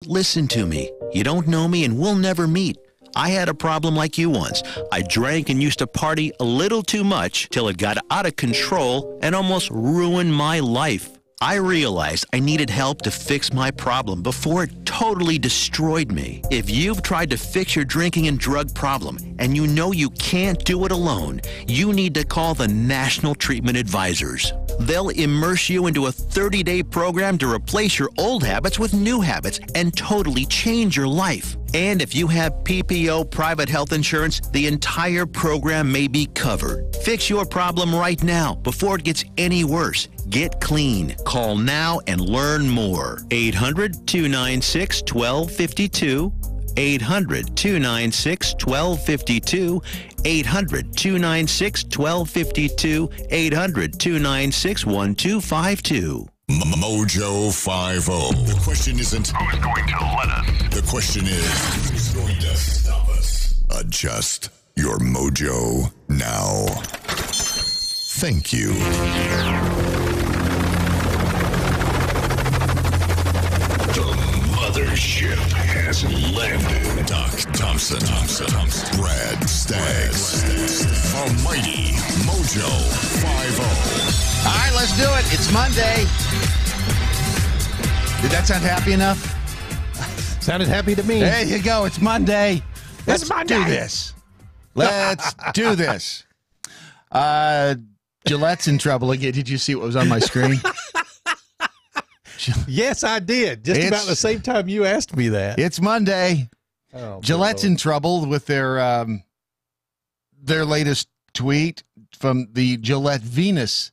listen to me. You don't know me and we'll never meet. I had a problem like you once. I drank and used to party a little too much till it got out of control and almost ruined my life. I realized I needed help to fix my problem before it totally destroyed me. If you've tried to fix your drinking and drug problem and you know you can't do it alone, you need to call the National Treatment Advisors. They'll immerse you into a 30-day program to replace your old habits with new habits and totally change your life. And if you have PPO private health insurance, the entire program may be covered. Fix your problem right now before it gets any worse. Get clean. Call now and learn more. 800-296-1252. 800-296-1252. 800-296-1252. 800-296-1252. MoJo 50. The question isn't who's going to let us. The question is who's going to stop us. Adjust your mojo now. Thank you. The mothership has landed. Doc Thompson. Brad Staggs. Almighty MoJo 50. All right, let's do it. It's Monday. Did that sound happy enough? Sounded happy to me. There you go. It's Monday. Let's Monday. do this. Let's do this. Gillette's in trouble again. Did you see what was on my screen? Yes, I did. Just about the same time you asked me that. It's Monday. Oh, Gillette's in trouble with their latest tweet from the Gillette Venus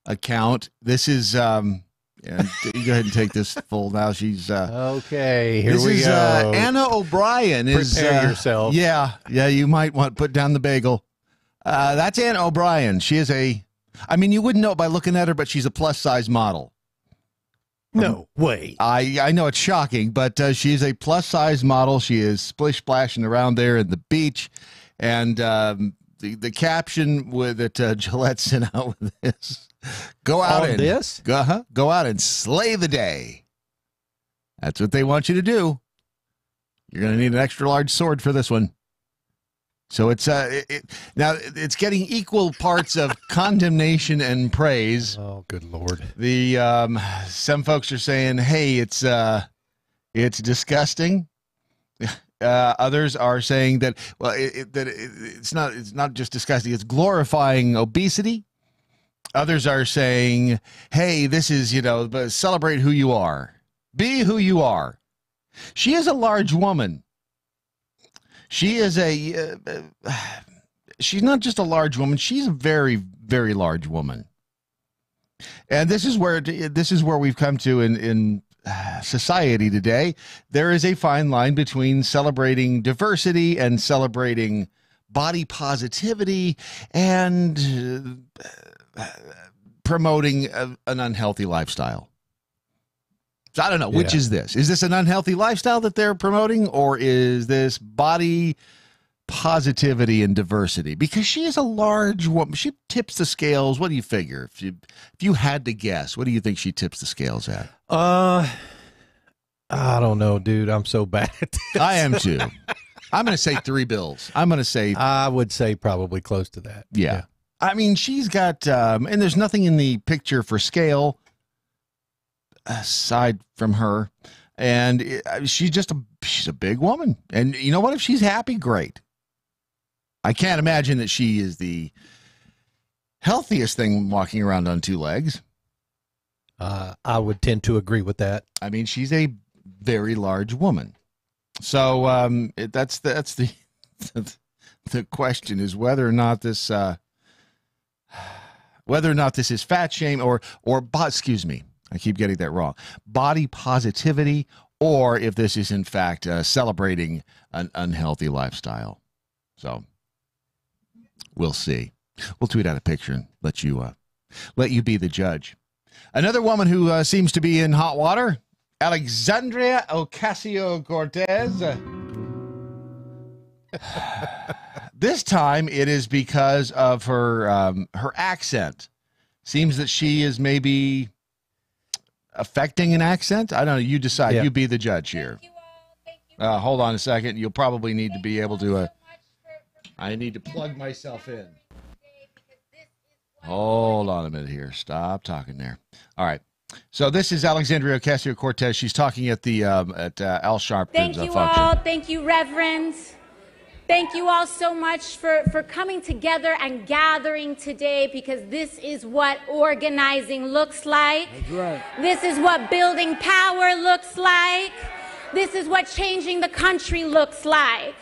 account. This is you go ahead and take this full now. She's okay. Here this we is go. Anna O'Brien. Prepare yourself. Yeah. You might want to put down the bagel. That's Anna O'Brien. She is you wouldn't know it by looking at her, but she's a plus size model. No way. I know it's shocking, but she's a plus size model. She is splish splashing around there in the beach, and the caption that Gillette sent out with this: "Go out On and this? Go out and slay the day." That's what they want you to do. You're going to need an extra large sword for this one. So it's now it's getting equal parts of condemnation and praise. Oh, good Lord! Some folks are saying, "Hey, it's disgusting." Others are saying that it's not just disgusting; it's glorifying obesity. Others are saying, "Hey, this is celebrate who you are, be who you are." She is a large woman. She is she's not just a large woman. She's a very, very large woman. And this is where we've come to in society today. There is a fine line between celebrating diversity and celebrating body positivity and promoting an unhealthy lifestyle. So I don't know, which is this? Is this an unhealthy lifestyle that they're promoting, or is this body positivity and diversity? Because she is a large woman. She tips the scales. What do you figure? If you had to guess, what do you think she tips the scales at? I don't know, dude. I'm so bad at this. I am too. I'm going to say $3. I would say probably close to that. Yeah. I mean, she's got, and there's nothing in the picture for scale aside from her, and she's a big woman. And you know what? If she's happy, great. I can't imagine that she is the healthiest thing walking around on two legs. I would tend to agree with that. I mean, she's a very large woman. So that's the the question is whether or not this is fat shame or excuse me, I keep getting that wrong. Body positivity, or if this is in fact celebrating an unhealthy lifestyle. So we'll see. We'll tweet out a picture and let you be the judge. Another woman who seems to be in hot water, Alexandria Ocasio-Cortez. This time it is because of her accent. Seems that she is maybe affecting an accent. I don't know. You decide. Yeah. You be the judge here. Thank you Hold on a second. You'll probably need to be able to. I need to plug myself in. Hold on a minute here. Stop talking there. All right. So this is Alexandria Ocasio-Cortez. She's talking at the at Al Sharpton's function. Thank you all. Thank you, Reverend. Thank you all so much for coming together and gathering today, because this is what organizing looks like. That's right. This is what building power looks like. This is what changing the country looks like.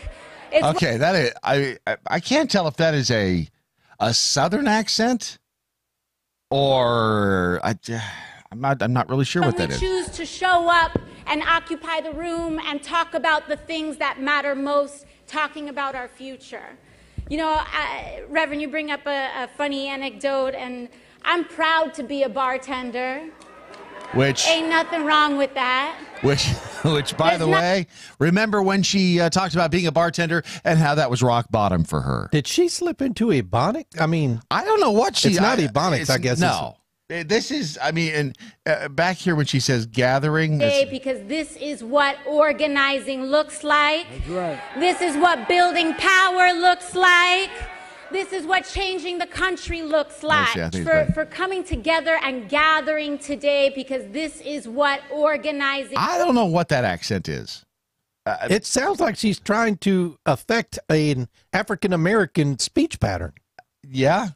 Okay, that is, I can't tell if that is a Southern accent or I'm not really sure what that is. When we choose to show up and occupy the room and talk about the things that matter most, talking about our future. You know, Reverend, you bring up a funny anecdote, and I'm proud to be a bartender. Which ain't nothing wrong with that. Which, by the way, remember when she talked about being a bartender and how that was rock bottom for her? Did she slip into Ebonics? I mean, I don't know what she. It's not Ebonics, I guess. No. This is, I mean, and back here when she says gathering. Because this is what organizing looks like. That's right. This is what building power looks like. This is what changing the country looks like. For coming together and gathering today, because this is what organizing. I don't know what that accent is. It sounds like she's trying to affect an African-American speech pattern. Yeah.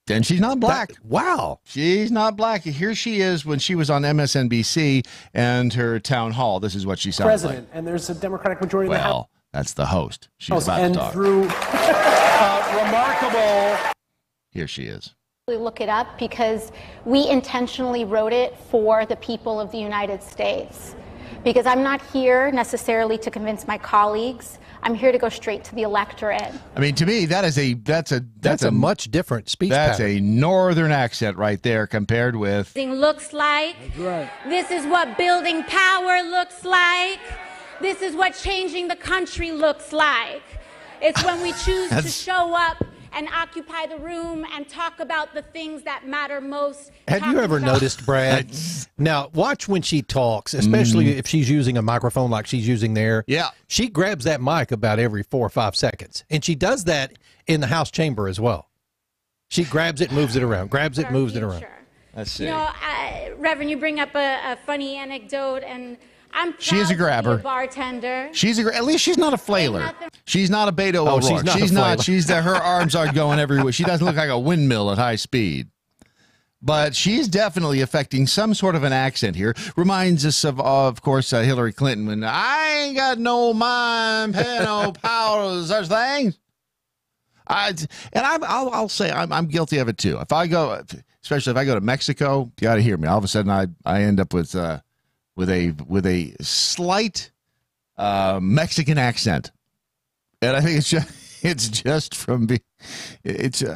And she's not black. Wow. She's not black. Here she is when she was on MSNBC and her town hall. This is what she sounded President, and there's a Democratic majority in the House. Well, that's the host. She's about and to talk. Through remarkable. Here she is. Look it up, because we intentionally wrote it for the people of the United States. Because I'm not here necessarily to convince my colleagues. I'm here to go straight to the electorate. I mean, to me, that's a much different speech That's pattern. a northern accent right there compared with. Looks like. That's right. This is what building power looks like. This is what changing the country looks like. It's when we choose to show up and occupy the room and talk about the things that matter most. Have you ever noticed, Brad? Now, watch when she talks, especially if she's using a microphone like she's using there. Yeah. She grabs that mic about every 4 or 5 seconds. And she does that in the House chamber as well. She grabs it, moves it around, grabs it, moves it around. Let's see. You know, Reverend, you bring up a funny anecdote, and I'm proud She is a grabber. to be a bartender. At least she's not a flailer. She's not a Beto O'Rourke. she's not a flailer. She's her arms aren't going everywhere. She doesn't look like a windmill at high speed. But she's definitely affecting some sort of an accent here. Reminds us of course, Hillary Clinton when I ain't got no mind, pay no power, such things. I'll say I'm guilty of it too. If I go, especially if I go to Mexico, you got to hear me. All of a sudden, I end up with a slight Mexican accent, and I think it's just from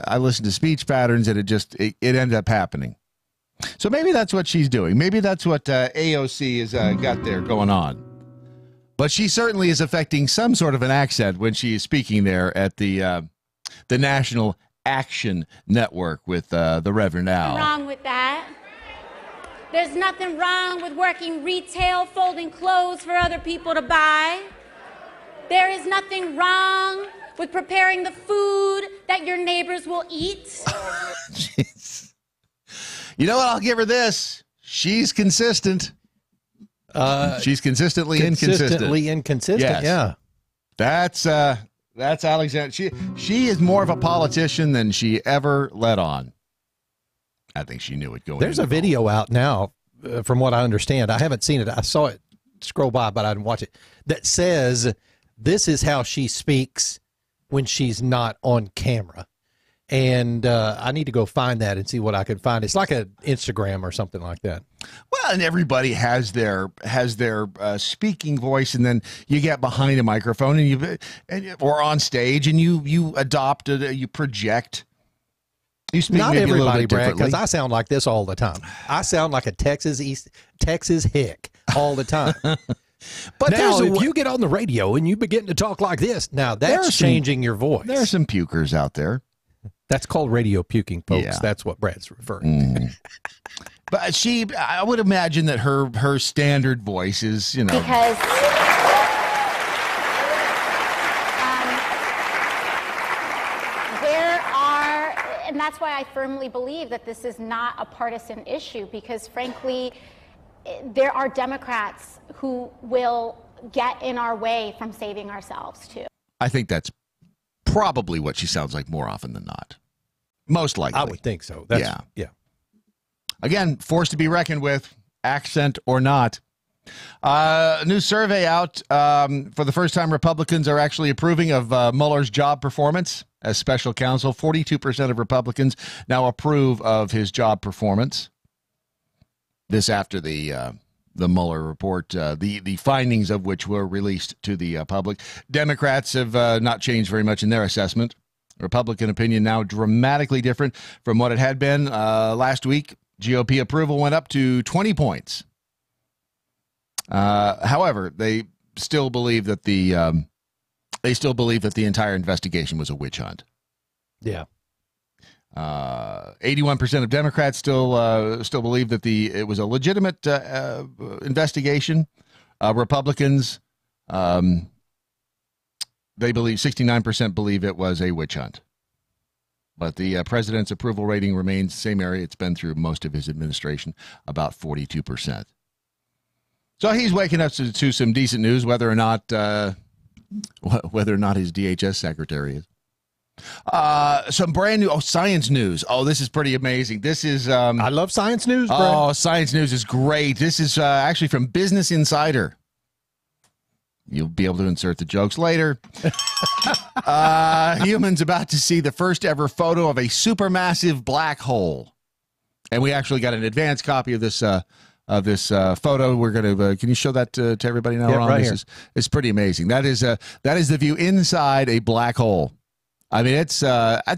I listen to speech patterns, and it ended up happening. So maybe that's what she's doing. Maybe that's what AOC has got there going on. But she certainly is affecting some sort of an accent when she is speaking there at the National Action Network with the Reverend Al. Nothing wrong with that. There's nothing wrong with working retail, folding clothes for other people to buy. There is nothing wrong with preparing the food that your neighbors will eat. Jeez. You know what? I'll give her this. She's consistent. She's consistently inconsistent. Consistently inconsistent, yes. Yeah. That's Alexander. She is more of a politician than she ever let on. I think she knew it going. There's a video out now, from what I understand. I haven't seen it. I saw it scroll by, but I didn't watch it. That says this is how she speaks when she's not on camera. And I need to go find that and see what I can find. It's like an Instagram or something like that. Well, and everybody has their speaking voice, and then you get behind a microphone or on stage, and you adopt it, you project. You speak not maybe everybody, a little bit Brad, differently. because I sound like this all the time. I sound like a Texas hick all the time. But now, if you get on the radio and you begin to talk like this, now that's changing your voice. There are some pukers out there. That's called radio puking, folks. Yeah. That's what Brad's referring to. But I would imagine that her standard voice is, Because and that's why I firmly believe that this is not a partisan issue, because frankly, there are Democrats who will get in our way from saving ourselves too. I think that's probably what she sounds like more often than not. Most likely. I would think so. Yeah. Again, forced to be reckoned with, accent or not. New survey out. For the first time, Republicans are actually approving of Mueller's job performance as special counsel. 42% of Republicans now approve of his job performance. This after the Mueller report, the findings of which were released to the public. Democrats have not changed very much in their assessment. Republican opinion now dramatically different from what it had been last week. GOP approval went up to 20 points. However, they still believe that the entire investigation was a witch hunt. Yeah. 81% of Democrats still believe that it was a legitimate investigation. Republicans, they believe 69% believe it was a witch hunt. But the president's approval rating remains the same area it's been through most of his administration, about 42%. So he's waking up to some decent news, whether or not his DHS secretary is. Some brand new science news. Oh, this is pretty amazing. This is I love science news, Brad. Oh, science news is great. This is actually from Business Insider. You'll be able to insert the jokes later. Humans about to see the first ever photo of a supermassive black hole. And we actually got an advanced copy of this photo. We're going to can you show that to everybody now? Yeah, Ron? right It's here. pretty amazing. That is the view inside a black hole. I mean, it's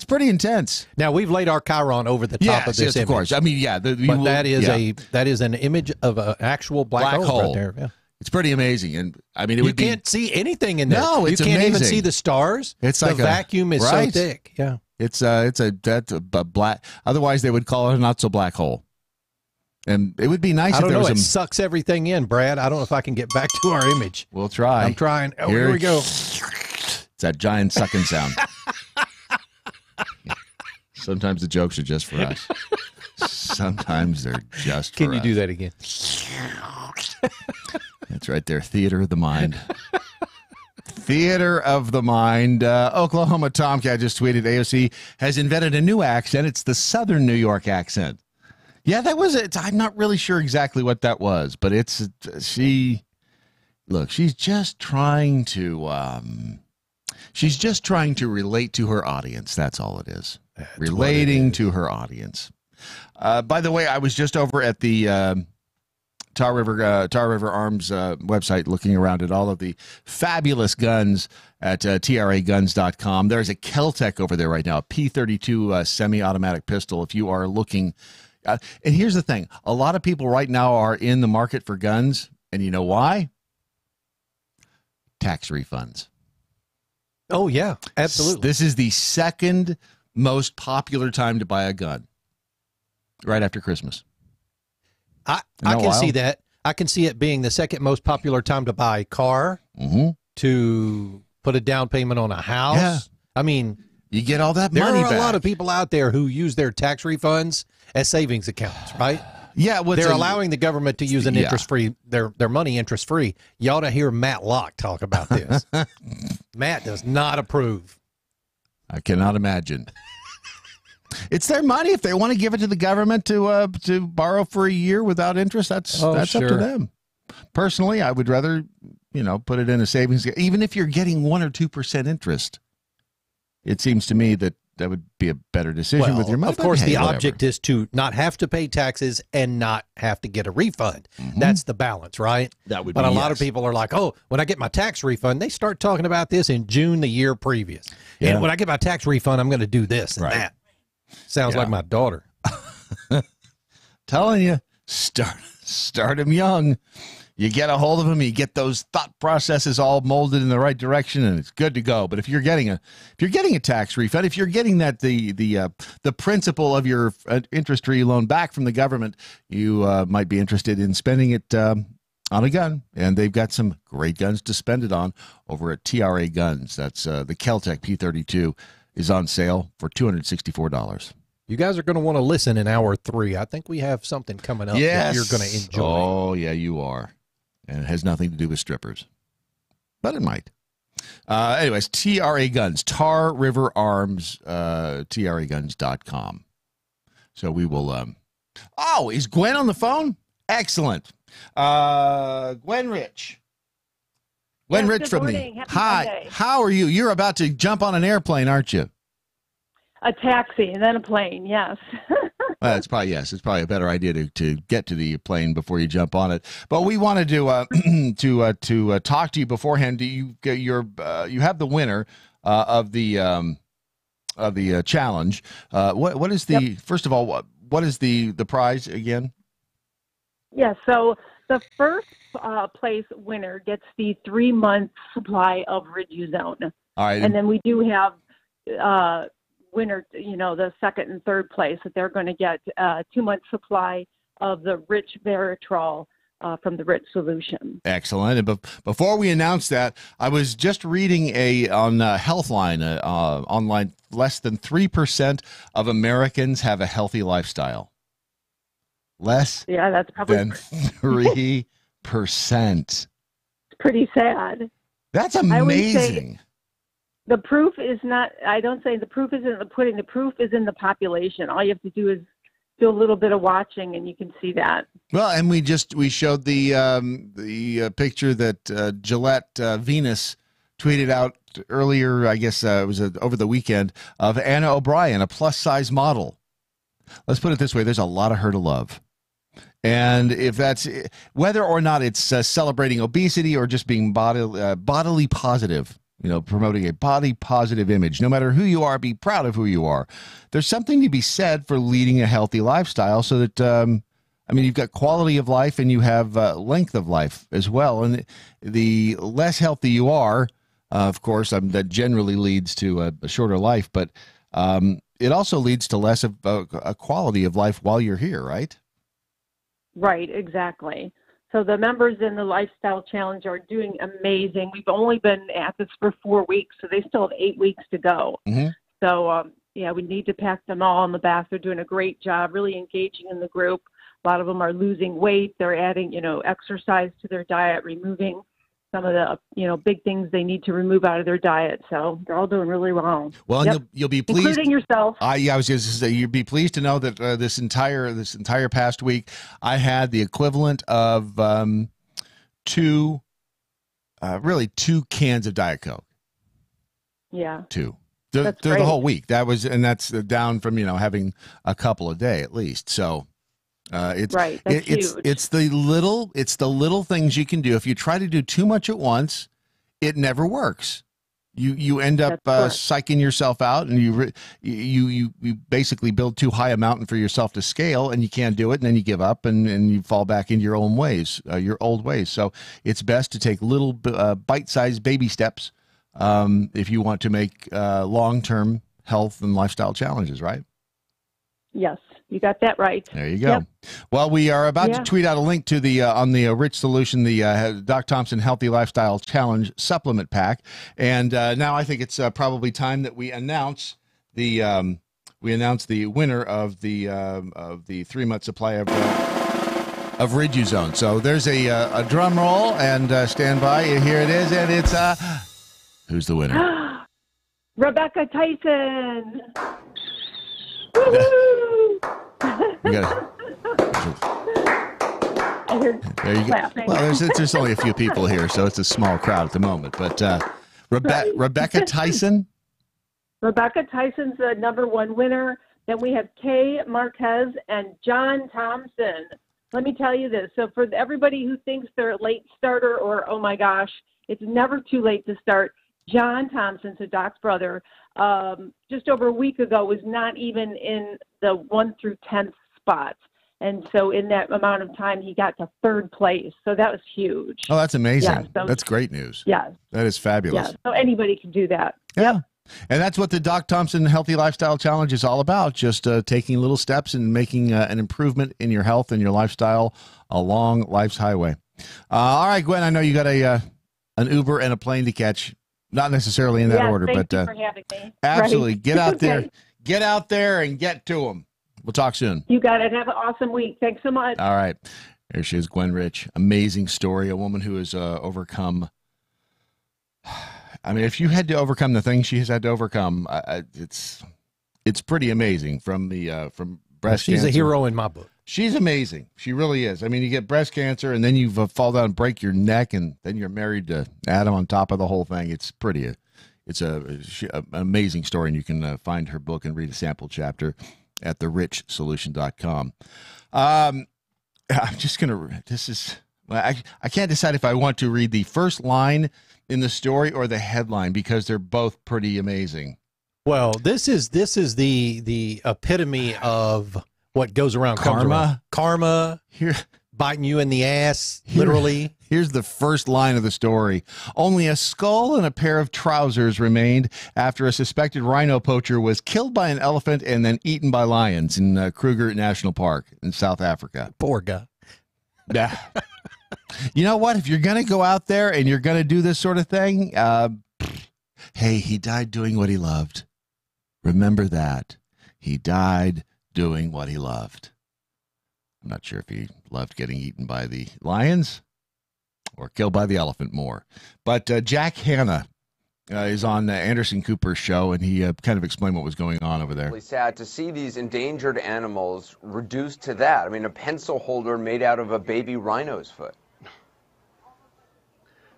pretty intense. Now we've laid our Chiron over the top of this image. Of course. I mean, yeah, but that is an image of an actual black hole right there. Yeah. It's pretty amazing, and I mean, you can't see anything in there. No, it's you can't amazing. even see the stars. It's the like vacuum is so thick. Yeah, it's a black. Otherwise, they would call it a not so black hole. And it would be nice if there was it sucks everything in, Brad. I don't know if I can get back to our image. We'll try. I'm trying. Oh, here we go. It's that giant sucking sound. Sometimes the jokes are just for us. Sometimes they're just for us. Can you do that again? That's right there. Theater of the mind. Theater of the mind. Oklahoma Tomcat just tweeted, AOC has invented a new accent. It's the Southern New York accent. Yeah, that was it. I'm not really sure exactly what that was, but she's just trying to relate to her audience. That's all it is. Relating to her audience. By the way, I was just over at the Tar River Arms website looking around at all of the fabulous guns at traguns.com. There's a Kel-Tec over there right now, a P32 semi-automatic pistol. If you are looking, and here's the thing, a lot of people right now are in the market for guns, and you know why? Tax refunds. Oh, yeah, absolutely. This is the second most popular time to buy a gun, right after Christmas. I can see that. I can see it being the second most popular time to buy a car, to put a down payment on a house. Yeah. I mean, you get all that money back. There are a lot of people out there who use their tax refunds as savings accounts, right? Yeah, they're allowing the government to use an interest-free, their money interest-free. You ought to hear Matt Locke talk about this. Matt does not approve. I cannot imagine. It's their money. If they want to give it to the government to borrow for a year without interest, that's up to them. Personally, I would rather put it in a savings, even if you're getting 1 or 2% interest. It seems to me that would be a better decision with your money. Of course, the object is to not have to pay taxes and not have to get a refund. That's the balance, right? That would. But a lot of people are like, "Oh, when I get my tax refund," they start talking about this in June the year previous. Yeah. And when I get my tax refund, I'm going to do this and that. Sounds like my daughter. Telling you, start them young. You get a hold of them, you get those thought processes all molded in the right direction, and it's good to go. But if you're getting a tax refund, if you're getting that the principal of your interest-free loan back from the government, you might be interested in spending it on a gun, and they've got some great guns to spend it on over at TRA Guns. That's the Kel-Tec P32 is on sale for $264. You guys are going to want to listen in hour 3. I think we have something coming up that you're going to enjoy. Oh, yeah, you are. And it has nothing to do with strippers. But it might. Anyways, TRA Guns, Tar River Arms, TRAguns.com. So we will... Oh, is Gwen on the phone? Excellent. Gwen Rich. Gwen Rich from the... Hi, Monday. how are you? You're about to jump on an airplane, aren't you? A taxi and then a plane, yes. Well, it's probably a better idea to get to the plane before you jump on it. But we wanted to talk to you beforehand. You have the winner of the challenge. What is the first of all? What is the prize again? Yeah, so the first place winner gets the 3-month supply of Riduzone. All right, and then we do have winner, the second and third place, that they're going to get a 2-month supply of the Rich Veritrol from the Rich Solution. Excellent. And before we announce that, I was just reading on Healthline online. Less than 3% of Americans have a healthy lifestyle. That's probably than 3%. It's pretty sad. That's amazing. The proof is not, I don't say the proof is in the pudding. The proof is in the population. All you have to do is do a little bit of watching and you can see that. Well, and we showed the picture that Gillette Venus tweeted out earlier, I guess it was over the weekend, of Anna O'Brien, a plus-size model. Let's put it this way. There's a lot of her to love. And if that's, whether or not it's celebrating obesity or just being bodily positive, promoting a body positive image, no matter who you are, be proud of who you are. There's something to be said for leading a healthy lifestyle so that, you've got quality of life and you have length of life as well. And the less healthy you are, of course, that generally leads to a shorter life, but it also leads to less of a quality of life while you're here, right? Right, exactly. So the members in the Lifestyle Challenge are doing amazing. We've only been at this for 4 weeks, so they still have 8 weeks to go. Mm-hmm. So, we need to pat them all on the back. They're doing a great job, really engaging in the group. A lot of them are losing weight. They're adding, exercise to their diet, removing some of the, big things they need to remove out of their diet. So they're all doing really well. Well, yep. you'll be pleased, including yourself. I was going to say, you'd be pleased to know that this entire past week, I had the equivalent of 2 cans of Diet Coke. Yeah. 2. Through the whole week. That's down from having a couple a day at least. So. It's right. That's huge. It's the little things you can do. If you try to do too much at once, it never works. You end up psyching yourself out, and you basically build too high a mountain for yourself to scale, and you can't do it, and then you give up, and you fall back into your own ways, your old ways. So it's best to take little bite-sized baby steps if you want to make long-term health and lifestyle challenges. Right? Yes. You got that right. There you go. Yep. Well, we are about to tweet out a link to the on the Rich Solution, the Doc Thompson Healthy Lifestyle Challenge Supplement Pack, and now I think it's probably time that we announce the winner of the 3-month supply of Riduzone. So there's a drum roll, and stand by. Here it is, and it's who's the winner? Rebecca Tyson. You got I heard there you clapping. go. Well, there's only a few people here, so it's a small crowd at the moment. But Rebecca Tyson. Rebecca Tyson's the #1 winner. Then we have Kay Marquez and John Thompson. Let me tell you this. So for everybody who thinks they're a late starter or, oh my gosh, it's never too late to start. John Thompson, so Doc's brother, just over a week ago was not even in the 1 through 10th spots. And so in that amount of time, he got to 3rd place. So that was huge. Oh, that's amazing. Yeah, so, that's great news. Yes. That is fabulous. Yeah, so anybody can do that. Yeah. Yep. And that's what the Doc Thompson Healthy Lifestyle Challenge is all about, just taking little steps and making an improvement in your health and your lifestyle along life's highway. All right, Gwen, I know you got an Uber and a plane to catch. Not necessarily in that order, thank but you for having me. absolutely. Right. Get out there. Okay. Get out there and get to them. We'll talk soon. You got it. Have an awesome week. Thanks so much. All right. There she is, Gwen Rich. Amazing story. A woman who has overcome. I mean, if you had to overcome the things she has had to overcome, it's pretty amazing. From breast cancer. She's a hero in my book. She's amazing. She really is. I mean, you get breast cancer, and then you fall down and break your neck, and then you're married to Adam on top of the whole thing. It's pretty. It's an amazing story, and you can find her book and read a sample chapter at therichsolution.com. I'm just going to, I can't decide if I want to read the first line in the story or the headline because they're both pretty amazing. Well, this is the epitome of what goes around. Karma. Here, biting you in the ass, literally. Here's the first line of the story. Only a skull and a pair of trousers remained after a suspected rhino poacher was killed by an elephant and then eaten by lions in Kruger National Park in South Africa. Poor guy. Yeah. You know what? If you're going to go out there and you're going to do this sort of thing, hey, he died doing what he loved. Remember that. He died doing what he loved. I'm not sure if he loved getting eaten by the lions or killed by the elephant more. But Jack Hanna is on Anderson Cooper's show, and he kind of explained what was going on over there. Really sad to see these endangered animals reduced to that. I mean, a pencil holder made out of a baby rhino's foot.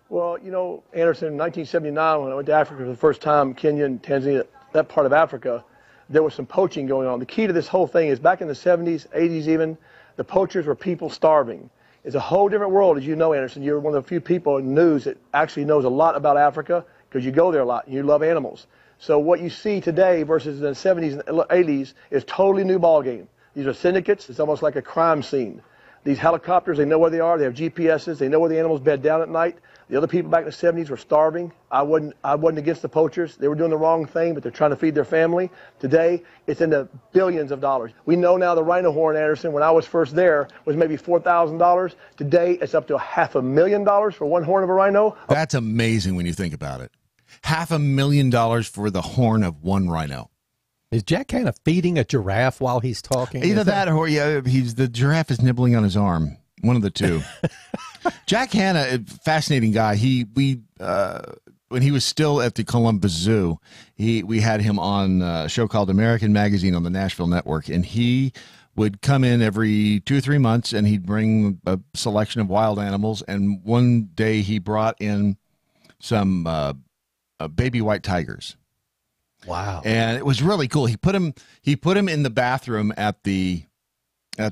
Well, you know, Anderson, in 1979, when I went to Africa for the first time, Kenya and Tanzania, that part of Africa, there was some poaching going on. The key to this whole thing is back in the 70s, 80s even, the poachers were people starving. It's a whole different world, as you know, Anderson. You're one of the few people in the news that actually knows a lot about Africa because you go there a lot and you love animals. So what you see today versus in the 70s and 80s is totally new ballgame. These are syndicates. It's almost like a crime scene. These helicopters, they know where they are. They have GPSs. They know where the animals bed down at night. The other people back in the 70s were starving. I wasn't against the poachers. They were doing the wrong thing, but they're trying to feed their family. Today, it's in the billions of dollars. We know now the rhino horn, Anderson, when I was first there, was maybe $4,000. Today, it's up to $500,000 for one horn of a rhino. That's amazing when you think about it. $500,000 for the horn of one rhino. Is Jack kind of feeding a giraffe while he's talking? Either that or the giraffe is nibbling on his arm. One of the two. Jack Hanna, a fascinating guy. When he was still at the Columbus Zoo, we had him on a show called American Magazine on the Nashville Network, and he would come in every 2 or 3 months, and he'd bring a selection of wild animals. And one day he brought in some baby white tigers. Wow! And it was really cool. He put him in the bathroom at the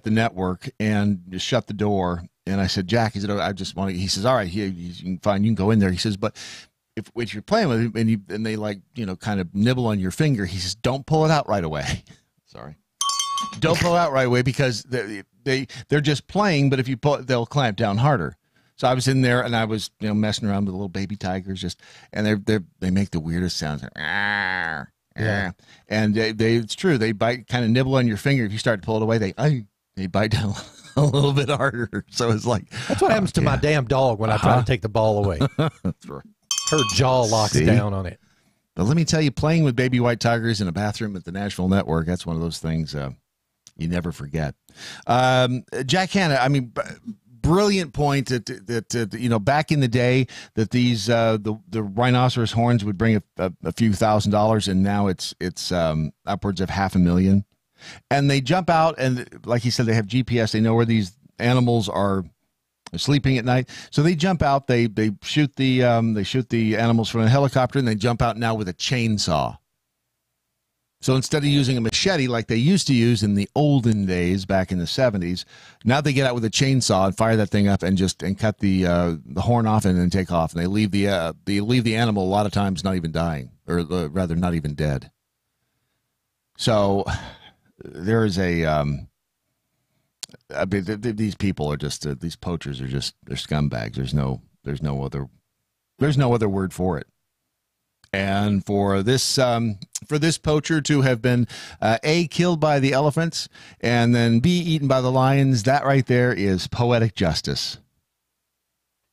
network and just shut the door. And I said, Jack, I just want to, he says, all right, here, you can go in there. He says, but if you're playing with him and they like, kind of nibble on your finger, he says, don't pull it out right away. Sorry. Don't pull it out right away because they're just playing, but if you pull it, they'll clamp down harder. So I was in there and I was, messing around with little baby tigers and they make the weirdest sounds. Yeah. And it's true. They bite, kind of nibble on your finger. If you start to pull it away, they bite down a little bit harder. So it's like, that's what happens to my damn dog when I try to take the ball away. That's right. Her jaw locks down on it. But let me tell you, playing with baby white tigers in a bathroom at the Nashville Network, that's one of those things you never forget. Jack Hanna, brilliant point that back in the day that these the rhinoceros horns would bring a few $1,000s, and now it's upwards of $500,000. And they jump out, and like he said, they have GPS. They know where these animals are sleeping at night, so they jump out. They shoot the animals from a helicopter, and they jump out now with a chainsaw. So instead of using a machete like they used to use in the olden days back in the 70s, now they get out with a chainsaw and fire that thing up and cut the horn off and then take off. And they leave the animal a lot of times not even dying, or rather not even dead. So there is these people are just these poachers are just, they're scumbags. There's no other word for it. And for this poacher to have been A, killed by the elephants, and then B, eaten by the lions, that right there is poetic justice.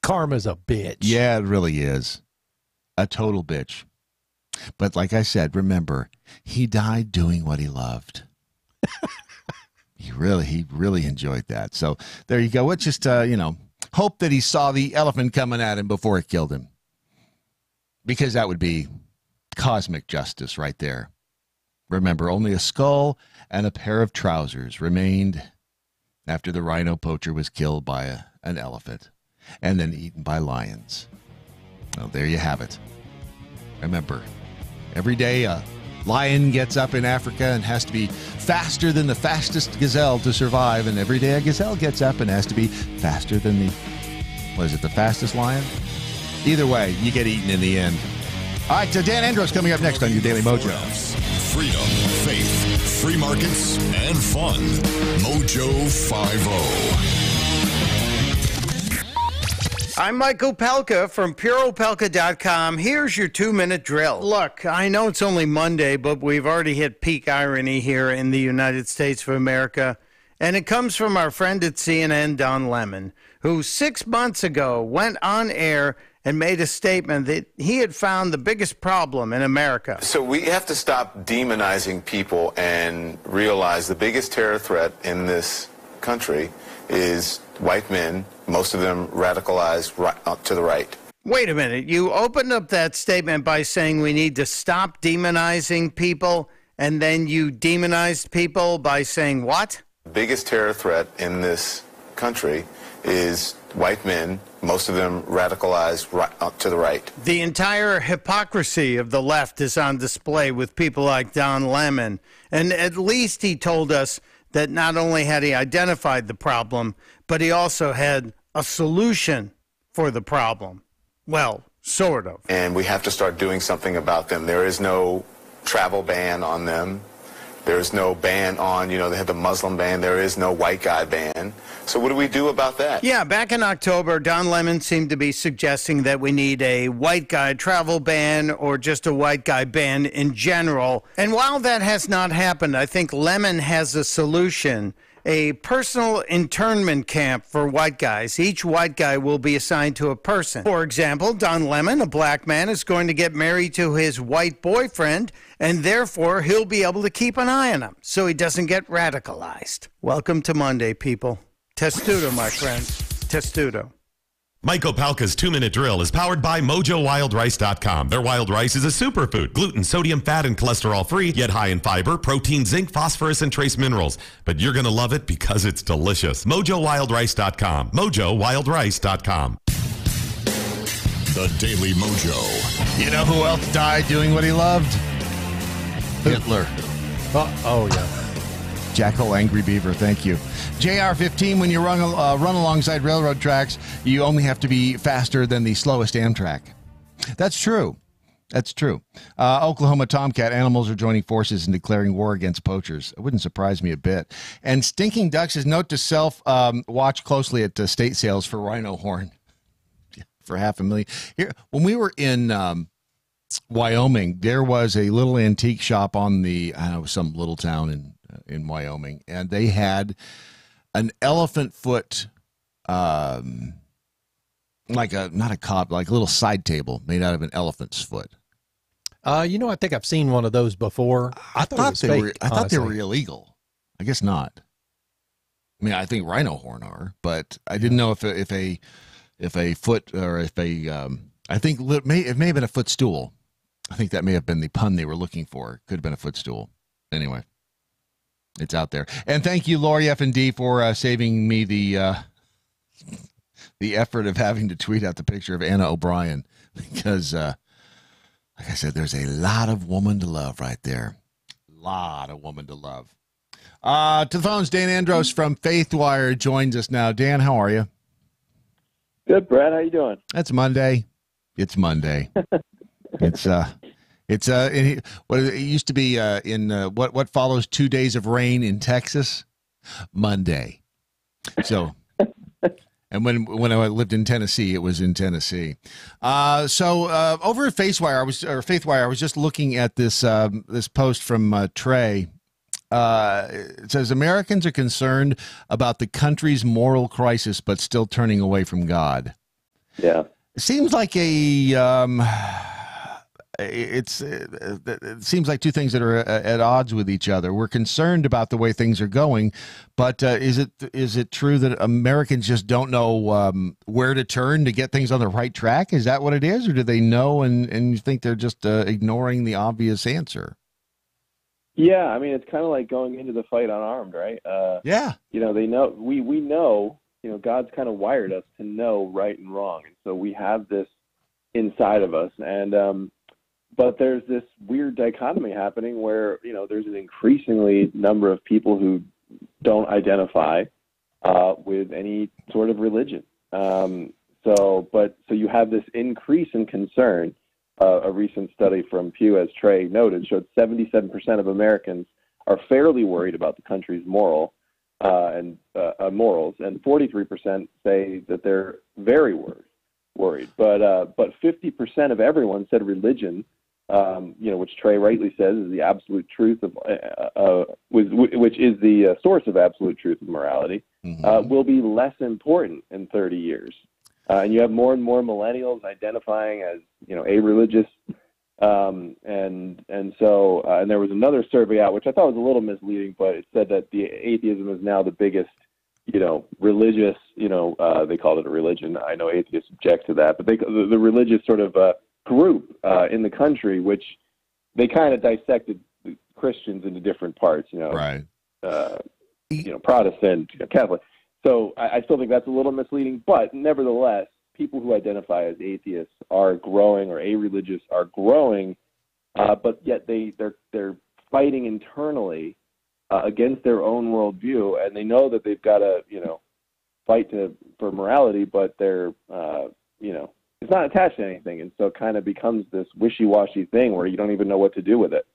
Karma's a bitch. Yeah, it really is. A total bitch. But like I said, remember, He died doing what he loved. He really enjoyed that. So there you go. Let's just, hope that he saw the elephant coming at him before it killed him. Because that would be cosmic justice right there. Remember, only a skull and a pair of trousers remained after the rhino poacher was killed by an elephant and then eaten by lions. Well, there you have it. Remember, every day a lion gets up in Africa and has to be faster than the fastest gazelle to survive, and every day a gazelle gets up and has to be faster than the fastest lion? Either way, you get eaten in the end. All right, Dan Andros coming up next on your Daily Mojo. Freedom, faith, free markets, and fun. MoJo 50. I'm Michael Pelka from PureOpelka.com. Here's your 2-minute drill. Look, I know it's only Monday, but we've already hit peak irony here in the United States of America. And it comes from our friend at CNN, Don Lemon, who 6 months ago went on air and made a statement that he had found the biggest problem in America. So we have to stop demonizing people and realize the biggest terror threat in this country is white men, most of them radicalized to the right. Wait a minute. You opened up that statement by saying we need to stop demonizing people, and then you demonized people by saying what? The biggest terror threat in this country is white men, most of them radicalized to the right. The entire hypocrisy of the left is on display with people like Don Lemon. And at least he told us that not only had he identified the problem, but he also had a solution for the problem. Well, sort of. And we have to start doing something about them. There is no travel ban on them. There's no ban on, they have the Muslim ban. There is no white guy ban. So what do we do about that? Yeah, back in October, Don Lemon seemed to be suggesting that we need a white guy travel ban or just a white guy ban in general. And while that has not happened, I think Lemon has a solution. A personal internment camp for white guys. Each white guy will be assigned to a person. For example, Don Lemon, a black man, is going to get married to his white boyfriend, and therefore he'll be able to keep an eye on him so he doesn't get radicalized. Welcome to Monday, people. Testudo, my friends. Testudo. Michael Palka's 2-minute drill is powered by MoJoWildRice.com. Their wild rice is a superfood, gluten, sodium, fat, and cholesterol-free, yet high in fiber, protein, zinc, phosphorus, and trace minerals. But you're going to love it because it's delicious. MoJoWildRice.com. MoJoWildRice.com. The Daily Mojo. You know who else died doing what he loved? Hitler. Oh, yeah. Jackal Angry Beaver, thank you. JR-15, when you run alongside railroad tracks, you only have to be faster than the slowest Amtrak. That's true. That's true. Oklahoma Tomcat animals are joining forces and declaring war against poachers. It wouldn't surprise me a bit. And Stinking Ducks is note to self, watch closely at state sales for rhino horn for $500,000. Here, when we were in Wyoming, there was a little antique shop on some little town in Wyoming, and they had an elephant foot, like not a cop, like a little side table made out of an elephant's foot. I think I've seen one of those before. I thought they were illegal. I guess not. I mean, I think rhino horn are, but I didn't know if a foot or if a I think it may have been a footstool. I think that may have been the pun they were looking for. Could have been a footstool. Anyway. It's out there. And thank you, Lori F&D, for saving me the effort of having to tweet out the picture of Anna O'Brien because, like I said, there's a lot of woman to love right there. A lot of woman to love. To the phones, Dan Andros from Faithwire joins us now. Dan, how are you? Good, Brad. How you doing? It's Monday. It's Monday. It's what it used to be in what follows 2 days of rain in Texas, Monday. So, and when I lived in Tennessee, it was in Tennessee. So over at Faithwire, I was just looking at this post from Trey. It says Americans are concerned about the country's moral crisis, but still turning away from God. Yeah, it seems like a it seems like two things that are at odds with each other. We're concerned about the way things are going, but is it true that Americans just don't know where to turn to get things on the right track? Is that what it is, or do they know and you think they're just ignoring the obvious answer? Yeah, I mean, it's kind of like going into the fight unarmed, right? Yeah. You know, they know we know. You know, God's kind of wired us to know right and wrong, and so we have this inside of us, and but there's this weird dichotomy happening where, you know, there's an increasingly number of people who don't identify with any sort of religion. So you have this increase in concern. A recent study from Pew, as Trey noted, showed 77% of Americans are fairly worried about the country's morals, and 43% say that they're very worried. But 50% of everyone said religion, you know, which Trey rightly says is the absolute truth of, which is the source of absolute truth of morality, will be less important in 30 years. And you have more and more millennials identifying as, you know, a-religious, and there was another survey out which I thought was a little misleading, but it said that the atheism is now the biggest, you know, religious, you know, they called it a religion. I know atheists object to that, but the religious sort of group in the country, which they kind of dissected Christians into different parts, you know, right? You know, Protestant, you know, Catholic. So I still think that's a little misleading, but nevertheless, people who identify as atheists are growing, or a-religious are growing, but yet they're fighting internally against their own worldview, and they know that they've got to, you know, fight for morality, but they're, you know, it's not attached to anything, and so it kind of becomes this wishy-washy thing where you don't even know what to do with it.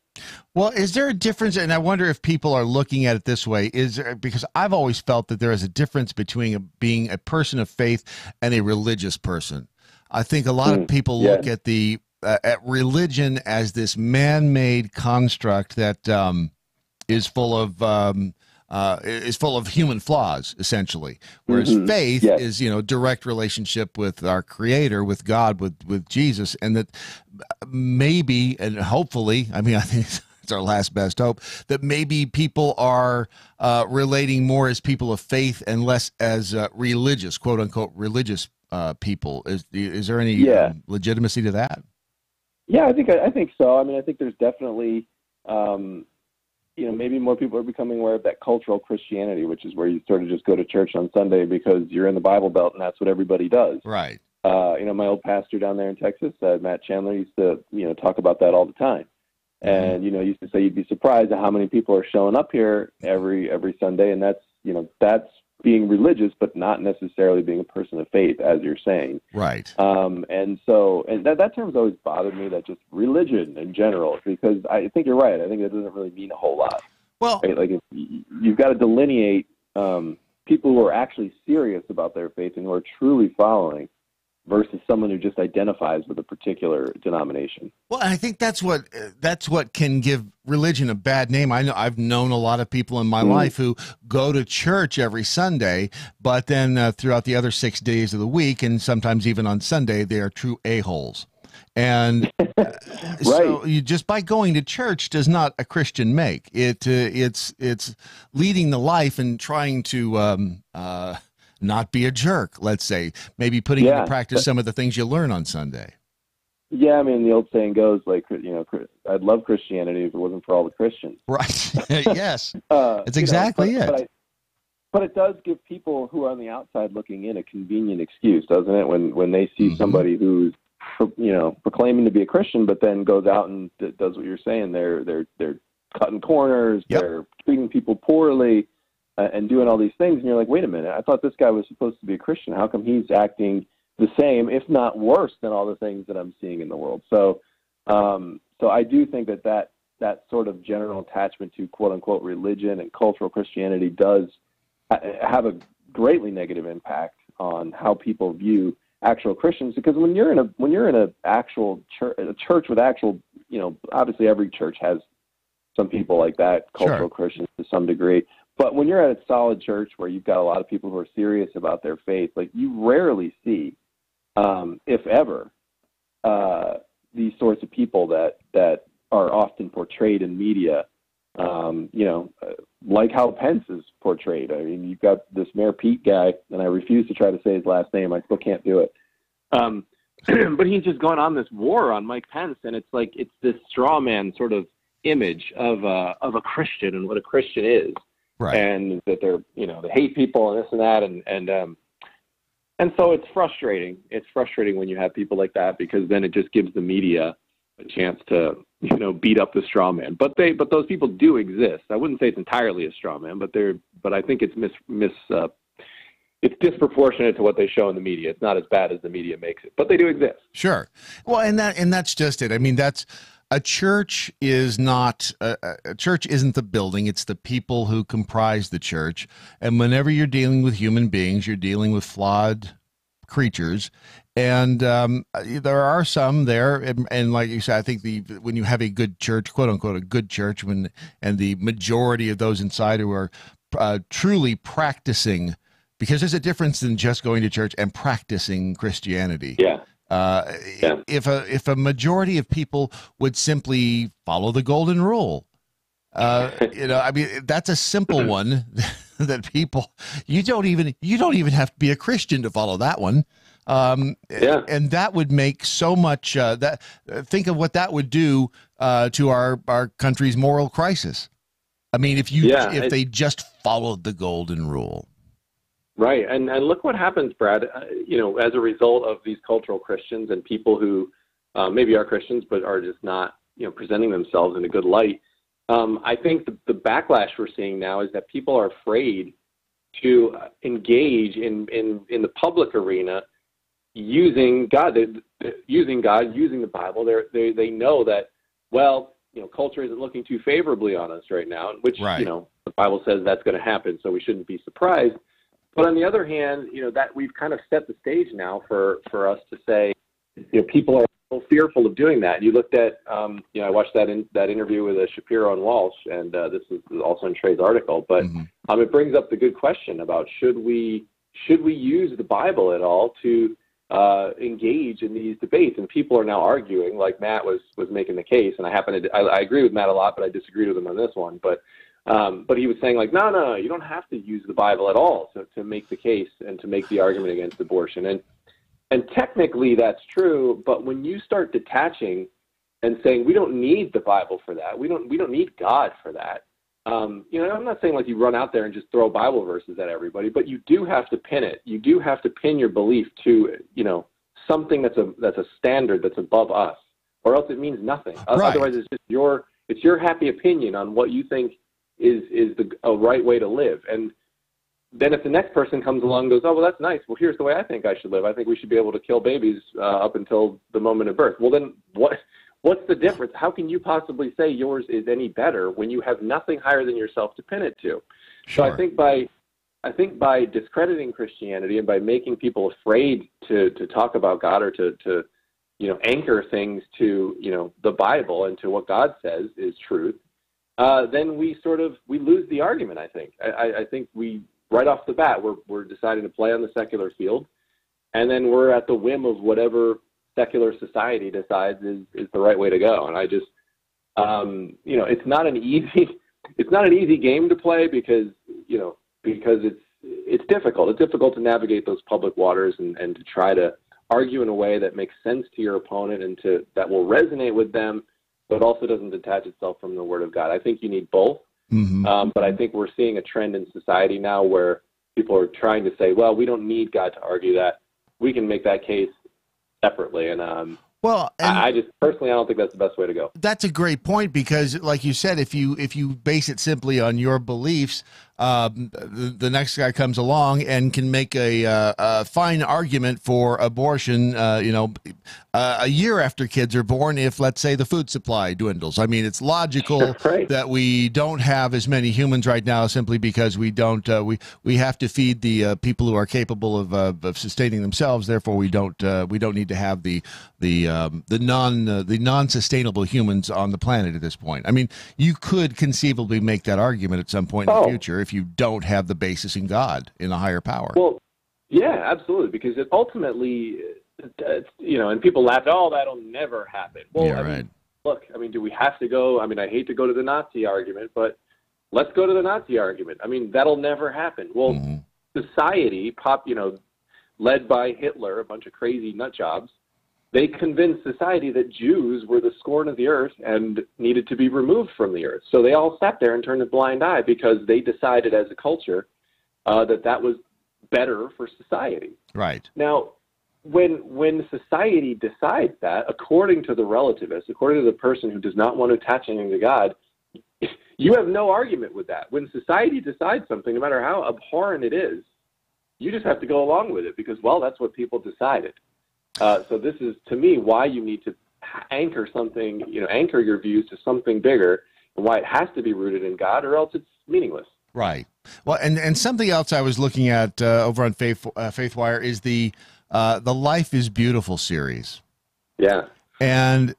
Well, is there a difference, and I wonder if people are looking at it this way, because I've always felt that there is a difference between being a person of faith and a religious person. I think a lot of people look at at religion as this man-made construct that is full of human flaws, essentially. Whereas faith is, you know, direct relationship with our Creator, with God, with Jesus, and that maybe and hopefully, I mean, I think it's our last best hope, that maybe people are relating more as people of faith and less as religious, quote unquote, religious people. Is there any legitimacy to that? Yeah, I think so. I mean, I think there's definitely. You know, maybe more people are becoming aware of that cultural Christianity, which is where you sort of just go to church on Sunday because you're in the Bible Belt and that's what everybody does. Right. You know, my old pastor down there in Texas, Matt Chandler, used to, you know, talk about that all the time. And, you know, used to say you'd be surprised at how many people are showing up here every Sunday. And that's, you know, that's being religious, but not necessarily being a person of faith, as you're saying. Right. And that term's always bothered me, that just religion in general, because I think you're right. I think that doesn't really mean a whole lot. Well, right? Like you've got to delineate people who are actually serious about their faith and who are truly following versus someone who just identifies with a particular denomination. Well, I think that's what can give religion a bad name. I've known a lot of people in my life who go to church every Sunday, but then throughout the other 6 days of the week, and sometimes even on Sunday, they are true a-holes. And so you just by going to church does not a Christian make it. It's leading the life and trying to not be a jerk, let's say, maybe putting into practice some of the things you learn on Sunday. Yeah, I mean, the old saying goes, like, you know, I'd love Christianity if it wasn't for all the Christians. Right. Yes. It's exactly it. But it does give people who are on the outside looking in a convenient excuse, doesn't it? When they see somebody who's, you know, proclaiming to be a Christian, but then goes out and does what you're saying. They're cutting corners. They're treating people poorly. And doing all these things, and you're like, wait a minute, I thought this guy was supposed to be a Christian. How come he's acting the same, if not worse, than all the things that I'm seeing in the world? So I do think that sort of general attachment to quote-unquote religion and cultural Christianity does have a greatly negative impact on how people view actual Christians. Because when you're in a actual church, a church with actual, you know, obviously every church has some people like that, cultural Christians to some degree. But when you're at a solid church where you've got a lot of people who are serious about their faith, like you rarely see, if ever, these sorts of people that are often portrayed in media, like how Pence is portrayed. I mean, you've got this Mayor Pete guy, and I refuse to try to say his last name. I still can't do it. But he's just going on this war on Mike Pence, and it's like it's this straw man sort of image of a Christian and what a Christian is, right? And that they're they hate people and this and that, and so it's frustrating. It's frustrating when you have people like that, because then it just gives the media a chance to beat up the straw man. But those people do exist. I wouldn't say it's entirely a straw man, but I think it's it's disproportionate to what they show in the media. It's not as bad as the media makes it, but they do exist. Sure. Well, and that's just it. I mean, that's a church is not a church isn't the building. It's the people who comprise the church. And whenever you're dealing with human beings, you're dealing with flawed creatures. And there are some there, and like you said, I think when you have a good church, quote unquote, a good church, and the majority of those inside who are truly practicing, because there's a difference in just going to church and practicing Christianity. Yeah. If a majority of people would simply follow the golden rule, I mean, that's a simple one that people you don't even have to be a Christian to follow that one. And that would make so much think of what that would do to our country's moral crisis. I mean, if they just followed the golden rule. Right. And look what happens, Brad, as a result of these cultural Christians and people who maybe are Christians but are just not, presenting themselves in a good light. I think the backlash we're seeing now is that people are afraid to engage in the public arena using God, using the Bible. They know that, culture isn't looking too favorably on us right now, which, the Bible says that's going to happen, so we shouldn't be surprised. But on the other hand, that we've kind of set the stage now for us to say, people are so fearful of doing that. You looked at, I watched that interview with Shapiro and Walsh, and this is also in Trey's article. But it brings up the good question about should we use the Bible at all to engage in these debates? And people are now arguing, like Matt was making the case, and I agree with Matt a lot, but I disagreed with him on this one. But he was saying, like, no, you don't have to use the Bible at all to make the case and to make the argument against abortion. And technically that's true, but when you start detaching and saying we don't need the Bible for that, we don't need God for that. I'm not saying like you run out there and just throw Bible verses at everybody, but you do have to pin it. You do have to pin your belief to something that's a standard that's above us, or else it means nothing. Right. Otherwise, it's just your happy opinion on what you think is a right way to live. And then if the next person comes along and goes, oh, well, that's nice. Well, here's the way I think I should live. I think we should be able to kill babies up until the moment of birth. Well, then what's the difference? How can you possibly say yours is any better when you have nothing higher than yourself to pin it to? Sure. So I think by discrediting Christianity and by making people afraid to talk about God or to anchor things to the Bible and to what God says is truth, then we lose the argument. I think we right off the bat we're deciding to play on the secular field, and then we're at the whim of whatever secular society decides is the right way to go. And I just it's not an easy game to play because it's difficult. It's difficult to navigate those public waters and to try to argue in a way that makes sense to your opponent and that will resonate with them, but also doesn't detach itself from the Word of God. I think you need both. Mm-hmm. But I think we're seeing a trend in society now where people are trying to say, well, we don't need God to argue that. We can make that case separately. And I just personally, I don't think that's the best way to go. That's a great point, because like you said, if you base it simply on your beliefs, the next guy comes along and can make a fine argument for abortion, a year after kids are born, if, let's say, the food supply dwindles. I mean, it's logical that we don't have as many humans right now simply because we don't we have to feed the people who are capable of sustaining themselves. Therefore, we don't need to have the non-sustainable humans on the planet at this point. I mean, you could conceivably make that argument at some point in the future if you don't have the basis in God, in a higher power. Well, yeah, absolutely, because it ultimately, and people laugh, oh, that'll never happen. Well, Yeah, I mean, right. look, I mean, do we have to go? I mean, I hate to go to the Nazi argument, but let's go to the Nazi argument. I mean, that'll never happen. Well, society, led by Hitler, a bunch of crazy nut jobs, they convinced society that Jews were the scorn of the earth and needed to be removed from the earth. So they all sat there and turned a blind eye because they decided as a culture that was better for society. Right. Now, when society decides that, according to the relativist, according to the person who does not want to attach anything to God, you have no argument with that. When society decides something, no matter how abhorrent it is, you just have to go along with it because, well, that's what people decided. So this is, to me, why you need to anchor something, anchor your views to something bigger, and why it has to be rooted in God, or else it's meaningless. Right. Well, and something else I was looking at over on FaithWire is the Life is Beautiful series. Yeah. And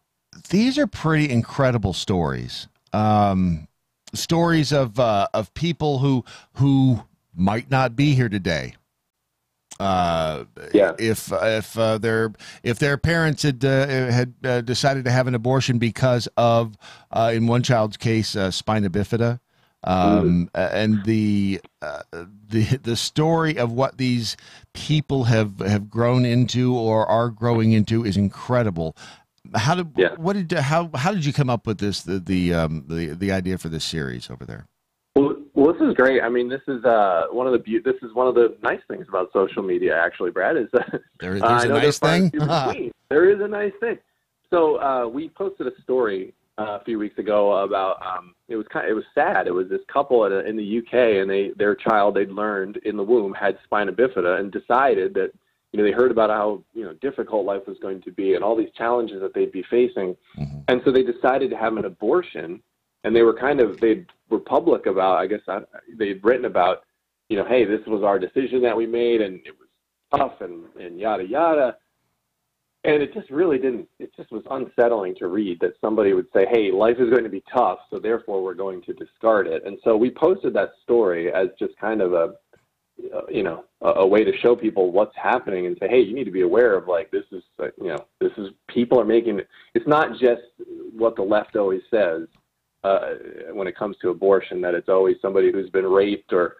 these are pretty incredible stories. Stories of people who might not be here today. If their parents had decided to have an abortion because of, in one child's case, spina bifida, and the story of what these people have grown into or are growing into is incredible. How did you come up with this the idea for this series over there? Well, this is great. I mean, this is one of the nice things about social media, actually, Brad. Is there's a nice thing. There is a nice thing. So we posted a story a few weeks ago about it was sad. It was this couple in the UK, and their child they'd learned in the womb had spina bifida, and decided that they heard about how difficult life was going to be and all these challenges that they'd be facing, and so they decided to have an abortion. And they were they were public about, I guess they'd written about, hey, this was our decision that we made, and it was tough and yada, yada. And it just was unsettling to read that somebody would say, hey, life is going to be tough, so therefore we're going to discard it. And so we posted that story as just kind of a way to show people what's happening and say, hey, you need to be aware of this is people are making, it's not just what the left always says. When it comes to abortion, that it's always somebody who's been raped or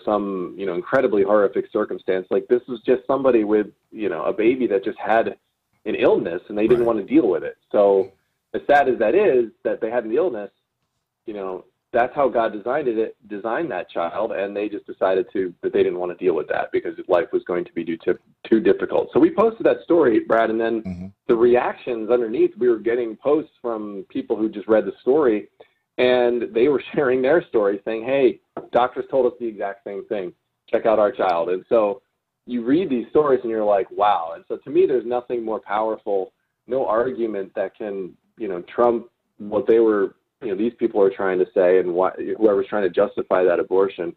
some incredibly horrific circumstance. Like this was just somebody with a baby that just had an illness and they didn't want to deal with it. So as sad as that is that they had an illness, that's how God designed that child, and they just decided that they didn't want to deal with that because life was going to be too difficult. So we posted that story, Brad, and then the reactions underneath, we were getting posts from people who just read the story, and they were sharing their story saying, hey, doctors told us the exact same thing. Check out our child. And so you read these stories and you're like, wow. And so to me, there's nothing more powerful, no argument that can, trump what they were, these people are trying to say, and whoever's trying to justify that abortion,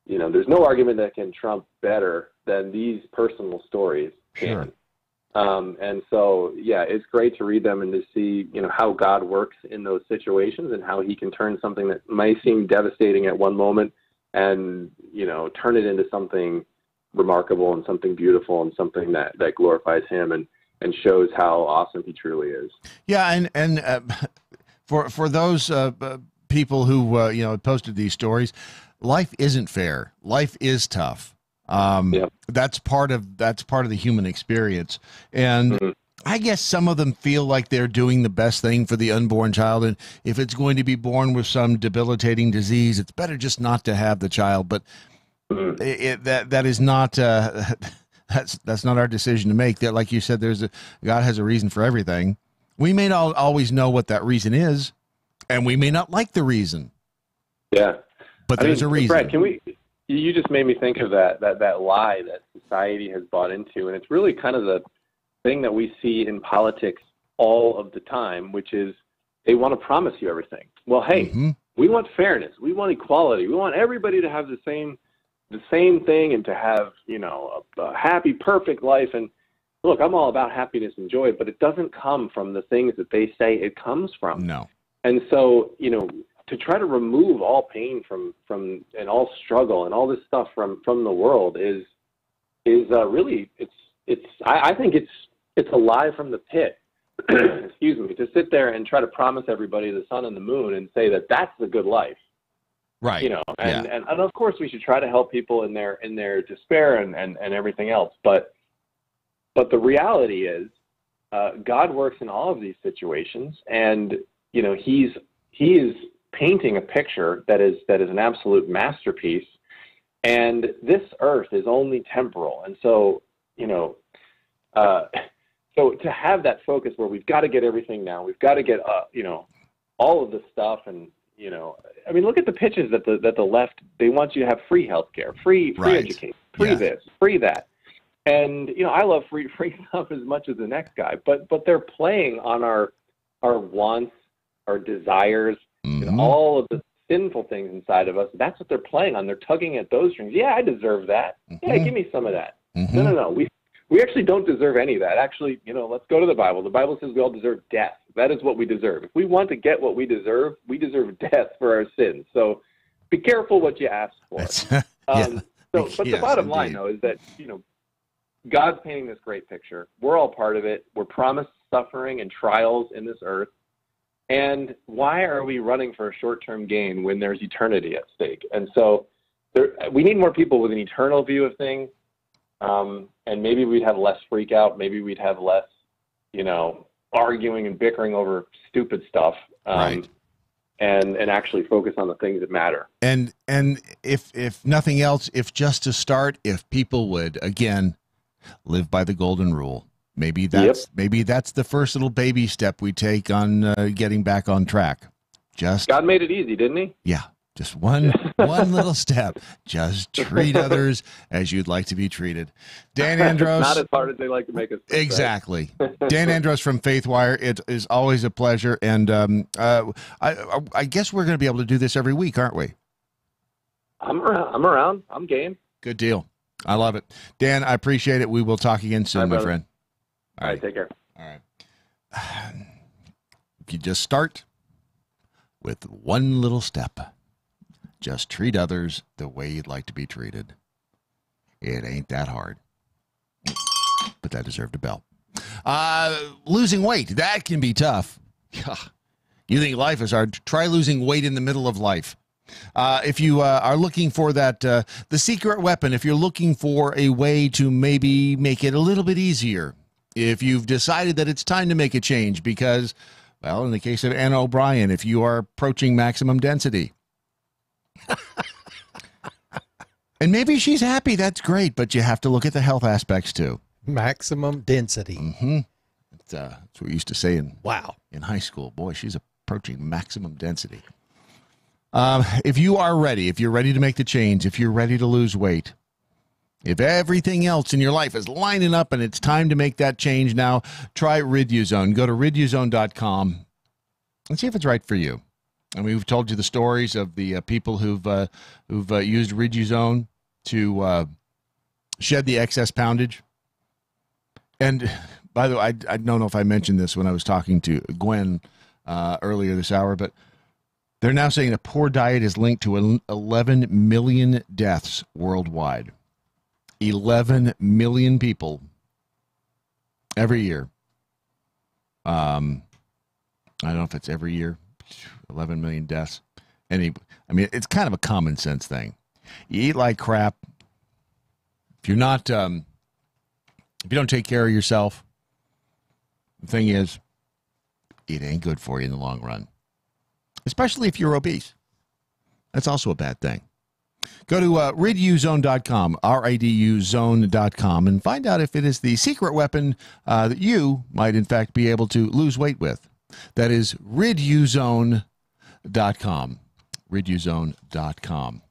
there's no argument that can trump better than these personal stories can. And so, it's great to read them and to see, how God works in those situations and how he can turn something that might seem devastating at one moment and, turn it into something remarkable and something beautiful and something that glorifies him and shows how awesome he truly is. Yeah. And for those people who, posted these stories, life isn't fair. Life is tough. That's part of the human experience. And I guess some of them feel like they're doing the best thing for the unborn child. And if it's going to be born with some debilitating disease, it's better just not to have the child. But that is not, that's not our decision to make. That, like you said, God has a reason for everything. We may not always know what that reason is, and we may not like the reason. Yeah. But there's a reason. Brad, you just made me think of that lie that society has bought into, and it's really kind of the thing that we see in politics all of the time, which is they want to promise you everything. Well, hey, we want fairness, we want equality, we want everybody to have the same thing and to have a happy, perfect life. And look, I'm all about happiness and joy, but it doesn't come from the things that they say it comes from. No. And so to try to remove all pain from and all struggle and all this stuff from the world is really I think it's it's a lie from the pit. Excuse me, to sit there and try to promise everybody the sun and the moon and say that that's the good life. Right. You know, and of course we should try to help people in their despair and everything else. But the reality is, God works in all of these situations, and you know, he is painting a picture that is an absolute masterpiece. And this earth is only temporal, and so you know. So to have that focus where we've got to get everything now, we've got to get, you know, all of the stuff, and you know, I mean, look at the pitches that the left, they want you to have free healthcare, free education, free this, free that, and you know, I love free stuff as much as the next guy, but they're playing on our wants, our desires, you know, all of the sinful things inside of us. That's what they're playing on. They're tugging at those strings. Yeah, I deserve that. Yeah, give me some of that. No. We actually don't deserve any of that. Actually, you know, let's go to the Bible. The Bible says we all deserve death. That is what we deserve. If we want to get what we deserve death for our sins. So be careful what you ask for. But the bottom line, though, is that, you know, God's painting this great picture. We're all part of it. We're promised suffering and trials in this earth. And why are we running for a short-term gain when there's eternity at stake? And so we need more people with an eternal view of things. And maybe we'd have less freak out. Maybe we'd have less, you know, arguing and bickering over stupid stuff. And actually focus on the things that matter. And if nothing else, if just to start, if people would again live by the golden rule, maybe that's the first little baby step we take on getting back on track. God made it easy, didn't he? Yeah. Just one little step. Just treat others as you'd like to be treated. Dan Andros. Not as hard as they like to make us. Exactly. Dan Andros from Faithwire. It is always a pleasure. And I guess we're going to be able to do this every week, aren't we? I'm around. I'm game. Good deal. I love it. Dan, I appreciate it. We will talk again soon, my friend. All right. Take care. All right. If you just start with one little step. Just treat others the way you'd like to be treated. It ain't that hard. But that deserved a bell. Losing weight, that can be tough. You think life is hard? Try losing weight in the middle of life. If you are looking for that, the secret weapon, if you're looking for a way to maybe make it a little bit easier, if you've decided that it's time to make a change because, well, in the case of Anna O'Brien, if you are approaching maximum density, and maybe she's happy, that's great, but you have to look at the health aspects too. Maximum density. That's what we used to say in high school. Boy, she's approaching maximum density. If you are ready, if you're ready to make the change, if you're ready to lose weight, if everything else in your life is lining up and it's time to make that change now, try Riduzone. Go to riduzone.com and see if it's right for you. And we've told you the stories of the people who've used Riduzone to shed the excess poundage. And by the way, I don't know if I mentioned this when I was talking to Gwen earlier this hour, but they're now saying a poor diet is linked to 11 million deaths worldwide. 11 million people every year. I don't know if it's every year. 11 million deaths. I mean, it's kind of a common sense thing. You eat like crap. If you're not, if you don't take care of yourself, the thing is, it ain't good for you in the long run. Especially if you're obese. That's also a bad thing. Go to riduzone.com, riduzone.com, and find out if it is the secret weapon that you might, in fact, be able to lose weight with. That is riduzone.com. Riduzone.com.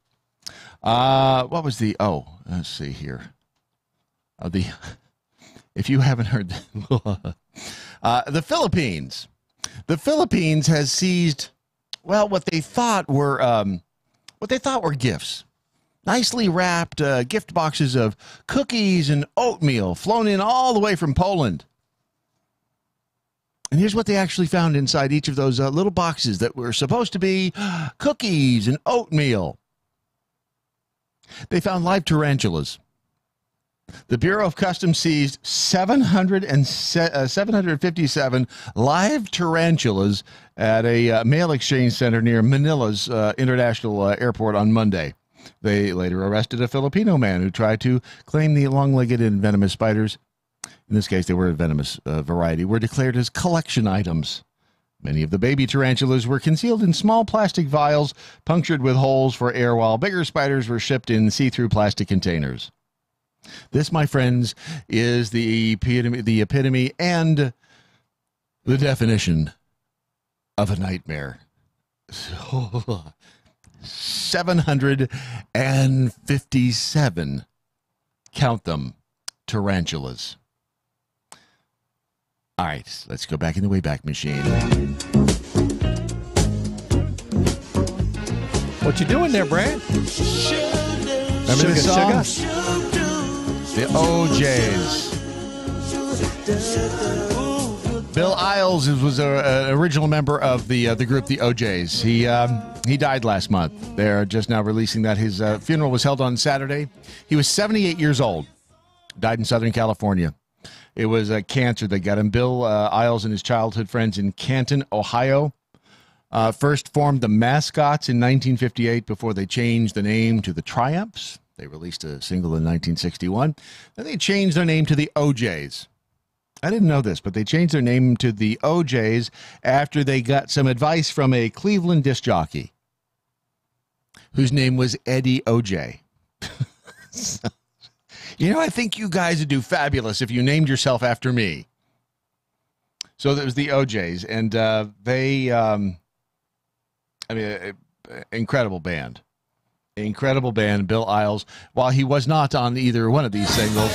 What was the, let's see here. If you haven't heard, the Philippines. The Philippines has seized, well, what they thought were gifts. Nicely wrapped gift boxes of cookies and oatmeal flown in all the way from Poland. And here's what they actually found inside each of those little boxes that were supposed to be cookies and oatmeal. They found live tarantulas. The Bureau of Customs seized 757 live tarantulas at a mail exchange center near Manila's International Airport on Monday. They later arrested a Filipino man who tried to claim the long-legged and venomous spiders, in this case they were a venomous variety, were declared as collection items. Many of the baby tarantulas were concealed in small plastic vials punctured with holes for air, while bigger spiders were shipped in see-through plastic containers. This, my friends, is the epitome and the definition of a nightmare. 757, count them, tarantulas. All right, let's go back in the Wayback Machine. What you doing there, Brad? Remember this song? The OJs. Bill Isles was an original member of the group, the OJs. He died last month. They're just now releasing that. His funeral was held on Saturday. He was 78 years old. Died in Southern California. It was cancer that got him. Bill Isles and his childhood friends in Canton, Ohio, first formed the Mascots in 1958 before they changed the name to the Triumphs. They released a single in 1961. Then they changed their name to the OJs. I didn't know this, but they changed their name to the OJs after they got some advice from a Cleveland disc jockey whose name was Eddie OJ. So, I think you guys would do fabulous if you named yourself after me. So that was the OJs, and incredible band. Incredible band. Bill Isles, while he was not on either one of these singles,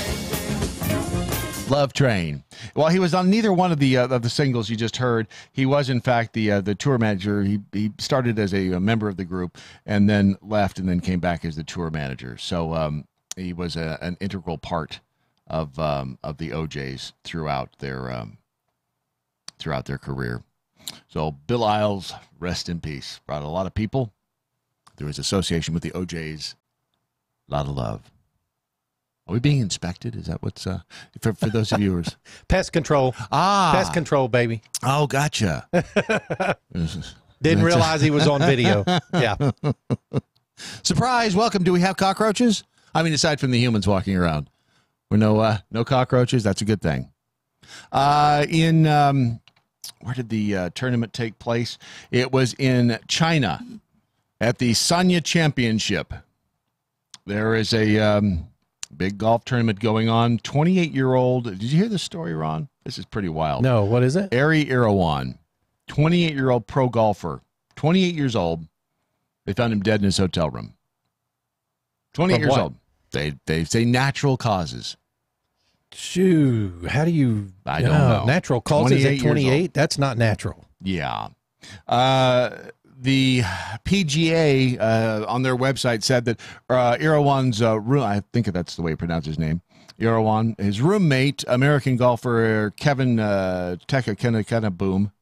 Love Train. While he was on neither one of the singles you just heard, he was in fact the tour manager. He started as a member of the group and then left and then came back as the tour manager. So he was an integral part of the OJs throughout their career. So Bill Isles, rest in peace. Brought a lot of people through his association with the OJs. A lot of love. Are we being inspected? Is that what's for those of viewers? Pest control. Pest control, baby. Oh, gotcha. Didn't realize he was on video. Yeah. Surprise! Welcome. Do we have cockroaches? I mean, aside from the humans walking around, we're no cockroaches. That's a good thing. Where did the tournament take place? It was in China at the Sanya Championship. There is a big golf tournament going on. 28-year-old. Did you hear this story, Ron? This is pretty wild. No, what is it? Arey Irawan, 28-year-old pro golfer, 28 years old. They found him dead in his hotel room. 28 years old. They say natural causes. Shoo, how do you... I don't know. Natural causes at 28? That's not natural. Yeah. The PGA on their website said that Irawan's room, I think that's the way you pronounce his name, Irawan, his roommate, American golfer Kevin Tekkenboom,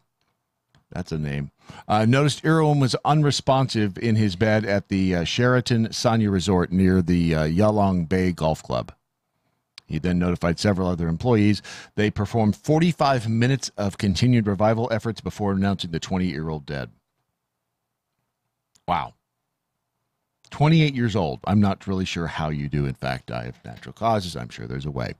that's a name, noticed Irawan was unresponsive in his bed at the Sheraton Sanya Resort near the Yalong Bay Golf Club. He then notified several other employees. They performed 45 minutes of continued revival efforts before announcing the 28-year-old dead. Wow. 28 years old. I'm not really sure how you do, in fact, die of natural causes. I'm sure there's a way.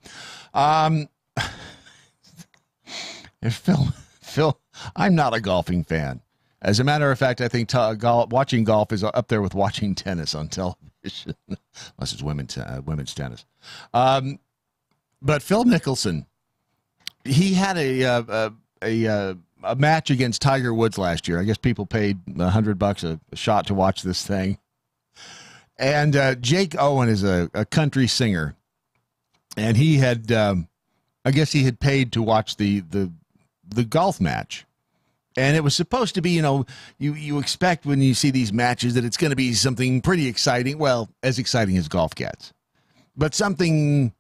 Phil, I'm not a golfing fan. As a matter of fact, I think watching golf is up there with watching tennis on television, unless it's women's tennis. But Phil Mickelson, he had a match against Tiger Woods last year. I guess people paid $100 a shot to watch this thing. And Jake Owen is a country singer, and he had, I guess he had paid to watch the golf match. And it was supposed to be, you expect when you see these matches that it's going to be something pretty exciting. Well, as exciting as golf gets, but something,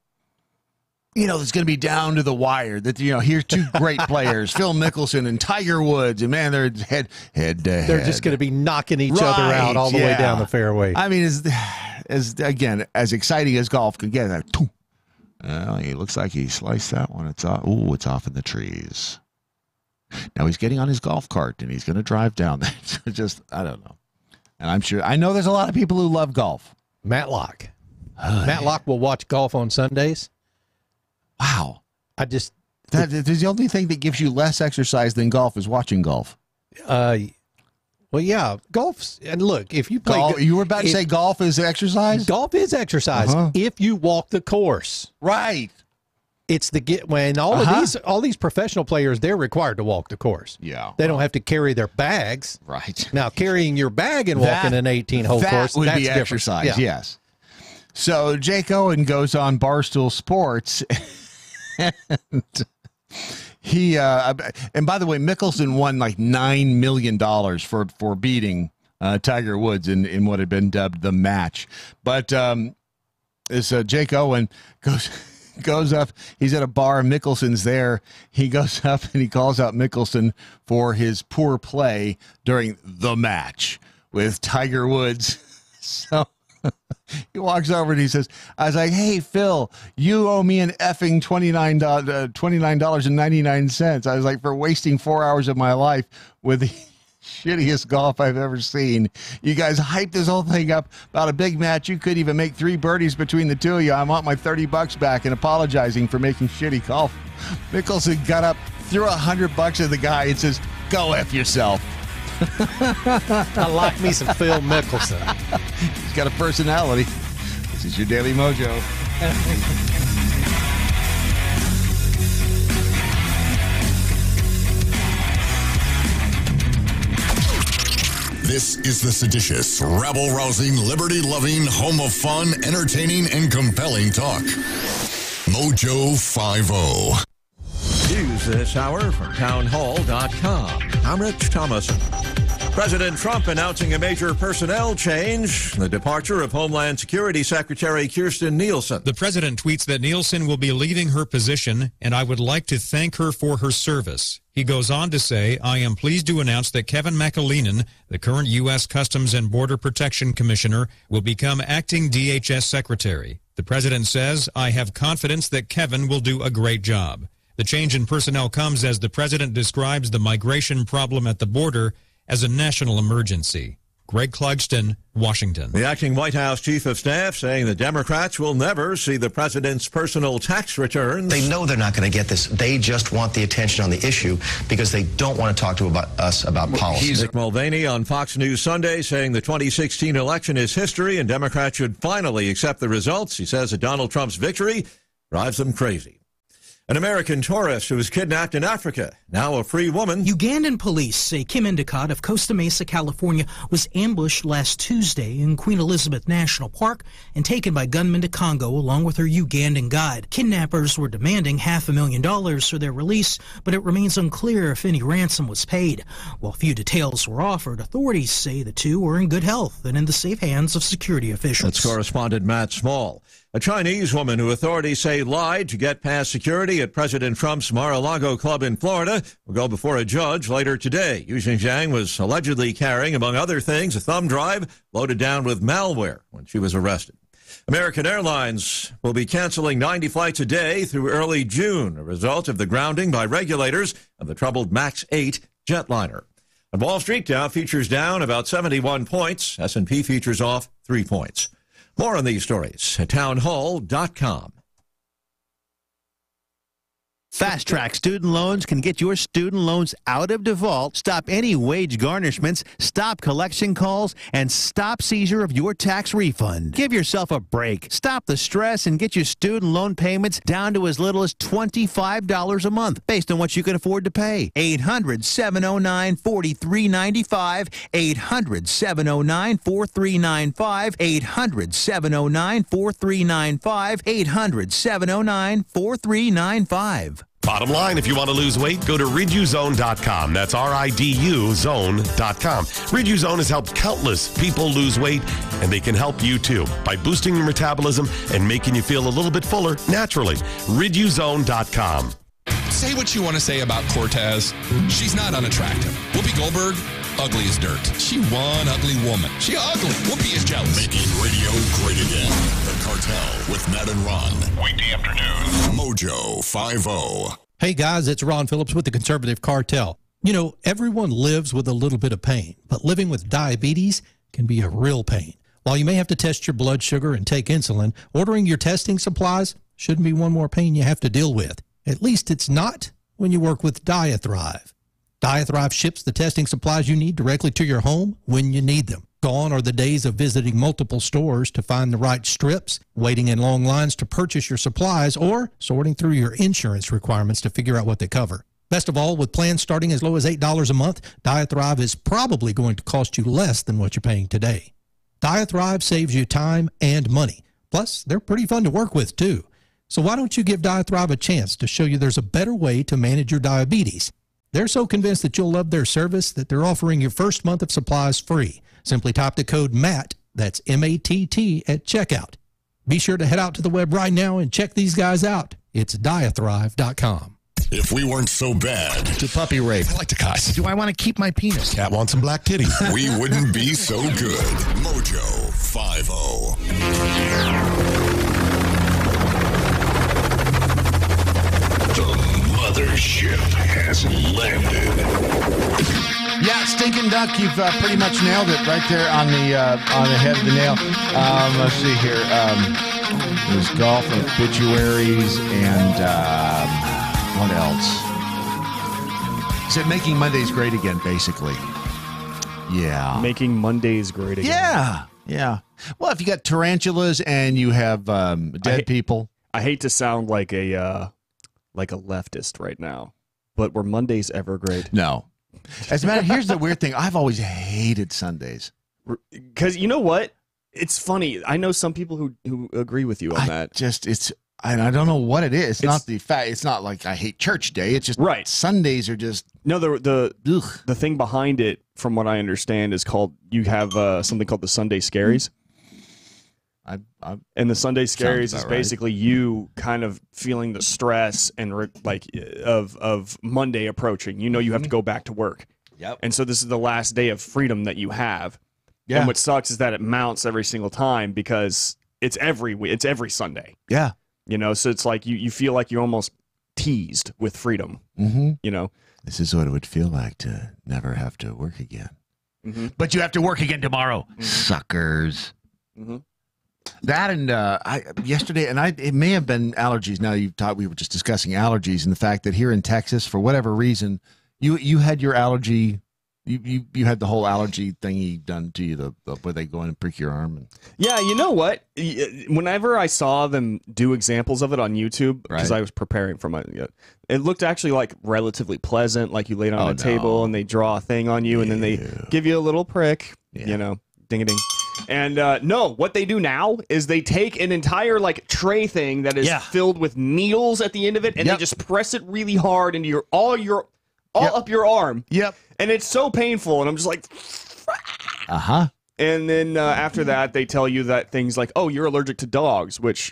that's going to be down to the wire. That here's two great players, Phil Mickelson and Tiger Woods, and man, they're head to head. They're just going to be knocking each other out all the way down the fairway. I mean, as exciting as golf can get. Well, he looks like he sliced that one. It's off. Ooh, it's off in the trees. Now he's getting on his golf cart and he's going to drive down there. Just, I don't know. And I know there's a lot of people who love golf. Matlock. Matlock will watch golf on Sundays. Wow. That's the only thing that gives you less exercise than golf is watching golf. Well, yeah, golf's, and look, if you play golf, you were about to say golf is exercise? Golf is exercise if you walk the course. Right. It's when all these professional players, they're required to walk the course. Yeah. They don't have to carry their bags. Right. Now, carrying your bag and walking an 18-hole course, that would that's be different. exercise, yes. So Jake Owen goes on Barstool Sports and he and by the way, Mickelson won like $9 million for beating Tiger Woods in what had been dubbed the match. But Jake Owen goes up. He's at a bar. Mickelson's there. He goes up and he calls out Mickelson for his poor play during the match with Tiger Woods. So he walks over and he says, I was like, hey, Phil, you owe me an effing $29.99. I was like, for wasting 4 hours of my life with the shittiest golf I've ever seen. You guys hyped this whole thing up about a big match. You couldn't even make 3 birdies between the two of you. I want my $30 back and apologizing for making shitty golf. Mickelson got up, threw $100 at the guy and says, go F yourself. I like me some Phil Mickelson. He's got a personality. This is your Daily Mojo. This is the seditious, rabble-rousing, liberty-loving, home of fun, entertaining, and compelling talk. Mojo 50. News this hour from townhall.com. I'm Rich Thomason. President Trump announcing a major personnel change, the departure of Homeland Security Secretary Kirstjen Nielsen. The president tweets that Nielsen will be leaving her position, and I would like to thank her for her service. He goes on to say, I am pleased to announce that Kevin McAleenan, the current U.S. Customs and Border Protection Commissioner, will become acting DHS Secretary. The president says, I have confidence that Kevin will do a great job. The change in personnel comes as the president describes the migration problem at the border as a national emergency. Greg Clugston, Washington. The acting White House chief of staff saying the Democrats will never see the president's personal tax returns. They know they're not going to get this. They just want the attention on the issue because they don't want to talk to us about policy. Nick Mulvaney on Fox News Sunday saying the 2016 election is history and Democrats should finally accept the results. He says that Donald Trump's victory drives them crazy. An American tourist who was kidnapped in Africa, now a free woman. Ugandan police say Kim Endicott of Costa Mesa, California, was ambushed last Tuesday in Queen Elizabeth National Park and taken by gunmen to Congo along with her Ugandan guide. Kidnappers were demanding $500,000 for their release, but it remains unclear if any ransom was paid. While few details were offered, authorities say the two were in good health and in the safe hands of security officials. That's correspondent Matt Small. A Chinese woman who authorities say lied to get past security at President Trump's Mar-a-Lago club in Florida will go before a judge later today. Yu Xinjiang was allegedly carrying, among other things, a thumb drive loaded down with malware when she was arrested. American Airlines will be canceling 90 flights a day through early June, a result of the grounding by regulators of the troubled MAX 8 jetliner. On Wall Street, Dow futures down about 71 points. S&P futures off 3 points. More on these stories at townhall.com. Fast Track Student Loans can get your student loans out of default, stop any wage garnishments, stop collection calls, and stop seizure of your tax refund. Give yourself a break. Stop the stress and get your student loan payments down to as little as $25 a month based on what you can afford to pay. 800-709-4395, 800-709-4395, 800-709-4395, 800-709-4395. Bottom line, if you want to lose weight, go to riduzone.com. That's RIDU zone.com. Riduzone has helped countless people lose weight, and they can help you too by boosting your metabolism and making you feel a little bit fuller naturally. Riduzone.com. Say what you want to say about Cortez. She's not unattractive. Whoopi Goldberg, ugly as dirt. She one ugly woman. She ugly. Whoopi is jealous. Making radio great again. The Cartel with Matt and Ron. Weekday afternoon. MoJo 50. Hey guys, it's Ron Phillips with the Conservative Cartel. You know, everyone lives with a little bit of pain, but living with diabetes can be a real pain. While you may have to test your blood sugar and take insulin, ordering your testing supplies shouldn't be one more pain you have to deal with. At least it's not when you work with Diathrive. Diathrive ships the testing supplies you need directly to your home when you need them. Gone are the days of visiting multiple stores to find the right strips, waiting in long lines to purchase your supplies, or sorting through your insurance requirements to figure out what they cover. Best of all, with plans starting as low as $8 a month, Diathrive is probably going to cost you less than what you're paying today. Diathrive saves you time and money. Plus, they're pretty fun to work with, too. So why don't you give Diathrive a chance to show you there's a better way to manage your diabetes? They're so convinced that you'll love their service that they're offering your first month of supplies free. Simply type the code MATT, that's M-A-T-T, at checkout. Be sure to head out to the web right now and check these guys out. It's Diathrive.com. If we weren't so bad. To puppy rape. I like to cuss. Do I want to keep my penis? Cat wants some black titties. We wouldn't be so good. MoJo 50. The mothership has landed. Yeah, Stinking Duck, you've pretty much nailed it right there on the head of the nail. Let's see here. There's golf and obituaries and what else? Said making Mondays great again, basically. Yeah. Making Mondays great again. Yeah. Well, if you got tarantulas and you have dead people. I hate to sound like a leftist right now, but were Mondays ever great? No. As a matter, here's the weird thing. I've always hated Sundays. Because you know what? It's funny. I know some people who agree with you on that. I don't know what it is. It's not the fact. It's not like I hate church day. It's just Sundays are just the thing behind it, from what I understand, is called you have something called the Sunday Scaries. And the Sunday Scaries is basically you kind of feeling the stress and of Monday approaching. You know you have to go back to work. Yep. And so this is the last day of freedom that you have. Yeah. And what sucks is that it mounts every single time because it's every Sunday. Yeah. You know, so it's like you feel like you're almost teased with freedom. Mm-hmm. You know, this is what it would feel like to never have to work again. Mm-hmm. But you have to work again tomorrow, suckers. Mm-hmm. That and yesterday, and it may have been allergies. Now we were just discussing allergies and the fact that here in Texas, for whatever reason, you had your allergy. You had the whole allergy thingy done to you, where they go in and prick your arm. And... Yeah, you know what? Whenever I saw them do examples of it on YouTube, because I was preparing for it looked actually like relatively pleasant, like you laid on a table and they draw a thing on you and then they give you a little prick, you know, ding-a-ding. And no, what they do now is they take an entire tray thing that is filled with needles at the end of it and they just press it really hard into all up your arm. Yep. And it's so painful, and I'm just like, uh-huh. And then after that, they tell you that things like, oh, you're allergic to dogs, which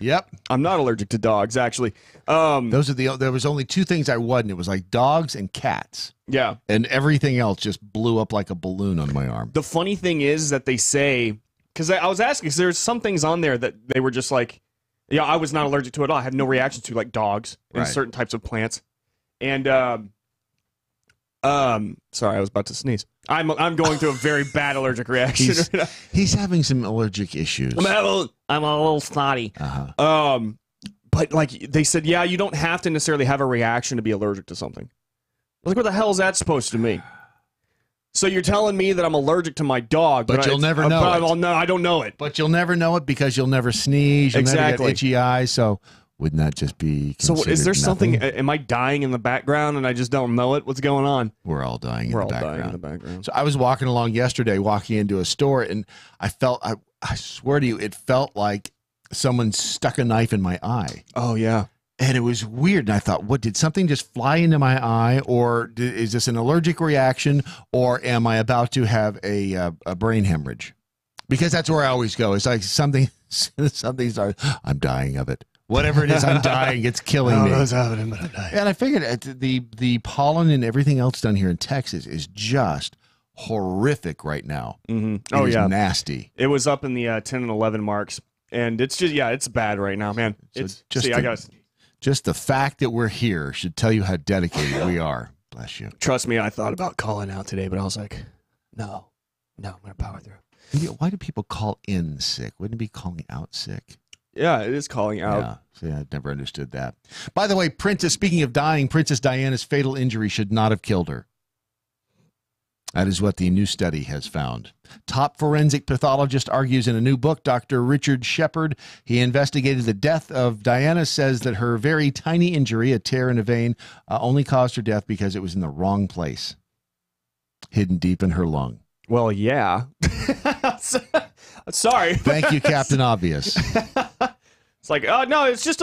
I'm not allergic to dogs, actually. There was only two things I wasn't. It was like dogs and cats. Yeah. And everything else just blew up like a balloon on my arm. The funny thing is that they say, because I was asking, because there's some things on there that they were just like, yeah, I was not allergic to it at all. I had no reaction to, like dogs and certain types of plants. And, sorry, I was about to sneeze. I'm going through a very bad allergic reaction. He's having some allergic issues. I'm a little snotty. Uh-huh. But they said, yeah, you don't have to necessarily have a reaction to be allergic to something. Like, what the hell is that supposed to mean? So you're telling me that I'm allergic to my dog, but you'll never know it. No, I don't know it. But you'll never know it because you'll never sneeze. You'll never get itchy eyes. So wouldn't that just be So is there nothing? something, am I dying in the background and I just don't know it? What's going on? We're all dying in the background. Dying. So I was walking along yesterday, walking into a store, and I felt, I swear to you, it felt like someone stuck a knife in my eye. Oh, yeah. And it was weird. And I thought, what, did something just fly into my eye? Or is this an allergic reaction? Or am I about to have a brain hemorrhage? Because that's where I always go. It's like something starts, I'm dying of it. Whatever it is, I'm dying. It's killing me. What's happening, but I'm dying. And I figured the pollen and everything else done here in Texas is just horrific right now. Mm-hmm. Oh, It is yeah. nasty. It was up in the 10 and 11 marks. And it's just, it's bad right now, man. It's just just the fact that we're here should tell you how dedicated we are. Bless you. Trust me, I thought about calling out today, but I was like, no, I'm going to power through. Why do people call in sick? Wouldn't it be calling out sick? Yeah, it is calling out. Yeah, see, I never understood that. By the way, speaking of dying, Princess Diana's fatal injury should not have killed her. That is what the new study has found. Top forensic pathologist argues in a new book, Dr. Richard Shepard. He investigated the death of Diana, says that her very tiny injury, a tear in a vein, only caused her death because it was in the wrong place, hidden deep in her lung. Well, yeah. Sorry. Thank you, Captain Obvious. It's like, oh, no, it was just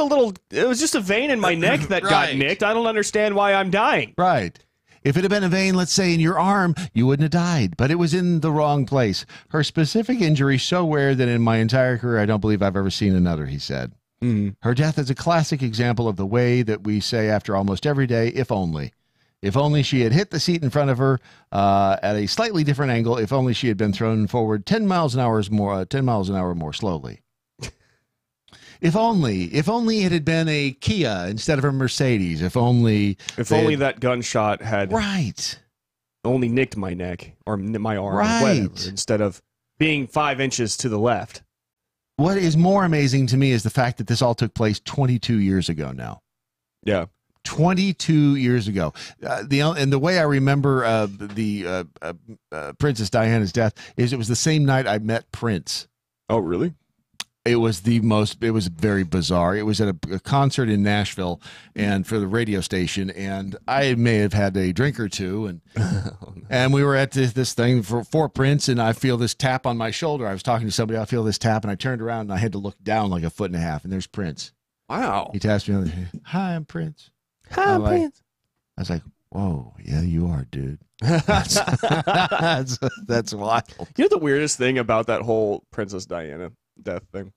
a vein in my neck that got nicked. I don't understand why I'm dying. Right. If it had been a vein, let's say, in your arm, you wouldn't have died, but it was in the wrong place. Her specific injury so rare that in my entire career, I don't believe I've ever seen another, he said. Her death is a classic example of the way that we say after almost every day, if only. If only she had hit the seat in front of her at a slightly different angle. If only she had been thrown forward 10 miles an hour more slowly. If only it had been a Kia instead of a Mercedes. If only that gunshot had only nicked my neck or my arm, or whatever, instead of being 5 inches to the left. What is more amazing to me is the fact that this all took place 22 years ago now. Yeah. 22 years ago. And the way I remember the Princess Diana's death is it was the same night I met Prince. Oh, really? It was very bizarre. It was at a concert in Nashville and for the radio station, and I may have had a drink or two, and we were at this thing for Prince, and I feel this tap on my shoulder. I was talking to somebody, I feel this tap, and I turned around and I had to look down like 1.5 feet, and there's Prince. Wow. He taps me on the head. Hi, I'm Prince. Hi, I'm Prince. I was like, whoa, yeah, you are, dude. That's wild. You know the weirdest thing about that whole Princess Diana death thing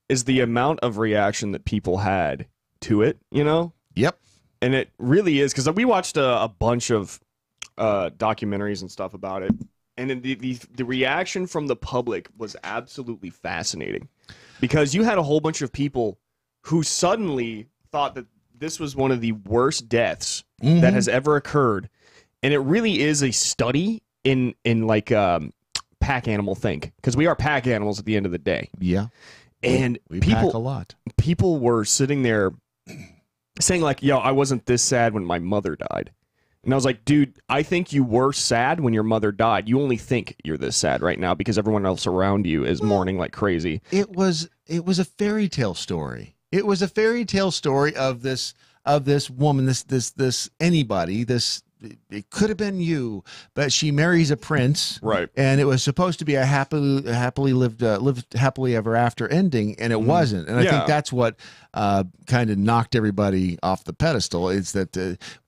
is the amount of reaction that people had to it, you know? Yep. And it really is, because we watched a bunch of documentaries and stuff about it, and the reaction from the public was absolutely fascinating, because you had a whole bunch of people who suddenly thought that this was one of the worst deaths that has ever occurred, and it really is a study in like pack animal think, because we are pack animals at the end of the day. Yeah. And we pack a lot. People were sitting there saying like, yo, I wasn't this sad when my mother died. And I was like, dude, I think you were sad when your mother died. You only think you're this sad right now because everyone else around you is mourning like crazy. It was a fairy tale story. It was a fairy tale story of this woman, this anybody, it could have been you, but she marries a prince, right? And it was supposed to be a happily lived happily ever after ending, and it wasn't. And I think that's what kind of knocked everybody off the pedestal. Is that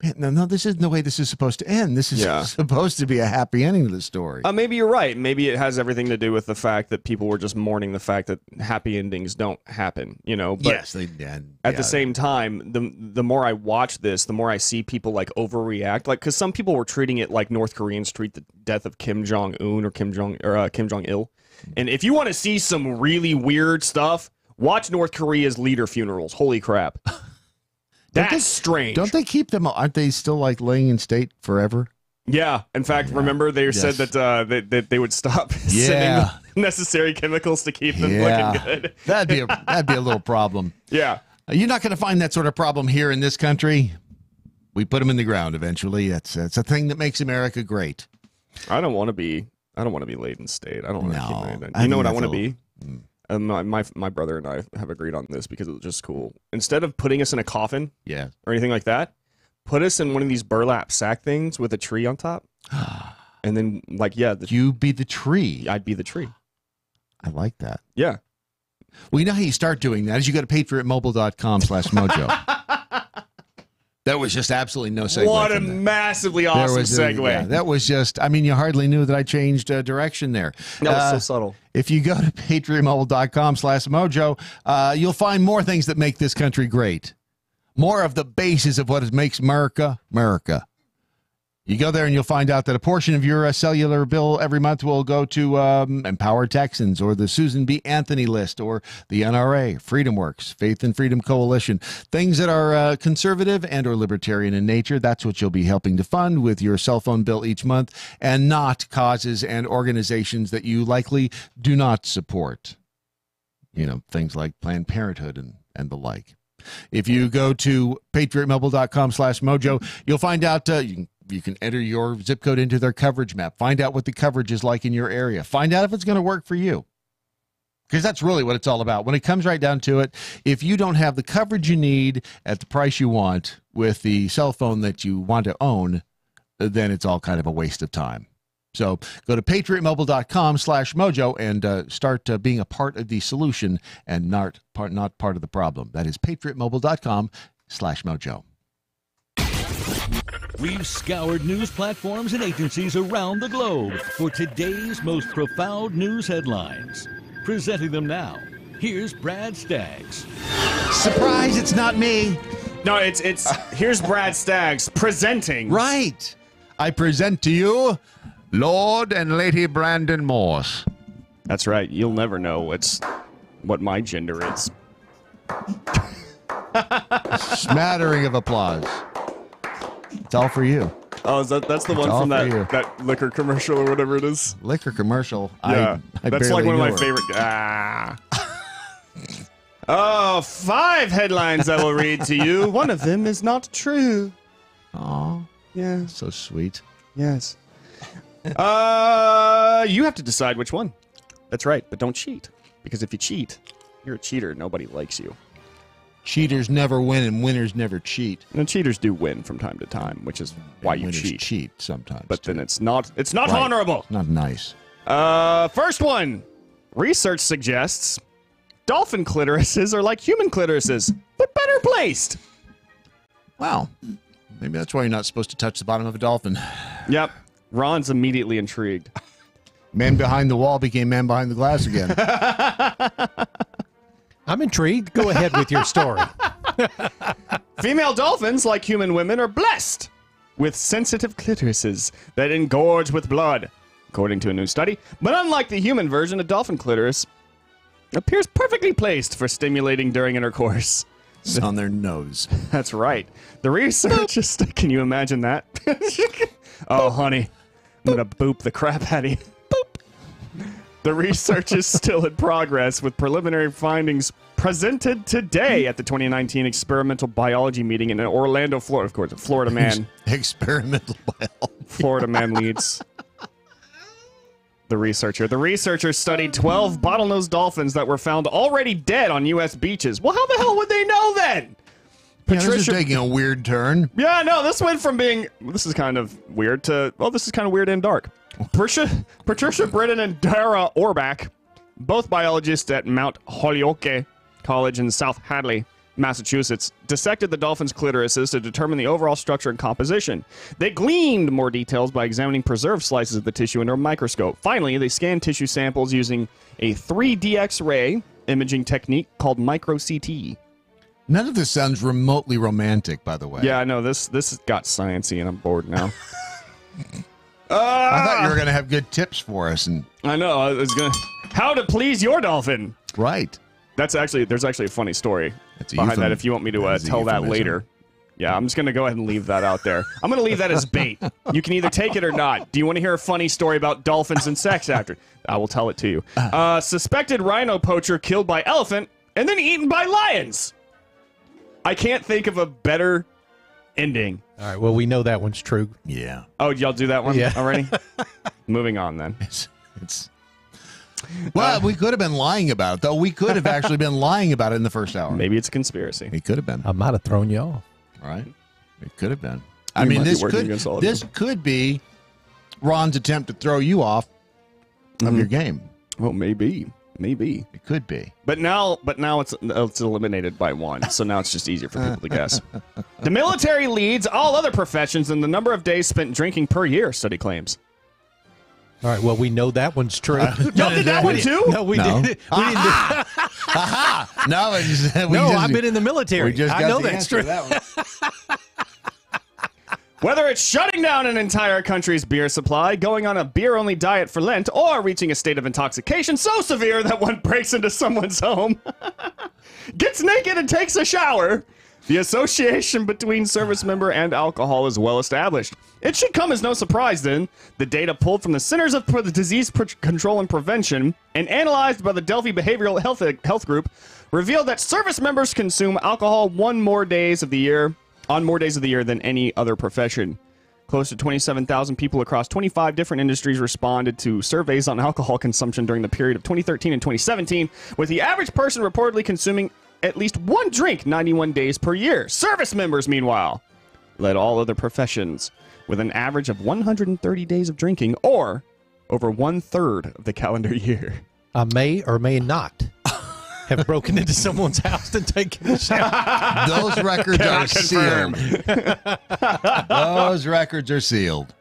man, no, this isn't the way this is supposed to end. This is supposed to be a happy ending to the story. Maybe you're right. Maybe it has everything to do with the fact that people were just mourning the fact that happy endings don't happen. You know, but yes, they did. At the same time, the more I watch this, the more I see people like overreact. Like, because some people were treating it like North Koreans treat the death of Kim Jong-un or Kim Jong-il. And if you want to see some really weird stuff, watch North Korea's leader funerals. Holy crap. That's strange. Don't they keep them? Aren't they still like laying in state forever? Yeah. In fact, remember they said that they would stop sending necessary chemicals to keep them looking good. That'd be a little problem. Yeah. You're not going to find that sort of problem here in this country. We put them in the ground eventually. That's a thing that makes America great. I don't want to be laid in state. I don't want to keep anything. You know what I want to be? My brother and I have agreed on this because it was just cool. Instead of putting us in a coffin, or anything like that, put us in one of these burlap sack things with a tree on top, and then you be the tree. I'd be the tree. I like that. Yeah. Well, you know how you start doing that is you go to patriotmobile.com/mojo. That was just absolutely no segue. What a massively awesome segue. That was just, I mean, you hardly knew that I changed direction there. That was so subtle. If you go to patriotmobile.com/mojo, you'll find more things that make this country great. More of the basis of what makes America, America. You go there and you'll find out that a portion of your cellular bill every month will go to Empower Texans or the Susan B. Anthony list or the NRA, Freedom Works, Faith and Freedom Coalition. Things that are conservative and or libertarian in nature, that's what you'll be helping to fund with your cell phone bill each month, and not causes and organizations that you likely do not support. You know, things like Planned Parenthood and the like. If you go to patriotmobile.com/mojo, you'll find out you can enter your zip code into their coverage map. Find out what the coverage is like in your area. Find out if it's going to work for you. Because that's really what it's all about. When it comes right down to it, if you don't have the coverage you need at the price you want with the cell phone that you want to own, then it's all kind of a waste of time. So go to patriotmobile.com/mojo and start being a part of the solution and not part of the problem. That is patriotmobile.com/mojo. We've scoured news platforms and agencies around the globe for today's most profound news headlines. Presenting them now, here's Brad Staggs. Surprise, it's not me. No, it's here's Brad Staggs presenting. Right. I present to you Lord and Lady Brandon Morse. That's right. You'll never know what my gender is. Smattering of applause. It's all for you. Oh, that's the one from that liquor commercial or whatever it is? Liquor commercial? Yeah. I that's like one of my her. favorite. Oh, 5 headlines I will read to you. One of them is not true. Aw. Yeah. So sweet. Yes. You have to decide which one. That's right, but don't cheat. Because if you cheat, you're a cheater. Nobody likes you. Cheaters never win and winners never cheat. And cheaters do win from time to time, which is why you cheat. Cheat sometimes. But then it's not right. Honorable. Not nice. First one. Research suggests dolphin clitorises are like human clitorises, but better placed. Wow. Maybe that's why you're not supposed to touch the bottom of a dolphin. Yep. Ron's immediately intrigued. Man behind the wall became man behind the glass again. I'm intrigued. Go ahead with your story. Female dolphins, like human women, are blessed with sensitive clitorises that engorge with blood, according to a new study. But unlike the human version, a dolphin clitoris appears perfectly placed for stimulating during intercourse. It's on their nose. That's right. The researchers... Can you imagine that? Oh, honey. I'm going to boop the crap out of you. The research is still in progress, with preliminary findings presented today at the 2019 Experimental Biology meeting in Orlando, Florida. Of course, a Florida man. Experimental biology. Florida man leads the researcher. The researchers studied 12 bottlenose dolphins that were found already dead on U.S. beaches. Well, how the hell would they know then? This is taking a weird turn. Yeah, no, this went from being, this is kind of weird to, well, this is kind of weird and dark. Patricia Britton and Dara Orbach, both biologists at Mount Holyoke College in South Hadley, Massachusetts, dissected the dolphin's clitorises to determine the overall structure and composition. They gleaned more details by examining preserved slices of the tissue under a microscope. Finally, they scanned tissue samples using a 3D X-ray imaging technique called micro-CT. None of this sounds remotely romantic, by the way. Yeah, I know. This got sciencey, and I'm bored now. I thought you were going to have good tips for us. And I know. I was going to... How to please your dolphin. Right. There's actually a funny story behind that if you want me to tell that later. Yeah, I'm just going to go ahead and leave that out there. I'm going to leave that as bait. You can either take it or not. Do you want to hear a funny story about dolphins and sex actors? I will tell it to you. Suspected rhino poacher killed by elephant and then eaten by lions. I can't think of a better ending. All right, well, we know that one's true. Yeah. Oh, y'all do that one already? Moving on, then. Well, we could have been lying about it, though. We could have actually been lying about it in the first hour. Maybe it's a conspiracy. It could have been. I might have thrown you off. Right? It could have been. I mean, this could be Ron's attempt to throw you off of your game. Well, maybe. It could be. But now it's eliminated by one, so now it's just easier for people to guess. The military leads all other professions in the number of days spent drinking per year, study claims. All right, well, we know that one's true. Y'all did that one too? No, we didn't. Aha! No, I've been in the military. We just I got know the that's answer true. To that one. Whether it's shutting down an entire country's beer supply, going on a beer-only diet for Lent, or reaching a state of intoxication so severe that one breaks into someone's home, gets naked and takes a shower, the association between service member and alcohol is well established. It should come as no surprise, then, the data pulled from the Centers for the Disease Control and Prevention and analyzed by the Delphi Behavioral Health Group revealed that service members consume alcohol on more days of the year than any other profession. Close to 27,000 people across 25 different industries responded to surveys on alcohol consumption during the period of 2013 and 2017, with the average person reportedly consuming at least one drink 91 days per year. Service members, meanwhile, led all other professions with an average of 130 days of drinking, or over 1/3 of the calendar year. I may or may not have broken into someone's house and taken a shower. Those records are sealed. Those records are sealed.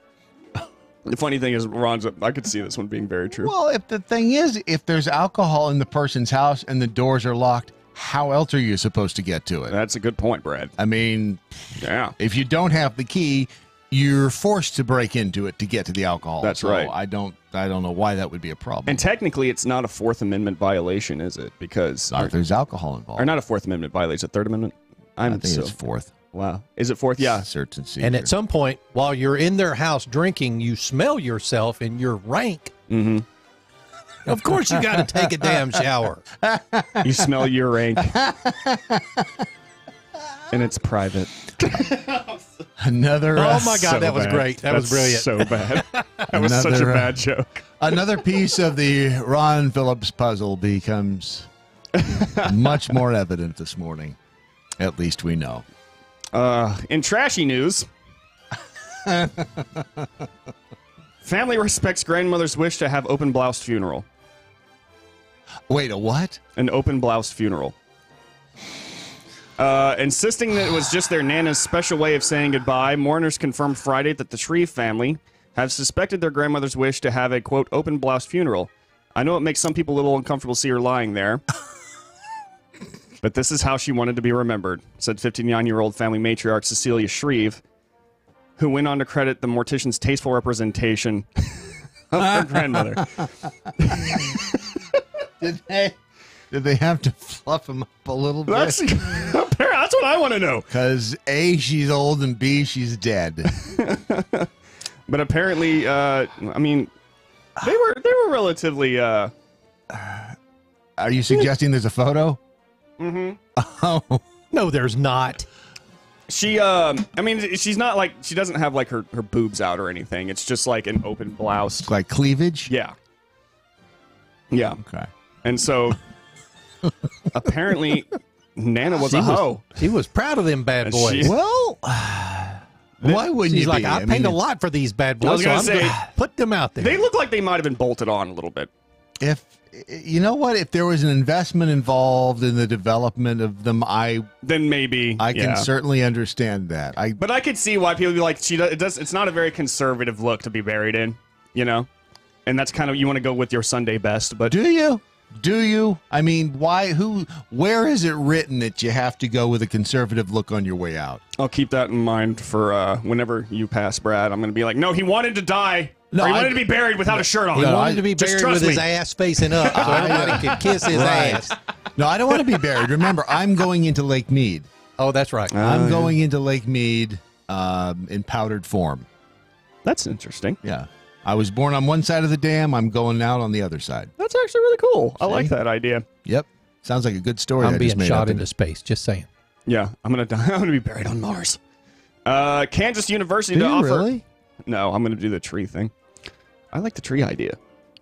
The funny thing is, Ron's, I could see this one being very true. Well, if the thing is, if there's alcohol in the person's house and the doors are locked, how else are you supposed to get to it? That's a good point, Brad. I mean, yeah. If you don't have the key, you're forced to break into it to get to the alcohol. That's so right. I don't know why that would be a problem. And technically, it's not a Fourth Amendment violation, is it? Because not if there's alcohol involved. Or not a Fourth Amendment violation, a Third Amendment? I think it's Fourth. Wow. Is it Fourth? Yeah. Search and seizure. And at some point, while you're in their house drinking, you smell yourself and you're rank. Mm-hmm. Of course you got to take a damn shower. You smell your rank. And it's private. Another. Oh my God, that was great. That was brilliant. So bad. That was such a bad joke. Another piece of the Ron Phillips puzzle becomes much more evident this morning. At least we know. In trashy news, family respects grandmother's wish to have open blouse funeral. Wait, a what? An open blouse funeral. Insisting that it was just their Nana's special way of saying goodbye, mourners confirmed Friday that the Shreve family have suspected their grandmother's wish to have a, quote, open blouse funeral. I know it makes some people a little uncomfortable to see her lying there, but this is how she wanted to be remembered, said 59-year-old family matriarch Cecilia Shreve, who went on to credit the mortician's tasteful representation of her grandmother. Did they have to fluff him up a little bit? That's what I want to know. Because A, she's old, and B, she's dead. But apparently, I mean, they were relatively. Are you suggesting there's a photo? Mm-hmm. Oh no, there's not. She, I mean, she's not like, she doesn't have like her boobs out or anything. It's just like an open blouse, like cleavage. Yeah. Yeah. Okay. And so, apparently, Nana was a hoe. She was proud of them bad boys. Well, why wouldn't She's you like, be? I paid a lot for these bad boys, so I'm going to put them out there. They look like they might have been bolted on a little bit. If you know what, if there was an investment involved in the development of them, then maybe I can certainly understand that. But I could see why people would be like, it's not a very conservative look to be buried in, you know, and that's kind of, you want to go with your Sunday best. But do you? Do you? I mean, why? Where is it written that you have to go with a conservative look on your way out? I'll keep that in mind for whenever you pass, Brad. I'm going to be like, no, he wanted to die. No, or he wanted to be buried without a shirt on. He wanted to be buried with his ass facing up so everybody could kiss his ass. No, I don't want to be buried. Remember, I'm going into Lake Mead. Oh, that's right. I'm going into Lake Mead in powdered form. That's interesting. Yeah. I was born on one side of the dam. I'm going out on the other side. That's actually really cool. I like that idea. Yep. Sounds like a good story. I'm being shot into space. Just saying. Yeah, I'm gonna die. I'm gonna be buried on Mars. Kansas University to offer. Really? No, I'm gonna do the tree thing. I like the tree idea.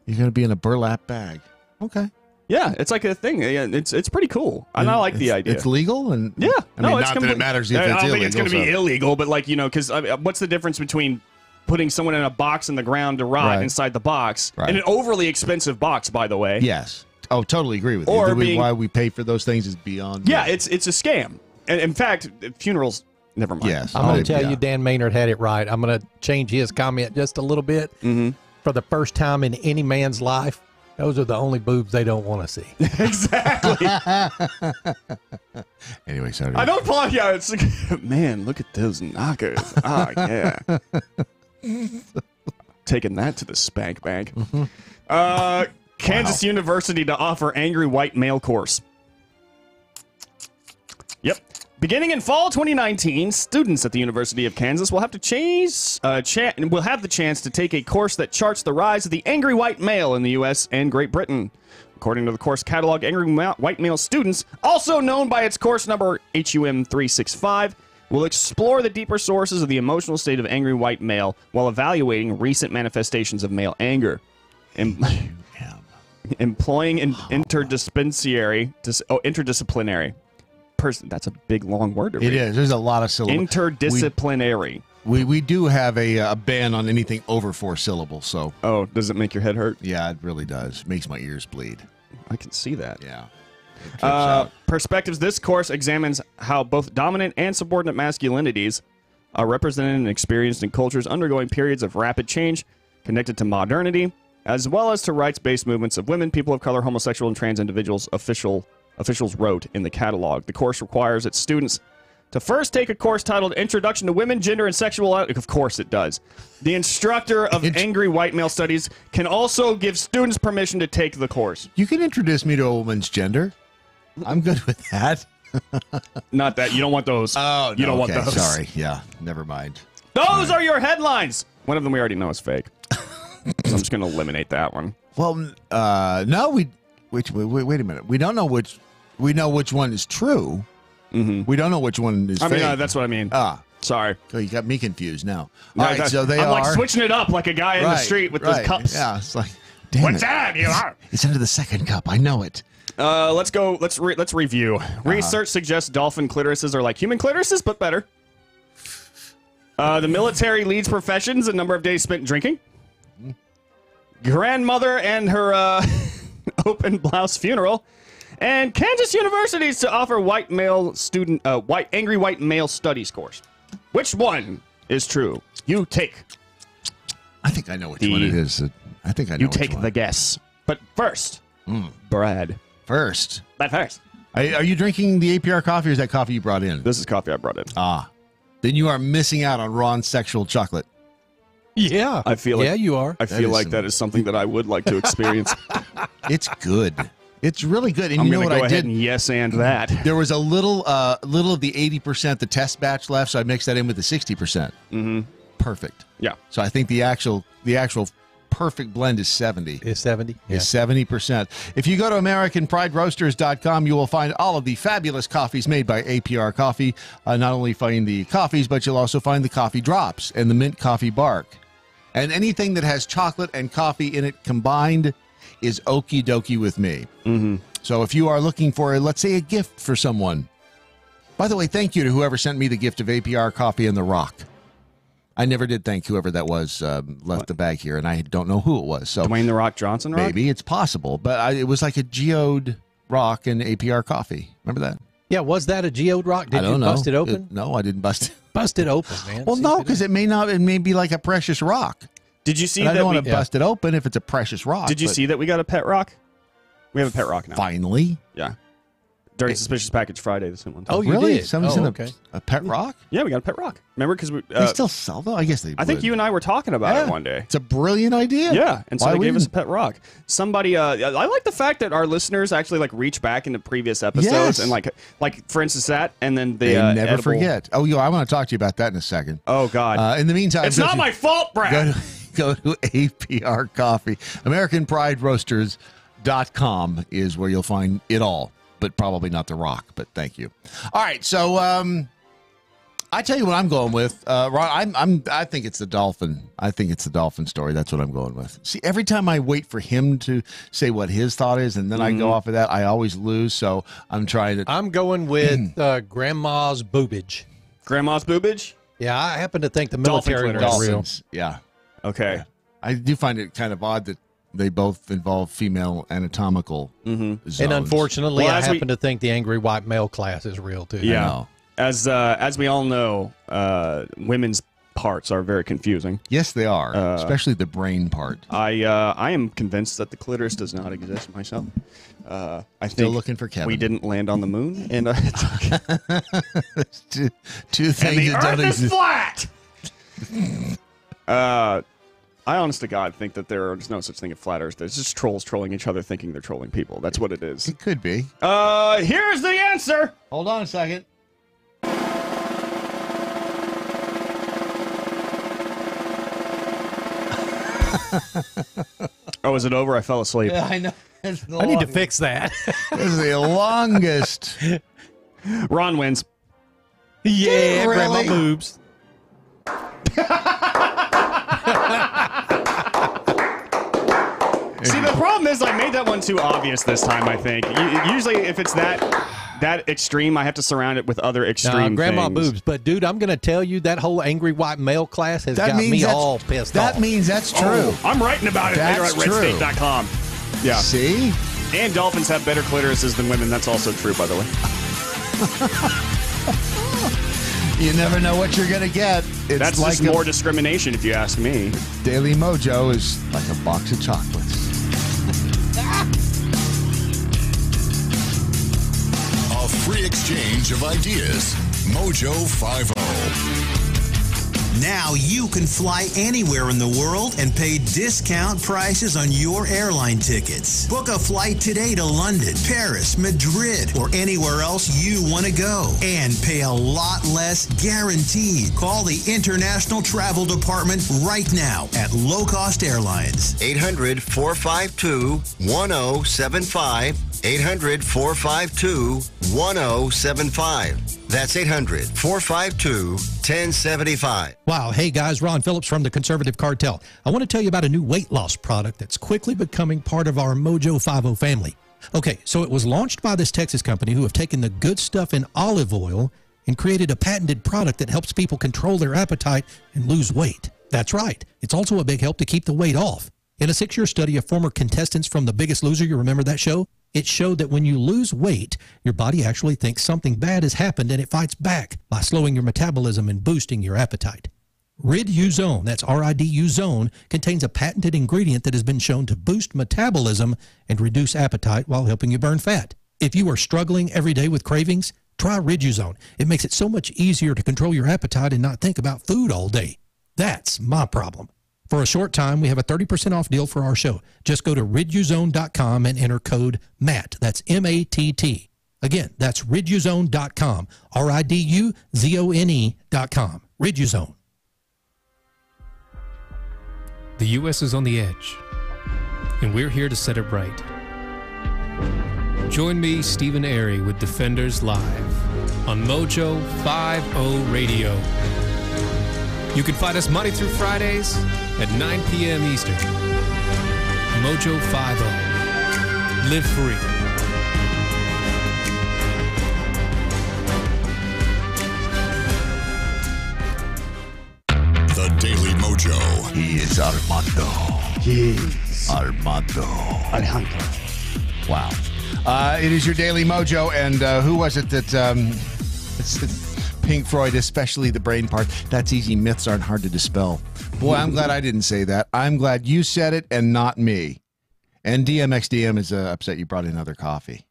You're gonna be in a burlap bag. Okay. Yeah, it's like a thing. Yeah, it's pretty cool. And I like the idea. It's legal and yeah. I mean, not that it matters if it's illegal. I don't think it's gonna be illegal, but like, you know, because what's the difference between putting someone in a box in the ground to rot inside the box, in an overly expensive box, by the way? Yes. Oh, totally agree with you. Or why we pay for those things is beyond. Yeah, it's a scam. And in fact, funerals. Never mind. Yes. I'm going to tell you, Dan Maynard had it right. I'm going to change his comment just a little bit. Mm-hmm. For the first time in any man's life, Those are the only boobs they don't want to see. Exactly. Anyway, Saturday. I don't plug. Yeah, it's like, man, look at those knockers. Oh yeah. Taking that to the spank bank. Kansas University to offer angry white male course. Yep. Beginning in fall 2019, students at the University of Kansas will have to will have the chance to take a course that charts the rise of the angry white male in the U.S. and Great Britain. According to the course catalog, angry white male students, also known by its course number HUM 365, will explore the deeper sources of the emotional state of angry white male while evaluating recent manifestations of male anger. Employing an interdisciplinary person. That's a big, long word to read. It is. There's a lot of syllables. Interdisciplinary. We do have a ban on anything over 4 syllables. So. Oh, does it make your head hurt? Yeah, it really does. Makes my ears bleed. I can see that. Yeah. Perspectives. This course examines how both dominant and subordinate masculinities are represented and experienced in cultures undergoing periods of rapid change connected to modernity, as well as to rights-based movements of women, people of color, homosexual, and trans individuals, officials wrote in the catalog. The course requires its students to first take a course titled Introduction to Women, Gender, and Sexual... Of course it does. The instructor of angry white male studies can also give students permission to take the course. You can introduce me to a woman's gender. I'm good with that. Not that. You don't want those. Oh, no, you don't want okay, those. Sorry. Yeah, never mind. Those are your headlines. One of them we already know is fake. So I'm just going to eliminate that one. Well, no, wait a minute. We don't know which... We know which one is true. Mm-hmm. We don't know which one is fake. That's what I mean. Sorry. Oh, you got me confused now. No, All right, so they I'm are... like switching it up like a guy in the street with those cups. Yeah, it's like, damn What's it. that? You are. It's into the second cup. I know it. Let's go. Let's review. Research suggests dolphin clitorises are like human clitorises, but better. The military leads professions, a number of days spent drinking. Grandmother and her open blouse funeral. And Kansas universities to offer angry white male studies course. Which one is true? You take. I think I know which one it is. I think I know You which take one. the guess. But first, Brad. First. But first. Are you drinking the APR coffee or is that coffee you brought in? This is coffee I brought in. Then you are missing out on Ron's sexual chocolate. Yeah. I feel like, yeah, you are. I feel like that is something that I would like to experience. It's good. It's really good. And I'm you know going to what go I ahead did? and yes and that. There was a little of the 80%, the test batch left, so I mixed that in with the 60%. Mm-hmm. Perfect. Yeah. So I think the actual perfect blend is 70. Is 70? Is 70%. If you go to AmericanPrideRoasters.com, you will find all of the fabulous coffees made by APR Coffee. Not only find the coffees, but you'll also find the coffee drops and the mint coffee bark. And anything that has chocolate and coffee in it combined is okie dokie with me. Mm-hmm. So if you are looking for, let's say, a gift for someone. By the way, thank you to whoever sent me the gift of APR Coffee and the Rock. I never did thank whoever that was left the bag here, and I don't know who it was. So Dwayne The Rock Johnson Rock? Maybe. It's possible. But it was like a geode rock and APR Coffee. Remember that? Yeah, was that a geode rock? Did I don't you know. bust it open? No, I didn't bust it. Bust it open, man. Well, no, because it may be like a precious rock. Did you see and that I don't want to bust it open if it's a precious rock. Did you see that we got a pet rock? We have a pet rock now. Finally? Yeah. Dirty Suspicious Package Friday, the same one. Oh, really? Somebody sent a pet rock? Yeah, we got a pet rock. Remember? Because they still sell them? I guess they I think you and I were talking about it one day. It's a brilliant idea. Yeah, and so Why they we gave us a didn't- pet rock. Somebody, I like the fact that our listeners actually like reach back into previous episodes Yes. and like for instance that, and then They never edible- forget. Oh, I want to talk to you about that in a second. Oh God! In the meantime, it's not my fault, Brad. Go to APR Coffee. AmericanPrideRoasters.com is where you'll find it all, but probably not the rock. But thank you. All right, so I tell you what I'm going with. Ron, I think it's the dolphin. I think it's the dolphin story. That's what I'm going with. See, every time I wait for him to say what his thought is, and then I go off of that, I always lose. So I'm trying to. I'm going with grandma's boobage. Grandma's boobage? Yeah, I happen to think the military was real. Dolphins. Yeah. Okay. Yeah. I do find it kind of odd that they both involve female anatomical zones. And unfortunately, Well, I as we- happen to think the angry white male class is real too. Yeah. As we all know, women's parts are very confusing. Yes, they are, especially the brain part. I am convinced that the clitoris does not exist myself. I Still think looking for Kevin. we didn't land on the moon, and two things and the that don't Earth is exist. flat. I honest to God think that there's no such thing as flat Earth. There's just trolls trolling each other thinking they're trolling people. That's what it is. It could be. Here's the answer. Hold on a second. Oh, is it over? I fell asleep. Yeah, I know. I need to fix that. This is the longest. Ron wins. Yeah, Really? grandma boobs. See, the problem is I made that one too obvious this time, I think. Usually, if it's that extreme, I have to surround it with other extreme grandma things. boobs. But, dude, I'm going to tell you that whole angry white male class has That got means me that's- all pissed that off. means that's true. Oh, I'm writing about it later That's at true. redstate.com. Yeah. See? And dolphins have better clitorises than women. That's also true, by the way. You never know what you're going to get. It's That's like just more discrimination, if you ask me. Daily Mojo is like a box of chocolates. A free exchange of ideas. Mojo 50. Now you can fly anywhere in the world and pay discount prices on your airline tickets. Book a flight today to London, Paris, Madrid, or anywhere else you want to go. And pay a lot less guaranteed. Call the International Travel Department right now at Low Cost Airlines. 800-452-1075. 800-452-1075. That's 800-452-1075. Wow. Hey, guys, Ron Phillips from the Conservative Cartel. I want to tell you about a new weight loss product that's quickly becoming part of our MoJo 50 family. Okay, so it was launched by this Texas company who have taken the good stuff in olive oil and created a patented product that helps people control their appetite and lose weight. That's right. It's also a big help to keep the weight off. In a 6-year study of former contestants from The Biggest Loser, you remember that show? It showed that when you lose weight, your body actually thinks something bad has happened and it fights back by slowing your metabolism and boosting your appetite. Rid-U-Zone, that's R-I-D-U Zone, contains a patented ingredient that has been shown to boost metabolism and reduce appetite while helping you burn fat. If you are struggling every day with cravings, try Rid-U-Zone. It makes it so much easier to control your appetite and not think about food all day. That's my problem. For a short time, we have a 30% off deal for our show. Just go to riduzone.com and enter code MATT. That's M-A-T-T. Again, that's riduzone.com. R-I-D-U-Z-O-N-E.com. Rid-U-Zone. The U.S. is on the edge, and we're here to set it right. Join me, Stephen Arey, with Defenders Live on MoJo 50 Radio. You can find us Monday through Fridays at 9 p.m. Eastern. MoJo 50. Live free. The Daily Mojo. He is Armando. Yes. Armando. Alejandro. Wow. It is your Daily Mojo, and who was it that... it's Pink Floyd, especially the brain part. That's easy. Myths aren't hard to dispel. Boy, I'm glad I didn't say that. I'm glad you said it and not me. And DMXDM is upset you brought in another coffee.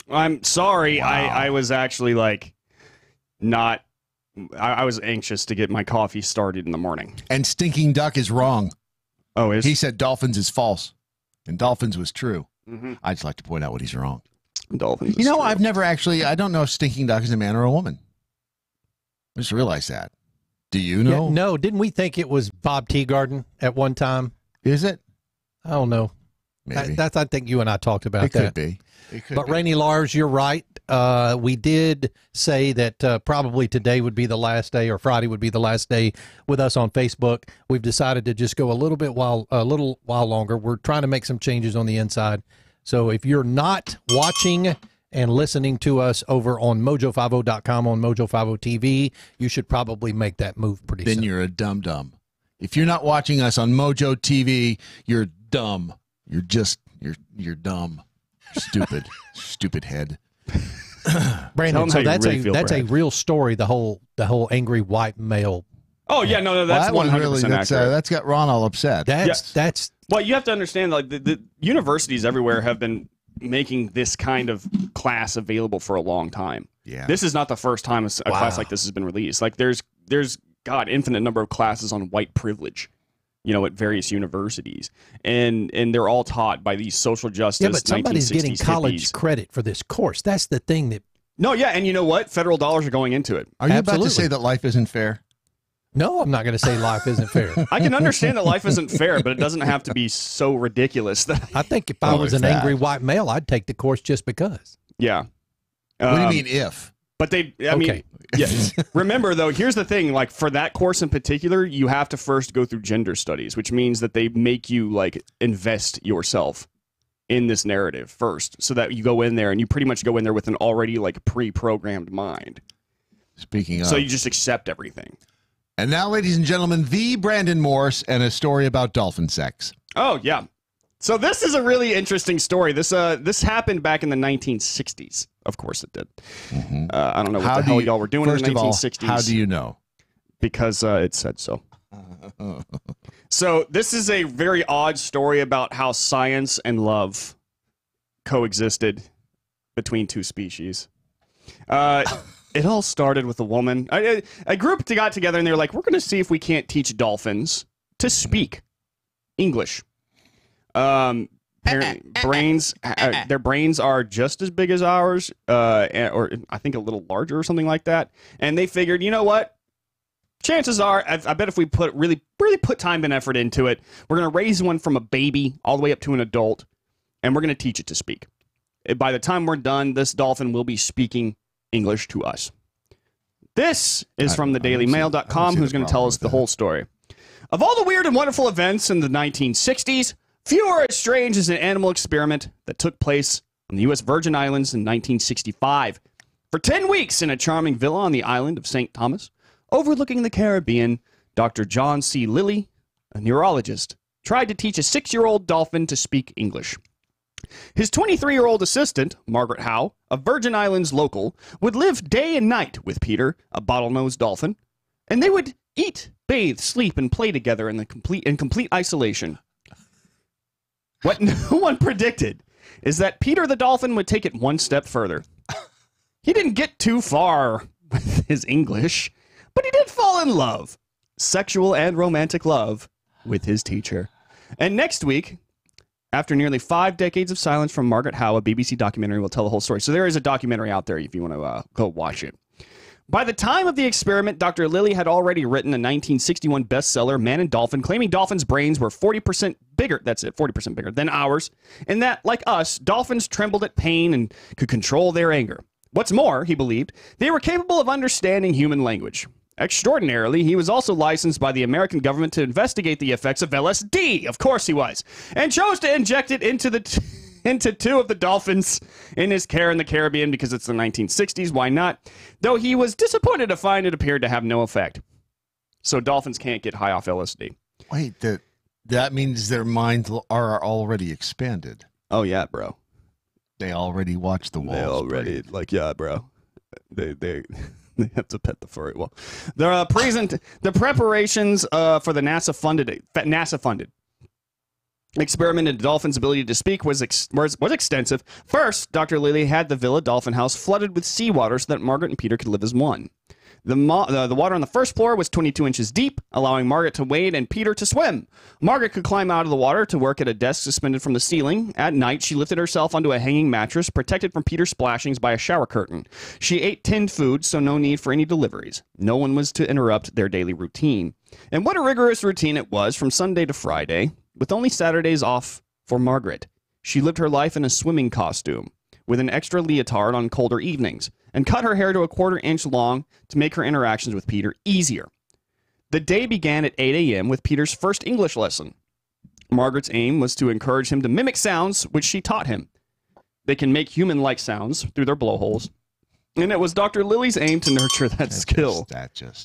I'm sorry. Wow. I was actually like not... I was anxious to get my coffee started in the morning. And Stinking Duck is wrong. Oh, is he said Dolphins is false, and Dolphins was true. Mm-hmm. I'd just like to point out what he's wrong. Dolphins. You know, I've never actually. I don't know if Stinking Duck is a man or a woman. I just realized that. Do you know? Yeah, no, didn't we think it was Bob Teagarden at one time? Is it? I don't know. Maybe. I think you and I talked about It that. could be. It could But be. Rainey Lars, you're right. We did say that probably today would be the last day, or Friday would be the last day with us on Facebook. We've decided to just go a little while longer. We're trying to make some changes on the inside. So if you're not watching and listening to us over on mojo50.com on Mojo50 TV, you should probably make that move pretty soon. Then you're a dum-dum. If you're not watching us on Mojo TV, you're dumb. You're dumb. Stupid. Stupid head. Brandon, so that's a Brad. real story, the whole angry white male Oh yeah, no, that's 100% accurate. That's got Ron all upset. That's well, you have to understand, like the universities everywhere have been making this kind of class available for a long time. Yeah, this is not the first time a class like this has been released. Like there's infinite number of classes on white privilege, at various universities, and they're all taught by these social justice. Yeah, but somebody's getting college hippies. credit for this course. That's the thing that. No, yeah, and you know what? Federal dollars are going into it. Are you about to say that life isn't fair? No, I'm not going to say life isn't fair. I can understand that life isn't fair, but it doesn't have to be so ridiculous that I think if I was an angry white male, I'd take the course just because. Yeah. What do you mean if? But I mean, yeah. Remember though, here's the thing, like for that course in particular, you have to first go through gender studies, which means that they make you like invest yourself in this narrative first, so that you go in there and you pretty much go in there with an already like pre-programmed mind. Speaking of. So you just accept everything. And now, ladies and gentlemen, the Brandon Morse and a story about dolphin sex. Oh, yeah. So this is a really interesting story. This happened back in the 1960s. Of course it did. Mm-hmm. I don't know what the hell y'all were doing in the 1960s. How do you know? Because it said so. So this is a very odd story about how science and love coexisted between two species. It all started with a woman. A group got together and they were like, we're going to see if we can't teach dolphins to speak English. Their brains are just as big as ours, or I think a little larger or something like that. And they figured, you know what? Chances are, I bet if we really put time and effort into it, we're going to raise one from a baby all the way up to an adult, and we're going to teach it to speak. By the time we're done, this dolphin will be speaking English to us. This is from the dailymail.com, who's going to tell us the whole story. Of all the weird and wonderful events in the 1960s, few are as strange as an animal experiment that took place on the U.S. Virgin Islands in 1965. For 10 weeks in a charming villa on the island of St. Thomas, overlooking the Caribbean, Dr. John C. Lilly, a neurologist, tried to teach a 6-year-old dolphin to speak English. His 23-year-old assistant, Margaret Howe, a Virgin Islands local, would live day and night with Peter, a bottlenose dolphin, and they would eat, bathe, sleep, and play together in complete isolation. What no one predicted is that Peter the dolphin would take it one step further. He didn't get too far with his English, but he did fall in love, sexual and romantic love, with his teacher. And next week, after nearly 5 decades of silence from Margaret Howe, a BBC documentary will tell the whole story. So there is a documentary out there if you want to go watch it. By the time of the experiment, Dr. Lilly had already written a 1961 bestseller, Man and Dolphin, claiming dolphins' brains were 40% bigger, that's it, 40% bigger than ours, and that, like us, dolphins trembled at pain and could control their anger. What's more, he believed, they were capable of understanding human language. Extraordinarily, he was also licensed by the American government to investigate the effects of LSD. Of course he was. And chose to inject it into 2 of the dolphins in his care in the Caribbean because it's the 1960s. Why not? Though he was disappointed to find it appeared to have no effect. So dolphins can't get high off LSD. Wait, that means their minds are already expanded. Oh, yeah, bro. They already watched the walls. They already, yeah, bro. They have to pet the furry wall. The preparations for the NASA-funded experiment in the dolphin's ability to speak was extensive. First, Dr. Lilly had the Villa Dolphin House flooded with seawater so that Margaret and Peter could live as one. The water on the first floor was 22 inches deep, allowing Margaret to wade and Peter to swim. Margaret could climb out of the water to work at a desk suspended from the ceiling. At night, she lifted herself onto a hanging mattress, protected from Peter's splashings by a shower curtain. She ate tinned food, so no need for any deliveries. No one was to interrupt their daily routine. And what a rigorous routine it was from Sunday to Friday, with only Saturdays off for Margaret. She lived her life in a swimming costume, with an extra leotard on colder evenings, and cut her hair to a 1/4 inch long to make her interactions with Peter easier. The day began at 8 a.m. with Peter's first English lesson. Margaret's aim was to encourage him to mimic sounds, which she taught him. They can make human-like sounds through their blowholes, and it was Dr. Lilly's aim to nurture that skill.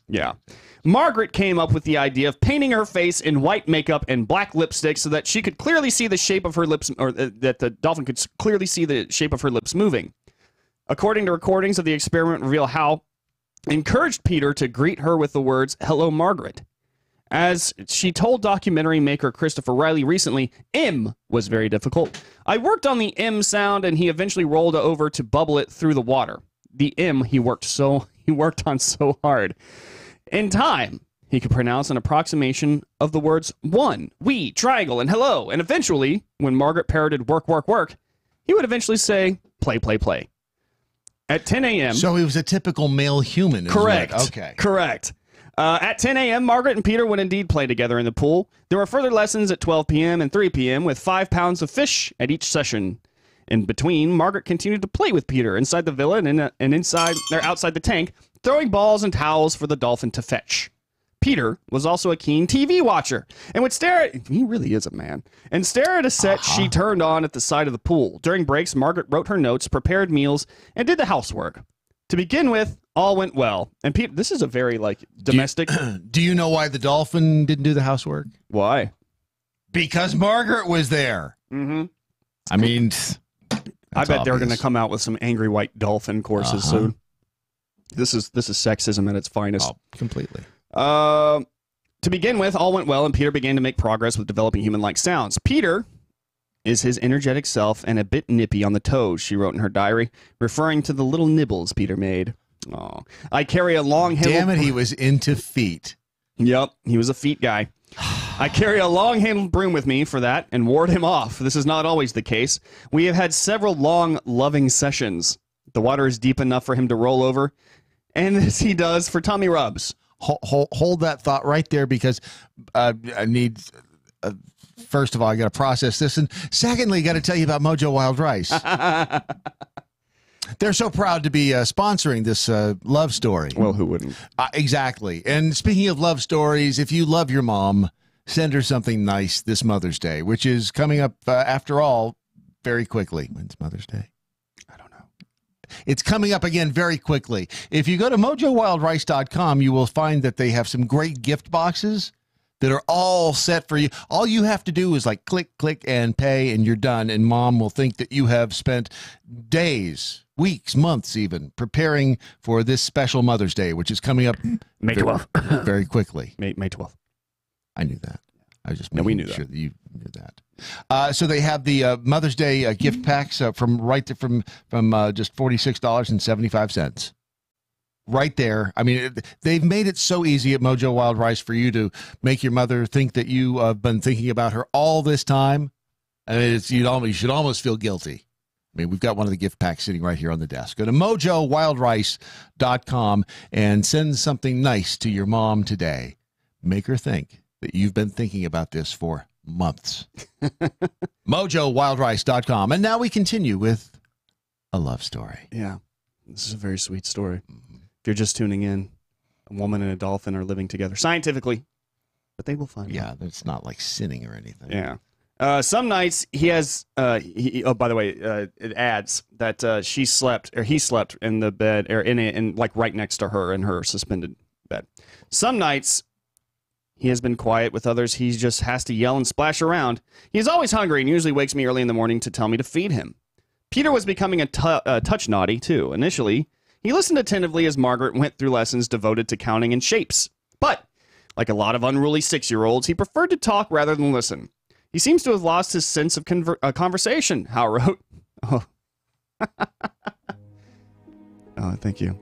Yeah. Margaret came up with the idea of painting her face in white makeup and black lipstick so that she could clearly see the shape of her lips, or that the dolphin could clearly see the shape of her lips moving. According to recordings of the experiment reveal how encouraged Peter to greet her with the words, "Hello, Margaret." As she told documentary maker Christopher Riley recently, "M was very difficult. I worked on the M sound, and he eventually rolled over to bubble it through the water. The M he worked on so hard. In time, he could pronounce an approximation of the words one, we, triangle, and hello. And eventually, when Margaret parroted work, work, work, he would eventually say play, play, play. At 10 a.m. So he was a typical male human. Correct. Okay. Correct. At 10 a.m., Margaret and Peter would indeed play together in the pool. There were further lessons at 12 p.m. and 3 p.m. with 5 pounds of fish at each session. In between, Margaret continued to play with Peter inside the villa and outside the tank, throwing balls and towels for the dolphin to fetch. Peter was also a keen TV watcher and would stare at... He really is a man. And stare at a set she turned on at the side of the pool. During breaks, Margaret wrote her notes, prepared meals, and did the housework. To begin with, all went well. And Peter, this is a very, domestic... Do you know why the dolphin didn't do the housework? Why? Because Margaret was there. Mm-hmm. I mean... I bet they're going to come out with some angry white dolphin courses soon. This is sexism at its finest. Oh, completely. To begin with, all went well, and Peter began to make progress with developing human-like sounds. Peter is his energetic self and a bit nippy on the toes, she wrote in her diary, referring to the little nibbles Peter made. Oh, I carry a long handle... Damn it, he was into feet. Yep, he was a feet guy. I carry a long-handled broom with me for that and ward him off. This is not always the case. We have had several long, loving sessions. The water is deep enough for him to roll over, and this he does for tummy rubs. Hold that thought right there, because I need... first of all, I got to process this, and secondly, I got to tell you about MoJo Wild Rice. They're so proud to be sponsoring this love story. Well, who wouldn't? Exactly. And speaking of love stories, if you love your mom, send her something nice this Mother's Day, which is coming up, after all, very quickly. When's Mother's Day? I don't know. It's coming up again very quickly. If you go to MoJoWildRice.com, you will find that they have some great gift boxes that are all set for you. All you have to do is click, and pay, and you're done. And mom will think that you have spent days, weeks, months even, preparing for this special Mother's Day, which is coming up May 12th. Very quickly. May 12th. I knew that. I was just we knew sure that you knew that. So they have the Mother's Day gift packs from just $46.75. Right there. I mean, they've made it so easy at MoJo Wild Rice for you to make your mother think that you have been thinking about her all this time. I mean, you should almost feel guilty. I mean, we've got one of the gift packs sitting right here on the desk. Go to MoJoWildRice.com and send something nice to your mom today. Make her think that you've been thinking about this for months. MoJoWildRice.com. And now we continue with a love story. Yeah, this is a very sweet story. If you're just tuning in, a woman and a dolphin are living together scientifically, but they will find out. Yeah, it's not like sinning or anything. Yeah. Some nights he has. Oh, by the way, it adds that he slept in the bed or in right next to her in her suspended bed. Some nights he has been quiet. With others, he just has to yell and splash around. He is always hungry and usually wakes me early in the morning to tell me to feed him. Peter was becoming a touch naughty too. Initially, he listened attentively as Margaret went through lessons devoted to counting and shapes. But, like a lot of unruly 6-year-olds, he preferred to talk rather than listen. He seems to have lost his sense of conversation, Howe wrote. Oh. Oh, thank you.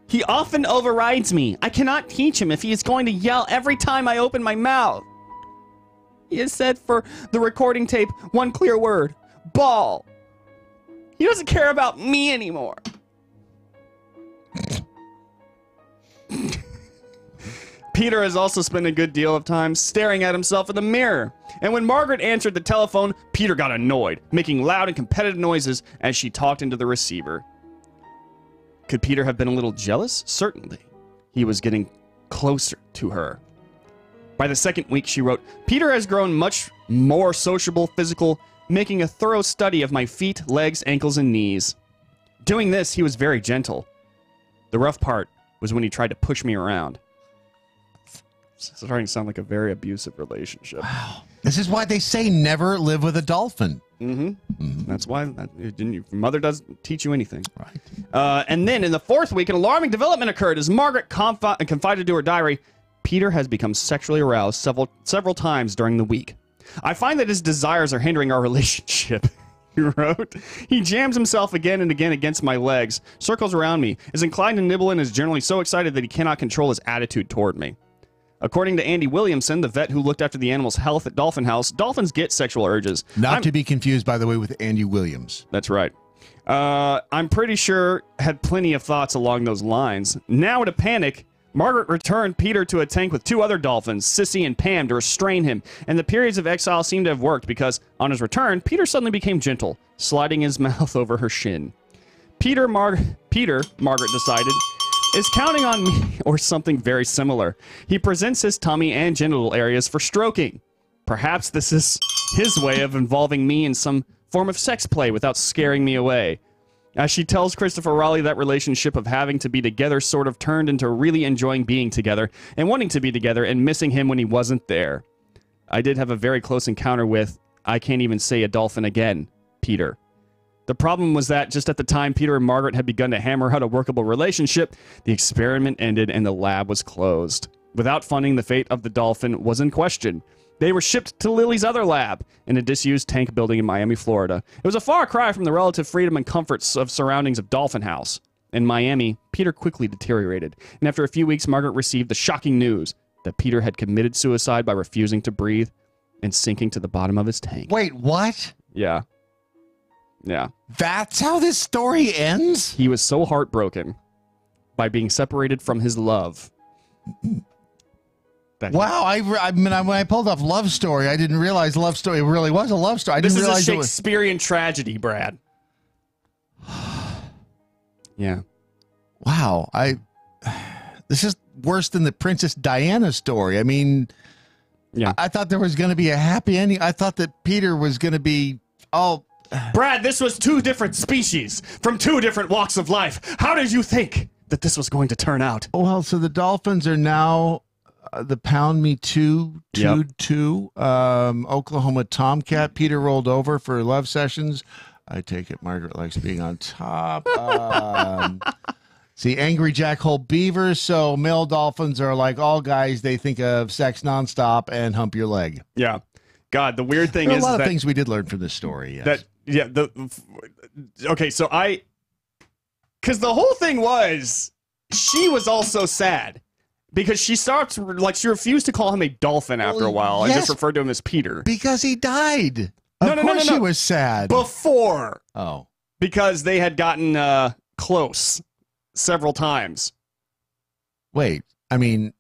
He often overrides me. I cannot teach him if he is going to yell every time I open my mouth. He has said for the recording tape one clear word: ball. He doesn't care about me anymore. Peter has also spent a good deal of time staring at himself in the mirror. And when Margaret answered the telephone, Peter got annoyed, making loud and competitive noises as she talked into the receiver. Could Peter have been a little jealous? Certainly. He was getting closer to her. By the second week, she wrote, Peter has grown much more sociable, physical, making a thorough study of my feet, legs, ankles, and knees. Doing this, he was very gentle. The rough part was when he tried to push me around. starting to sound like a very abusive relationship. Wow. This is why they say never live with a dolphin. That's why your mother doesn't teach you anything. Right. And then in the 4th week, an alarming development occurred as Margaret confided to her diary, Peter has become sexually aroused several times during the week. I find that his desires are hindering our relationship. He wrote, he jams himself again and again against my legs, circles around me, is inclined to nibble, and is generally so excited that he cannot control his attitude toward me. According to Andy Williamson, the vet who looked after the animal's health at Dolphin House, dolphins get sexual urges. Not to be confused, by the way, with Andy Williams. That's right. I'm pretty sure had plenty of thoughts along those lines. Now in a panic, Margaret returned Peter to a tank with 2 other dolphins, Sissy and Pam, to restrain him, and the periods of exile seemed to have worked because, on his return, Peter suddenly became gentle, sliding his mouth over her shin. Peter, Margaret decided, is counting on me or something very similar. He presents his tummy and genital areas for stroking. Perhaps this is his way of involving me in some form of sex play without scaring me away. As she tells Christopher Raleigh, that relationship of having to be together sort of turned into really enjoying being together and wanting to be together and missing him when he wasn't there. I did have a very close encounter with, I can't even say a dolphin again, Peter. The problem was that just at the time Peter and Margaret had begun to hammer out a workable relationship, the experiment ended and the lab was closed. Without funding, the fate of the dolphin was in question. They were shipped to Lily's other lab in a disused tank building in Miami, Florida. It was a far cry from the relative freedom and comforts of surroundings of Dolphin House. In Miami, Peter quickly deteriorated, and after a few weeks, Margaret received the shocking news that Peter had committed suicide by refusing to breathe and sinking to the bottom of his tank. Wait, what? Yeah. Yeah. That's how this story ends? He was so heartbroken by being separated from his love. Wow, I mean, when I pulled up Love Story, I didn't realize Love Story really was a love story. I didn't realize this is a Shakespearean tragedy, Brad. Yeah. Wow, this is worse than the Princess Diana story. I mean, yeah. I thought there was going to be a happy ending. I thought that Peter was going to be Brad, this was 2 different species from 2 different walks of life. How did you think that this was going to turn out? Well, so the dolphins are now the Pound Me 2, Oklahoma Tomcat. Peter rolled over for love sessions. I take it Margaret likes being on top. See, Angry Jack Hole Beavers. So male dolphins are like all guys. They think of sex nonstop and hump your leg. Yeah. God, the weird thing there are is a lot that, of things we did learn from this story. Yes. Because the whole thing was she was also sad because she refused to call him a dolphin after a while and just referred to him as Peter because he died. Of course she was sad before. Oh, because they had gotten close several times. Wait, I mean,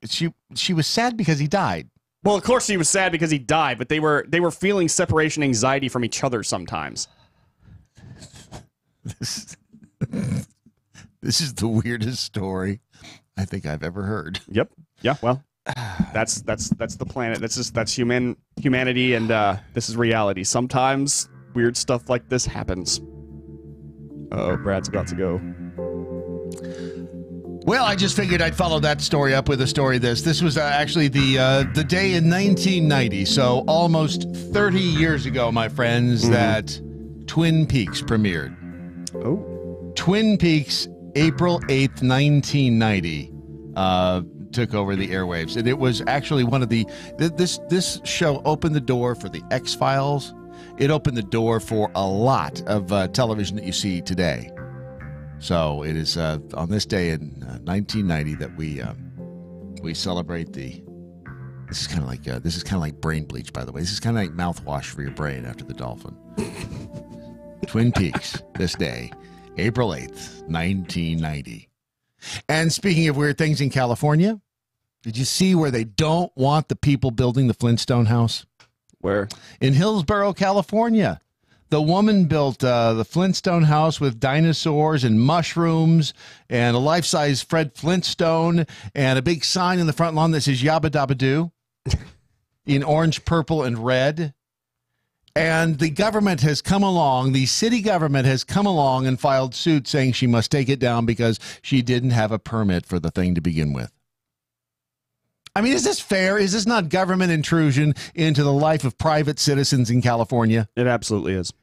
she was sad because he died. Well, of course she was sad because he died, but they were feeling separation anxiety from each other sometimes. This is the weirdest story I think I've ever heard. Yep. Yeah. Well, that's the planet. That's humanity, and this is reality. Sometimes weird stuff like this happens. Uh-oh, Brad's about to go. Well, I just figured I'd follow that story up with a story. This was actually the day in 1990, so almost 30 years ago, my friends, that Twin Peaks premiered. Oh. Twin Peaks, April 8th, 1990, took over the airwaves. And it was actually one of the... This show opened the door for the X-Files. It opened the door for a lot of television that you see today. So it is on this day in 1990 that we celebrate the. This is kind of like brain bleach, by the way. This is kind of like mouthwash for your brain after the dolphin. Twin Peaks, this day, April 8th, 1990. And speaking of weird things in California, did you see where they don't want the people building the Flintstone house? Where? In Hillsborough, California. The woman built the Flintstone house with dinosaurs and mushrooms and a life-size Fred Flintstone and a big sign in the front lawn that says Yabba Dabba Doo in orange, purple, and red. And the government has come along, the city government has come along and filed suit saying she must take it down because she didn't have a permit for the thing to begin with. I mean, is this fair? Is this not government intrusion into the life of private citizens in California? It absolutely is.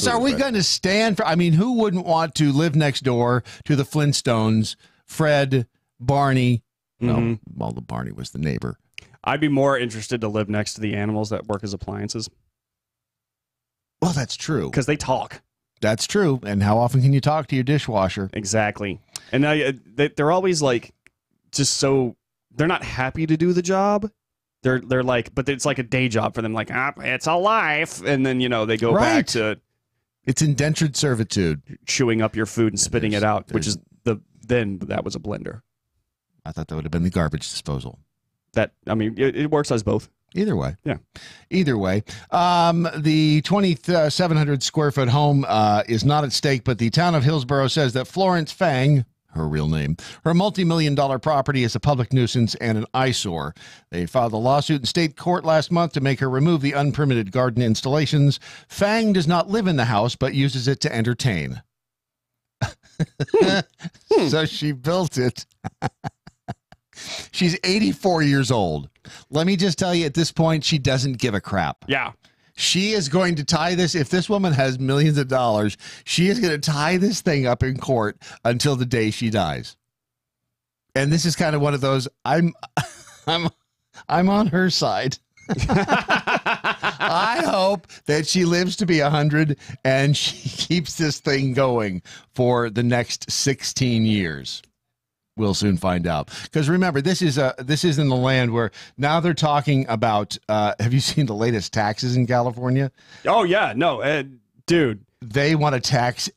Are we going to stand for, I mean, who wouldn't want to live next door to the Flintstones, Fred, Barney? Well, the Barney was the neighbor. I'd be more interested to live next to the animals that work as appliances. Well, that's true. Because they talk. That's true. And how often can you talk to your dishwasher? Exactly. And they're always like, just so, they're not happy to do the job. They're like, but it's like a day job for them. Like, it's a life. And then, they go back to. It's indentured servitude. Chewing up your food and spitting it out, which is then that was a blender. I thought that would have been the garbage disposal. It works as both. Either way. Yeah. Either way. The 2,700 square foot home is not at stake, but the town of Hillsborough says that Florence Fang, her real name, her multi-million-dollar property is a public nuisance and an eyesore. They filed a lawsuit in state court last month to make her remove the unpermitted garden installations. Fang does not live in the house, but uses it to entertain. So she built it. She's 84 years old. Let me just tell you, at this point, she doesn't give a crap. Yeah. She is going to tie this. If this woman has millions of dollars, she is going to tie this thing up in court until the day she dies. And this is kind of one of those, I'm on her side. I hope that she lives to be 100 and she keeps this thing going for the next 16 years. We'll soon find out. Because remember, this is in the land where now they're talking about. Have you seen the latest taxes in California? Oh yeah, no, dude. They want to tax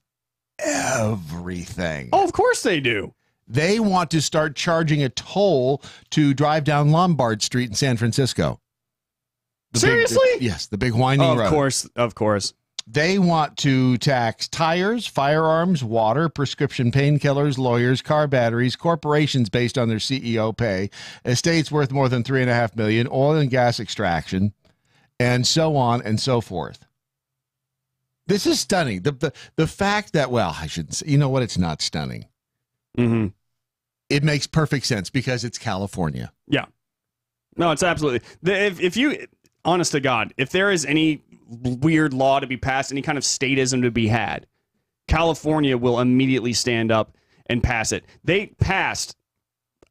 everything. Oh, of course they do. They want to start charging a toll to drive down Lombard Street in San Francisco. Seriously? Yes, the big winding road. Of course. They want to tax tires, firearms, water, prescription painkillers, lawyers, car batteries, corporations based on their CEO pay, estates worth more than $3.5 million, oil and gas extraction, and so on and so forth. This is stunning. The fact that, well, I shouldn't say, you know what? It's not stunning. Mm-hmm. It makes perfect sense because it's California. Yeah. No, it's absolutely. If you, honest to God, if there is any weird law to be passed, any kind of statism to be had, California will immediately stand up and pass it. They passed,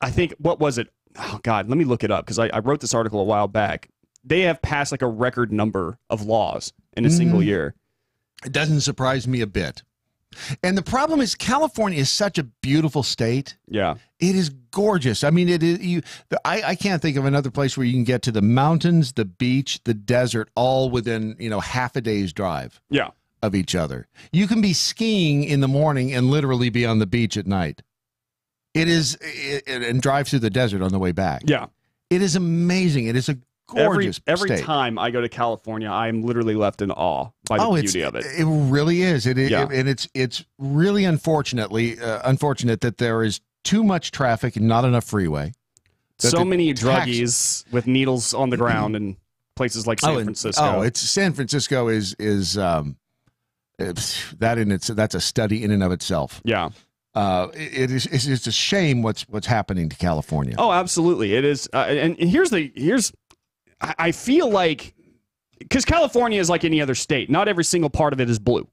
I think, what was it? Oh, God, let me look it up because I wrote this article a while back. They have passed like a record number of laws in a single year. It doesn't surprise me a bit. And the problem is California is such a beautiful state. Yeah. It is gorgeous. I mean, it is. I can't think of another place where you can get to the mountains, the beach, the desert, all within, half a day's drive of each other. You can be skiing in the morning and literally be on the beach at night. And drive through the desert on the way back. Yeah. It is amazing. It is a gorgeous every state. time I go to California, I am literally left in awe by the beauty of it. It really is. And it's really unfortunate that there is too much traffic and not enough freeway. So many druggies with needles on the ground in places like San Francisco. San Francisco that's a study in and of itself. Yeah. It's just a shame what's happening to California. Oh, absolutely. It is. And I feel like, because California is like any other state, not every single part of it is blue.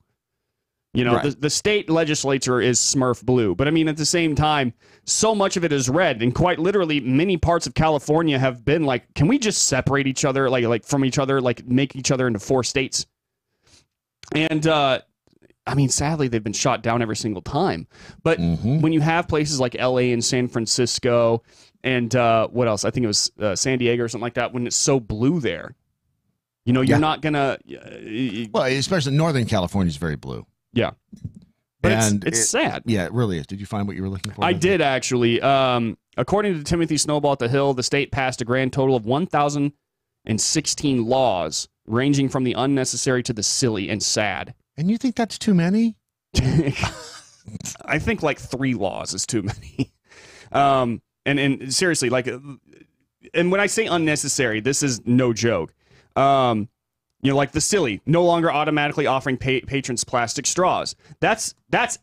The state legislature is Smurf blue. But I mean, at the same time, so much of it is red. And quite literally, many parts of California have been like, can we just separate each other, like from each other, like make each other into 4 states? And, I mean, sadly, they've been shot down every single time. But when you have places like L.A. and San Francisco and what else? I think it was San Diego or something like that, when it's so blue there, you're not going to... well, especially Northern California is very blue. Yeah. But it's sad. Yeah, it really is. Did you find what you were looking for? I did, actually. According to Timothy Snowball at the Hill, the state passed a grand total of 1,016 laws, ranging from the unnecessary to the silly and sad. And you think that's too many? I think like 3 laws is too many. And seriously, like, and when I say unnecessary, this is no joke. Like the silly, no longer automatically offering patrons plastic straws. That's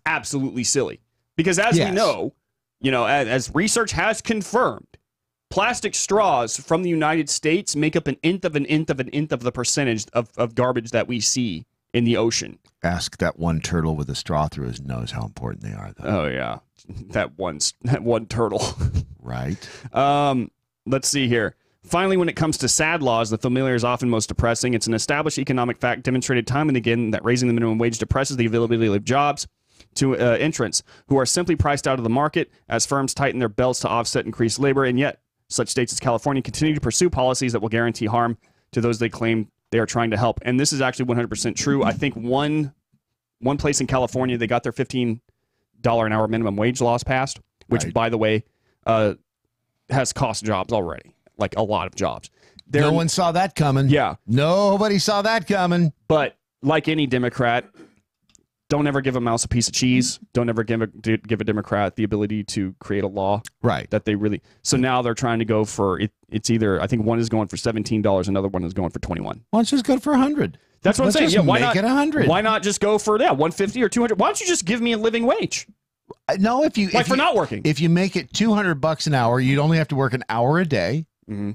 absolutely silly. Because as we know, as research has confirmed, Plastic straws from the United States make up an nth of the percentage of garbage that we see in the ocean. Ask that one turtle with a straw through his nose how important they are, though. Oh, yeah. That one turtle. Right. Let's see here. Finally, when it comes to sad laws, the familiar is often most depressing. It's an established economic fact demonstrated time and again that raising the minimum wage depresses the availability of jobs to entrants who are simply priced out of the market as firms tighten their belts to offset increased labor. And yet, such states as California continue to pursue policies that will guarantee harm to those they claim they are trying to help. And this is actually 100% true. I think one place in California, they got their $15 an hour minimum wage laws passed, which, by the way, has cost jobs already, like a lot of jobs. No one saw that coming. Yeah. Nobody saw that coming. But like any Democrat, don't ever give a mouse a piece of cheese. Don't ever give a Democrat the ability to create a law. Right. That they really. So now they're trying to go for it. It's either, I think one is going for $17, another one is going for $21. Why don't you just go for $100? That's what I'm saying. Yeah, why make not it $100? Why not just go for $150 or $200? Why don't you just give me a living wage? No, if you for not working. If you make it $200 an hour, you'd only have to work an hour a day. Mm-hmm.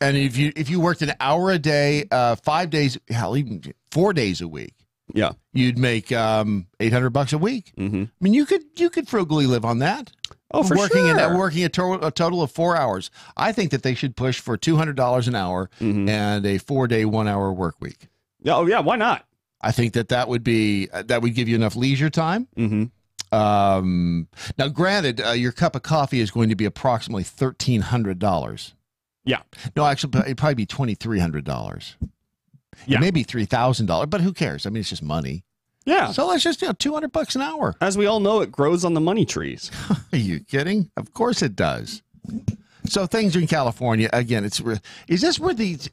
And if you worked an hour a day, 5 days, hell, even 4 days a week, yeah, you'd make $800 a week. Mm-hmm. I mean, you could frugally live on that. Oh, for working sure. Working a total of 4 hours. I think that they should push for $200 an hour and a 4-day, 1 hour work week. Oh yeah, why not? I think that would give you enough leisure time. Mm-hmm. Now, granted, your cup of coffee is going to be approximately $1,300. Yeah. No, actually, it'd probably be $2,300. Yeah. Maybe $3,000, but who cares? I mean, it's just money. Yeah. So let's just $200 an hour. As we all know, it grows on the money trees. Are you kidding? Of course it does. So things in California, again, is this where these?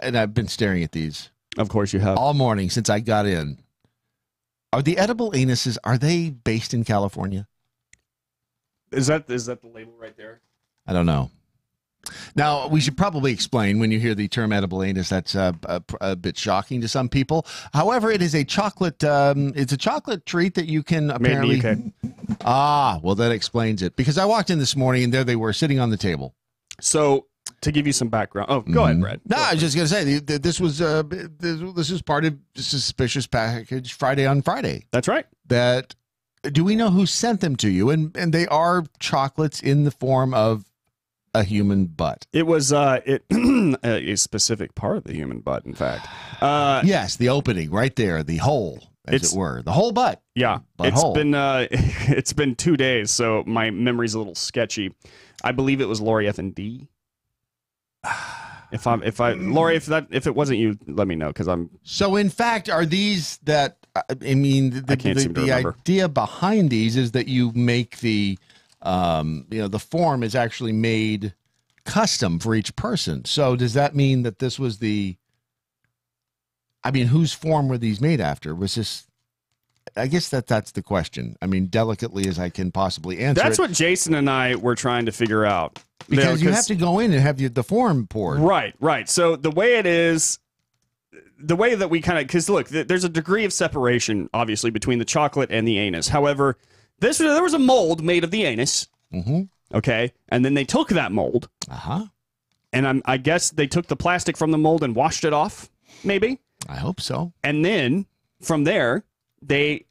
And I've been staring at these. Of course you have. All morning since I got in. Are the edible anuses, are they based in California? Is that the label right there? I don't know. Now, we should probably explain when you hear the term edible anus, that's a bit shocking to some people. However, it is a chocolate, it's a chocolate treat that you can apparently. Made in the UK. Ah, well, that explains it. Because I walked in this morning and there they were sitting on the table. So, to give you some background. Oh, go ahead, Brad. No, I was just going to say, this was part of Suspicious Package Friday on Friday. That's right. Do we know who sent them to you? And they are chocolates in the form of a human butt. It was a specific part of the human butt, in fact. Yes, the opening right there, the hole, as it were, the whole butt. Yeah, butthole. It's been 2 days, so my memory's a little sketchy. I believe it was Lori F and D. Lori, if it wasn't you, let me know because I'm. So in fact, are these that? I mean, the idea behind these is that you make the the form is actually made custom for each person. So does that mean that this was whose form were these made after? Was this, I guess that's the question. I mean, delicately as I can possibly answer. That's what Jason and I were trying to figure out. Because you have to go in and have the form poured. Right. So the way it is, the way that we kind of, because look, there's a degree of separation, obviously, between the chocolate and the anus. However, there was a mold made of the anus. Mm-hmm. Okay. And then they took that mold. Uh-huh. And I guess they took the plastic from the mold and washed it off, maybe. I hope so. And then from there, they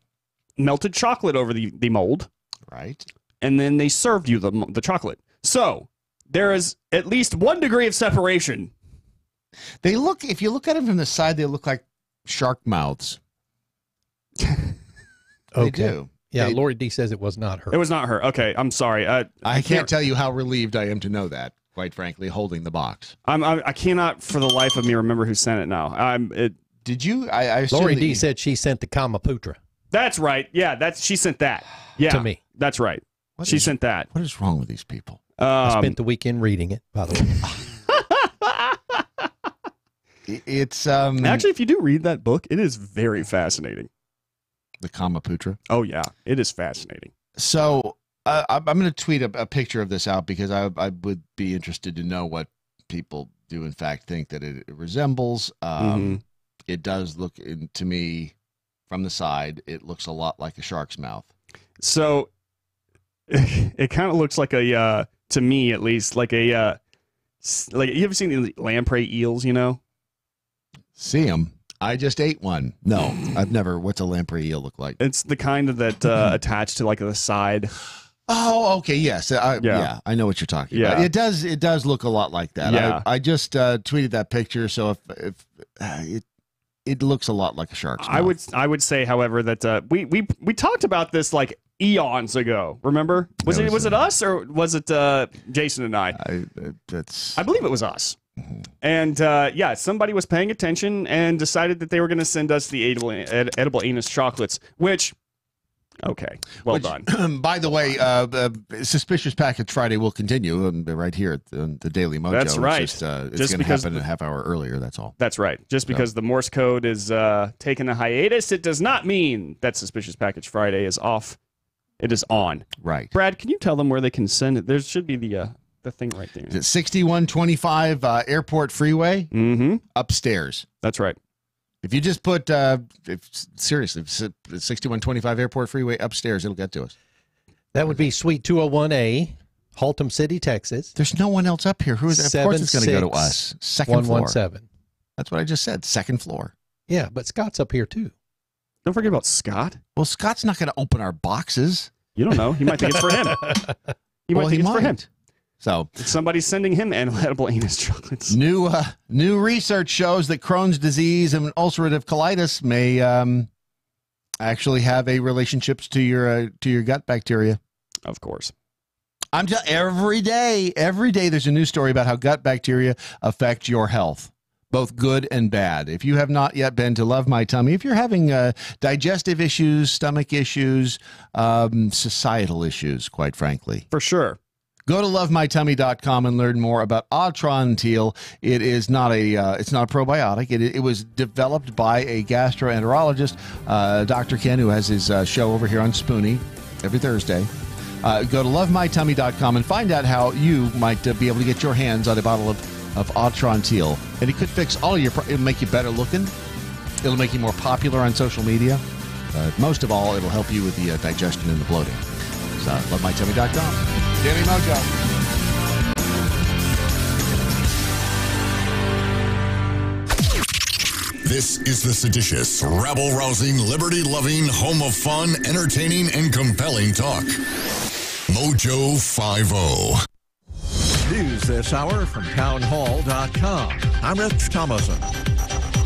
melted chocolate over the mold. Right. And then they served you the chocolate. So there is at least 1 degree of separation. If you look at them from the side, they look like shark mouths. They do. Yeah, Lori D says it was not her. It was not her. Okay, I'm sorry. I can't tell you how relieved I am to know that, quite frankly, holding the box. I cannot for the life of me remember who sent it now. Did you? Lori D said she sent the Kamaputra. That's right. Yeah, she sent that. Yeah, to me. That's right. She sent that. What is wrong with these people? I spent the weekend reading it, by the way. It's actually, if you do read that book, it is very fascinating. The Kamaputra. Oh yeah, it is fascinating. So I'm going to tweet a picture of this out because I would be interested to know what people do in fact think that it resembles. It does look, to me, from the side, it looks a lot like a shark's mouth. So it kind of looks like a to me at least, like a like, you ever seen the lamprey eels? You know, see them. I just ate one. No, I've never. What's a lamprey eel look like? It's the kind of that attached to like the side. Oh, okay, yes, yeah, I know what you're talking about. It does look a lot like that. Yeah. I just tweeted that picture, so if it looks a lot like a shark's mouth. I would say, however, that we talked about this like eons ago. Remember? Was it us or was it Jason and I? I believe it was us. And somebody was paying attention and decided that they were going to send us the edible anus chocolates, which. Okay, well done. By the way, Suspicious Package Friday will continue right here at the Daily Mojo. That's right. It's going to happen a half hour earlier, that's all. That's right. Just because the Morse code is taking a hiatus, it does not mean that Suspicious Package Friday is off. It is on. Right. Brad, can you tell them where they can send it? There should be the thing right there. Is it 6125 Airport Freeway? Mm-hmm. Upstairs. That's right. If you just put, seriously, 6125 Airport Freeway upstairs, it'll get to us. That would be Suite 201A, Haltom City, Texas. There's no one else up here. Of course it's going to go to us. Second floor. 117. That's what I just said. Second floor. Yeah, but Scott's up here too. Don't forget about Scott. Well, Scott's not going to open our boxes. You don't know. He might think it's for him. He might think it's for him. So somebody's sending him edible anus chocolates. New research shows that Crohn's disease and ulcerative colitis may actually have a relationships to your gut bacteria. Of course. I'm just every day there's a new story about how gut bacteria affect your health, both good and bad. If you have not yet been to Love My Tummy, if you're having digestive issues, stomach issues, societal issues, quite frankly, for sure. Go to lovemytummy.com and learn more about Atrantil. It is not it's not a probiotic. It was developed by a gastroenterologist, Dr. Ken, who has his show over here on Spoonie every Thursday. Go to lovemytummy.com and find out how you might be able to get your hands on a bottle of Atrantil. And it could fix all your it'll make you better looking. It'll make you more popular on social media. Most of all, it'll help you with the digestion and the bloating. So, lovemytummy.com. Daily Mojo. This is the seditious, rabble-rousing, liberty-loving, home of fun, entertaining, and compelling talk. Mojo 50. News this hour from townhall.com. I'm Rich Thomason.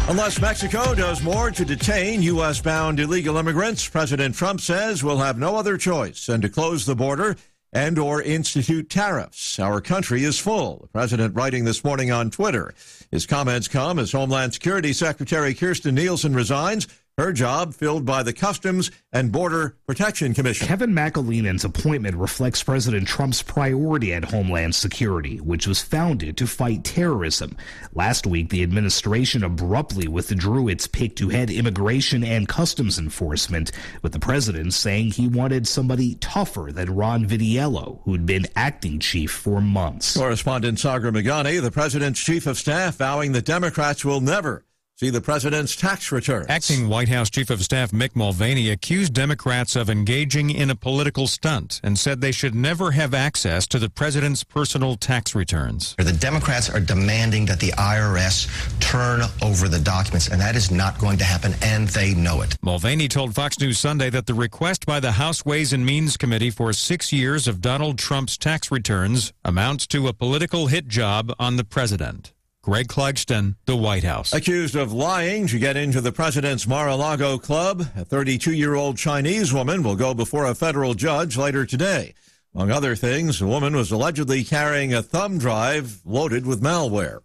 Unless Mexico does more to detain U.S.-bound illegal immigrants, President Trump says we'll have no other choice than to close the border and or institute tariffs. Our country is full. The president writing this morning on Twitter. His comments come as Homeland Security Secretary Kirstjen Nielsen resigns, her job filled by the Customs and Border Protection Commission. Kevin McAleenan's appointment reflects President Trump's priority at Homeland Security, which was founded to fight terrorism. Last week, the administration abruptly withdrew its pick to head immigration and customs enforcement, with the president saying he wanted somebody tougher than Ron Vitiello, who'd been acting chief for months. Correspondent Sagar Meghani, the president's chief of staff, vowing the Democrats will never see the president's tax returns. Acting White House Chief of Staff Mick Mulvaney accused Democrats of engaging in a political stunt and said they should never have access to the president's personal tax returns. The Democrats are demanding that the IRS turn over the documents, and that is not going to happen, and they know it. Mulvaney told Fox News Sunday that the request by the House Ways and Means Committee for 6 years of Donald Trump's tax returns amounts to a political hit job on the president. Greg Clugston, the White House. Accused of lying to get into the president's Mar-a-Lago club, a 32-year-old Chinese woman will go before a federal judge later today. Among other things, the woman was allegedly carrying a thumb drive loaded with malware.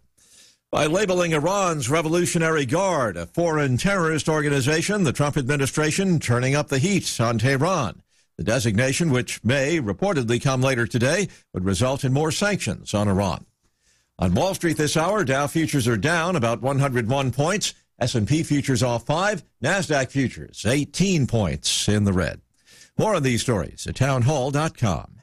By labeling Iran's Revolutionary Guard a foreign terrorist organization, the Trump administration turning up the heat on Tehran. The designation, which may reportedly come later today, would result in more sanctions on Iran. On Wall Street this hour, Dow futures are down about 101 points. S&P futures off 5. NASDAQ futures 18 points in the red. More on these stories at townhall.com.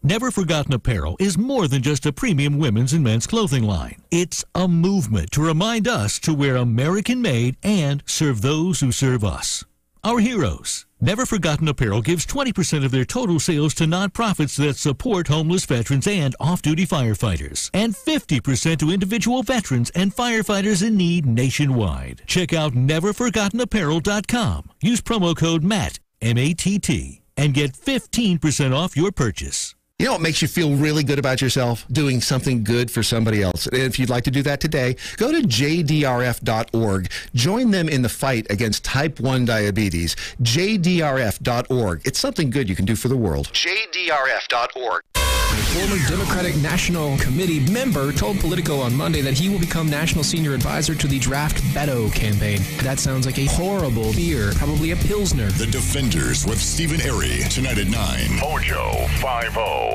Never Forgotten Apparel is more than just a premium women's and men's clothing line. It's a movement to remind us to wear American-made and serve those who serve us. Our heroes, Never Forgotten Apparel gives 20% of their total sales to nonprofits that support homeless veterans and off-duty firefighters, and 50% to individual veterans and firefighters in need nationwide. Check out neverforgottenapparel.com. Use promo code MATT, M-A-T-T, and get 15% off your purchase. You know what makes you feel really good about yourself? Doing something good for somebody else. And if you'd like to do that today, go to jdrf.org. Join them in the fight against type 1 diabetes. jdrf.org. It's something good you can do for the world. jdrf.org. A former Democratic National Committee member told Politico on Monday that he will become national senior advisor to the Draft Beto campaign. That sounds like a horrible beer, probably a Pilsner. The Defenders with Stephen Arey, tonight at 9. MoJo 50.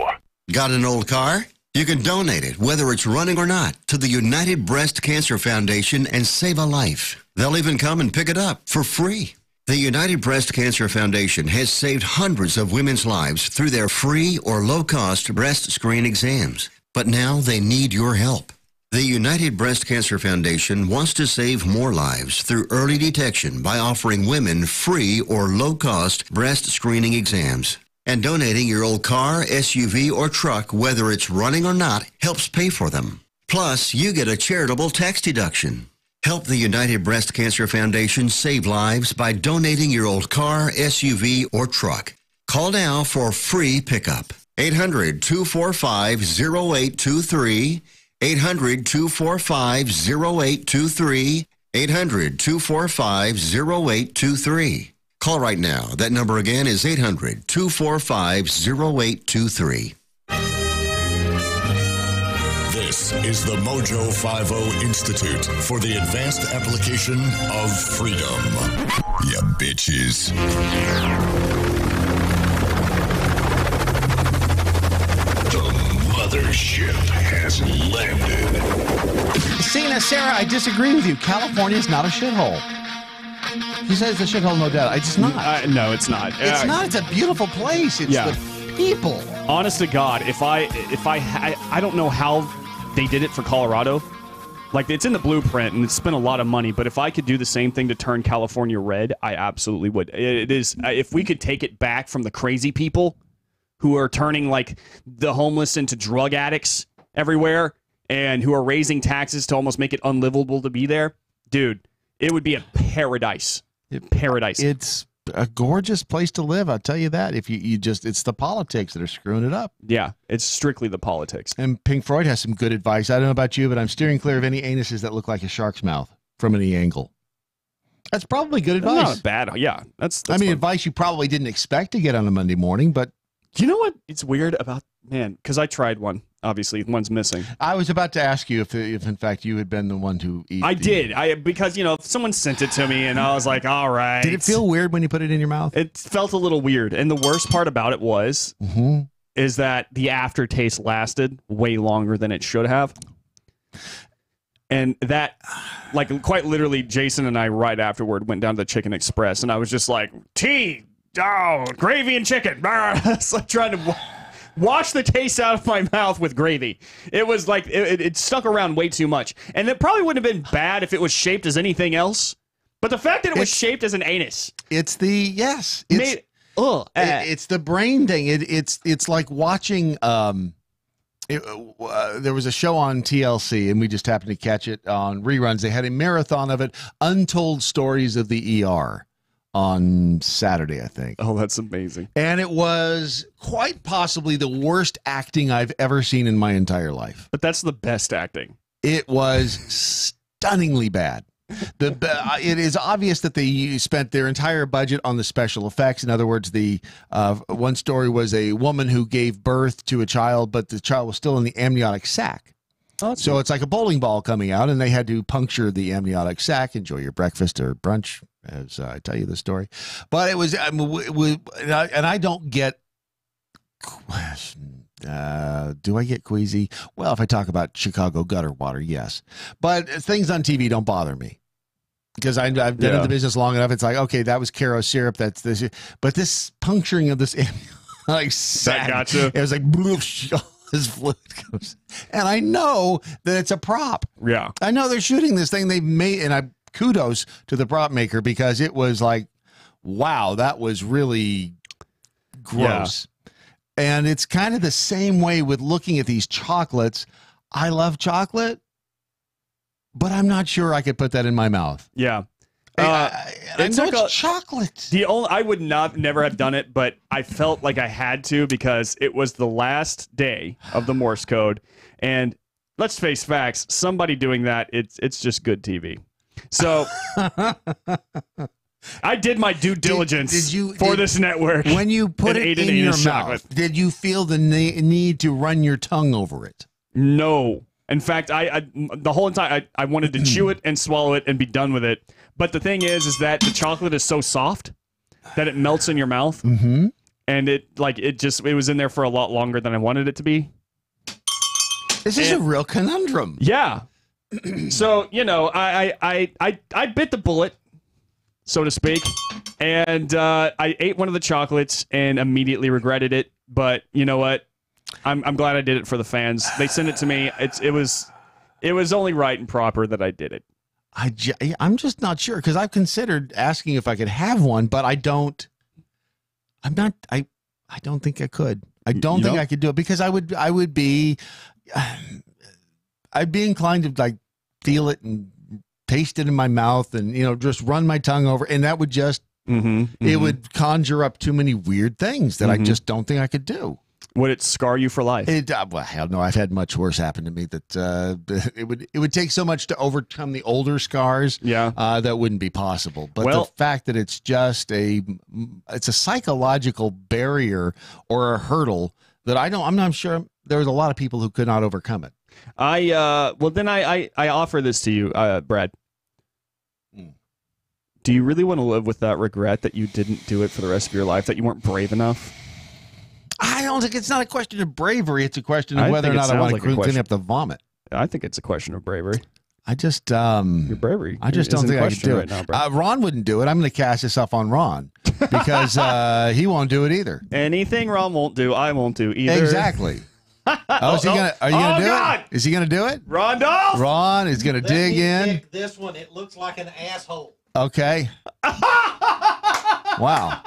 Got an old car? You can donate it, whether it's running or not, to the United Breast Cancer Foundation and save a life. They'll even come and pick it up for free. The United Breast Cancer Foundation has saved hundreds of women's lives through their free or low-cost breast screen exams. But now they need your help. The United Breast Cancer Foundation wants to save more lives through early detection by offering women free or low-cost breast screening exams. And donating your old car, SUV, or truck, whether it's running or not, helps pay for them. Plus, you get a charitable tax deduction. Help the United Breast Cancer Foundation save lives by donating your old car, SUV, or truck. Call now for free pickup. 800-245-0823. 800-245-0823. 800-245-0823. Call right now. That number again is 800-245-0823. This is the MoJo 50 Institute for the Advanced Application of Freedom. Ya bitches. The mothership has landed. See, now, Sarah, I disagree with you. California is not a shithole. She says it's a shithole, no doubt. It's not. No, it's not. It's not. It's a beautiful place. It's the people. Honest to God, if I don't know how they did it for Colorado. Like, it's in the blueprint, and it's spent a lot of money, but if I could do the same thing to turn California red, I absolutely would. It is, if we could take it back from the crazy people who are turning, like, the homeless into drug addicts everywhere, and who are raising taxes to almost make it unlivable to be there, dude, it would be a paradise. Paradise. It's a gorgeous place to live, I'll tell you that. If you just, it's the politics that are screwing it up. Yeah, it's strictly the politics. And Pink Floyd has some good advice. I don't know about you, but I'm steering clear of any anuses that look like a shark's mouth from any angle. That's probably good advice. Not bad. Yeah, that's I mean, advice you probably didn't expect to get on a Monday morning, but you know what? It's weird about, man, because I tried one. Obviously, one's missing. I was about to ask you if in fact you had been the one to eat. I did. Because someone sent it to me, and I was like, all right. Did it feel weird when you put it in your mouth? It felt a little weird, and the worst part about it was is that the aftertaste lasted way longer than it should have. And that, like, quite literally, Jason and I right afterward went down to the Chicken Express, and I was just like, tea, gravy and chicken. It's like trying to wash the taste out of my mouth with gravy. It was like, it stuck around way too much. And it probably wouldn't have been bad if it was shaped as anything else. But the fact that it was shaped as an anus. It's the, it's the brain thing. It's like watching, there was a show on TLC, and we just happened to catch it on reruns. They had a marathon of it, Untold Stories of the ER. On Saturday, I think. Oh, that's amazing. And it was quite possibly the worst acting I've ever seen in my entire life. But that's the best acting. It was stunningly bad. It is obvious that they spent their entire budget on the special effects. In other words, the one story was a woman who gave birth to a child, but the child was still in the amniotic sac. Oh, so it's like a bowling ball coming out, and they had to puncture the amniotic sac. Enjoy your breakfast or brunch, as I tell you the story. But it was, and I don't get, do I get queasy? Well, if I talk about Chicago gutter water, yes. But things on TV don't bother me. Because I've been in the business long enough. It's like, okay, that was Caro syrup. That's this. But this puncturing of this amniotic sac, that got you. It was like, this fluid comes. And I know that it's a prop. Yeah. I know they're shooting this thing. They made, and kudos to the prop maker, because it was like, wow, that was really gross. And it's kind of the same way with looking at these chocolates. I love chocolate, but I'm not sure I could put that in my mouth. Yeah. I know it's chocolate. I would never have done it, but I felt like I had to because it was the last day of the Morse code. And let's face facts, somebody doing that, it's just good TV. So I did my due diligence for this network. When you put it in your mouth, did you feel the need to run your tongue over it? No. In fact, I the whole time I wanted to chew it and swallow it and be done with it. But the thing is that the chocolate is so soft that it melts in your mouth, and it was in there for a lot longer than I wanted it to be. This is a real conundrum. Yeah. So I bit the bullet, so to speak, and I ate one of the chocolates and immediately regretted it. But you know what? I'm glad I did it for the fans. They sent it to me. It was only right and proper that I did it. I'm just not sure because I've considered asking if I could have one, but I don't think I could. I don't think I could do it because I'd be inclined to feel it and taste it in my mouth and just run my tongue over, and that would just it would conjure up too many weird things that I just don't think I could do. Would it scar you for life? Well, hell no. I've had much worse happen to me. That it would take so much to overcome the older scars. Yeah, that wouldn't be possible. But the fact that it's just it's a psychological barrier or a hurdle that I'm not sure there's a lot of people who could not overcome it. I offer this to you, Brad. Do you really want to live with that regret that you didn't do it for the rest of your life? That you weren't brave enough? I don't think it's not a question of bravery. It's a question of whether or not I want to clean up the vomit. I think it's a question of bravery. I just your bravery. I just don't think I could do it. Now, Ron wouldn't do it. I'm going to cast this off on Ron because he won't do it either. Anything Ron won't do, I won't do either. Exactly. Are you going to do it? Is he going to do it? Ron is going to dig in. Pick this one. It looks like an asshole. Okay. Wow.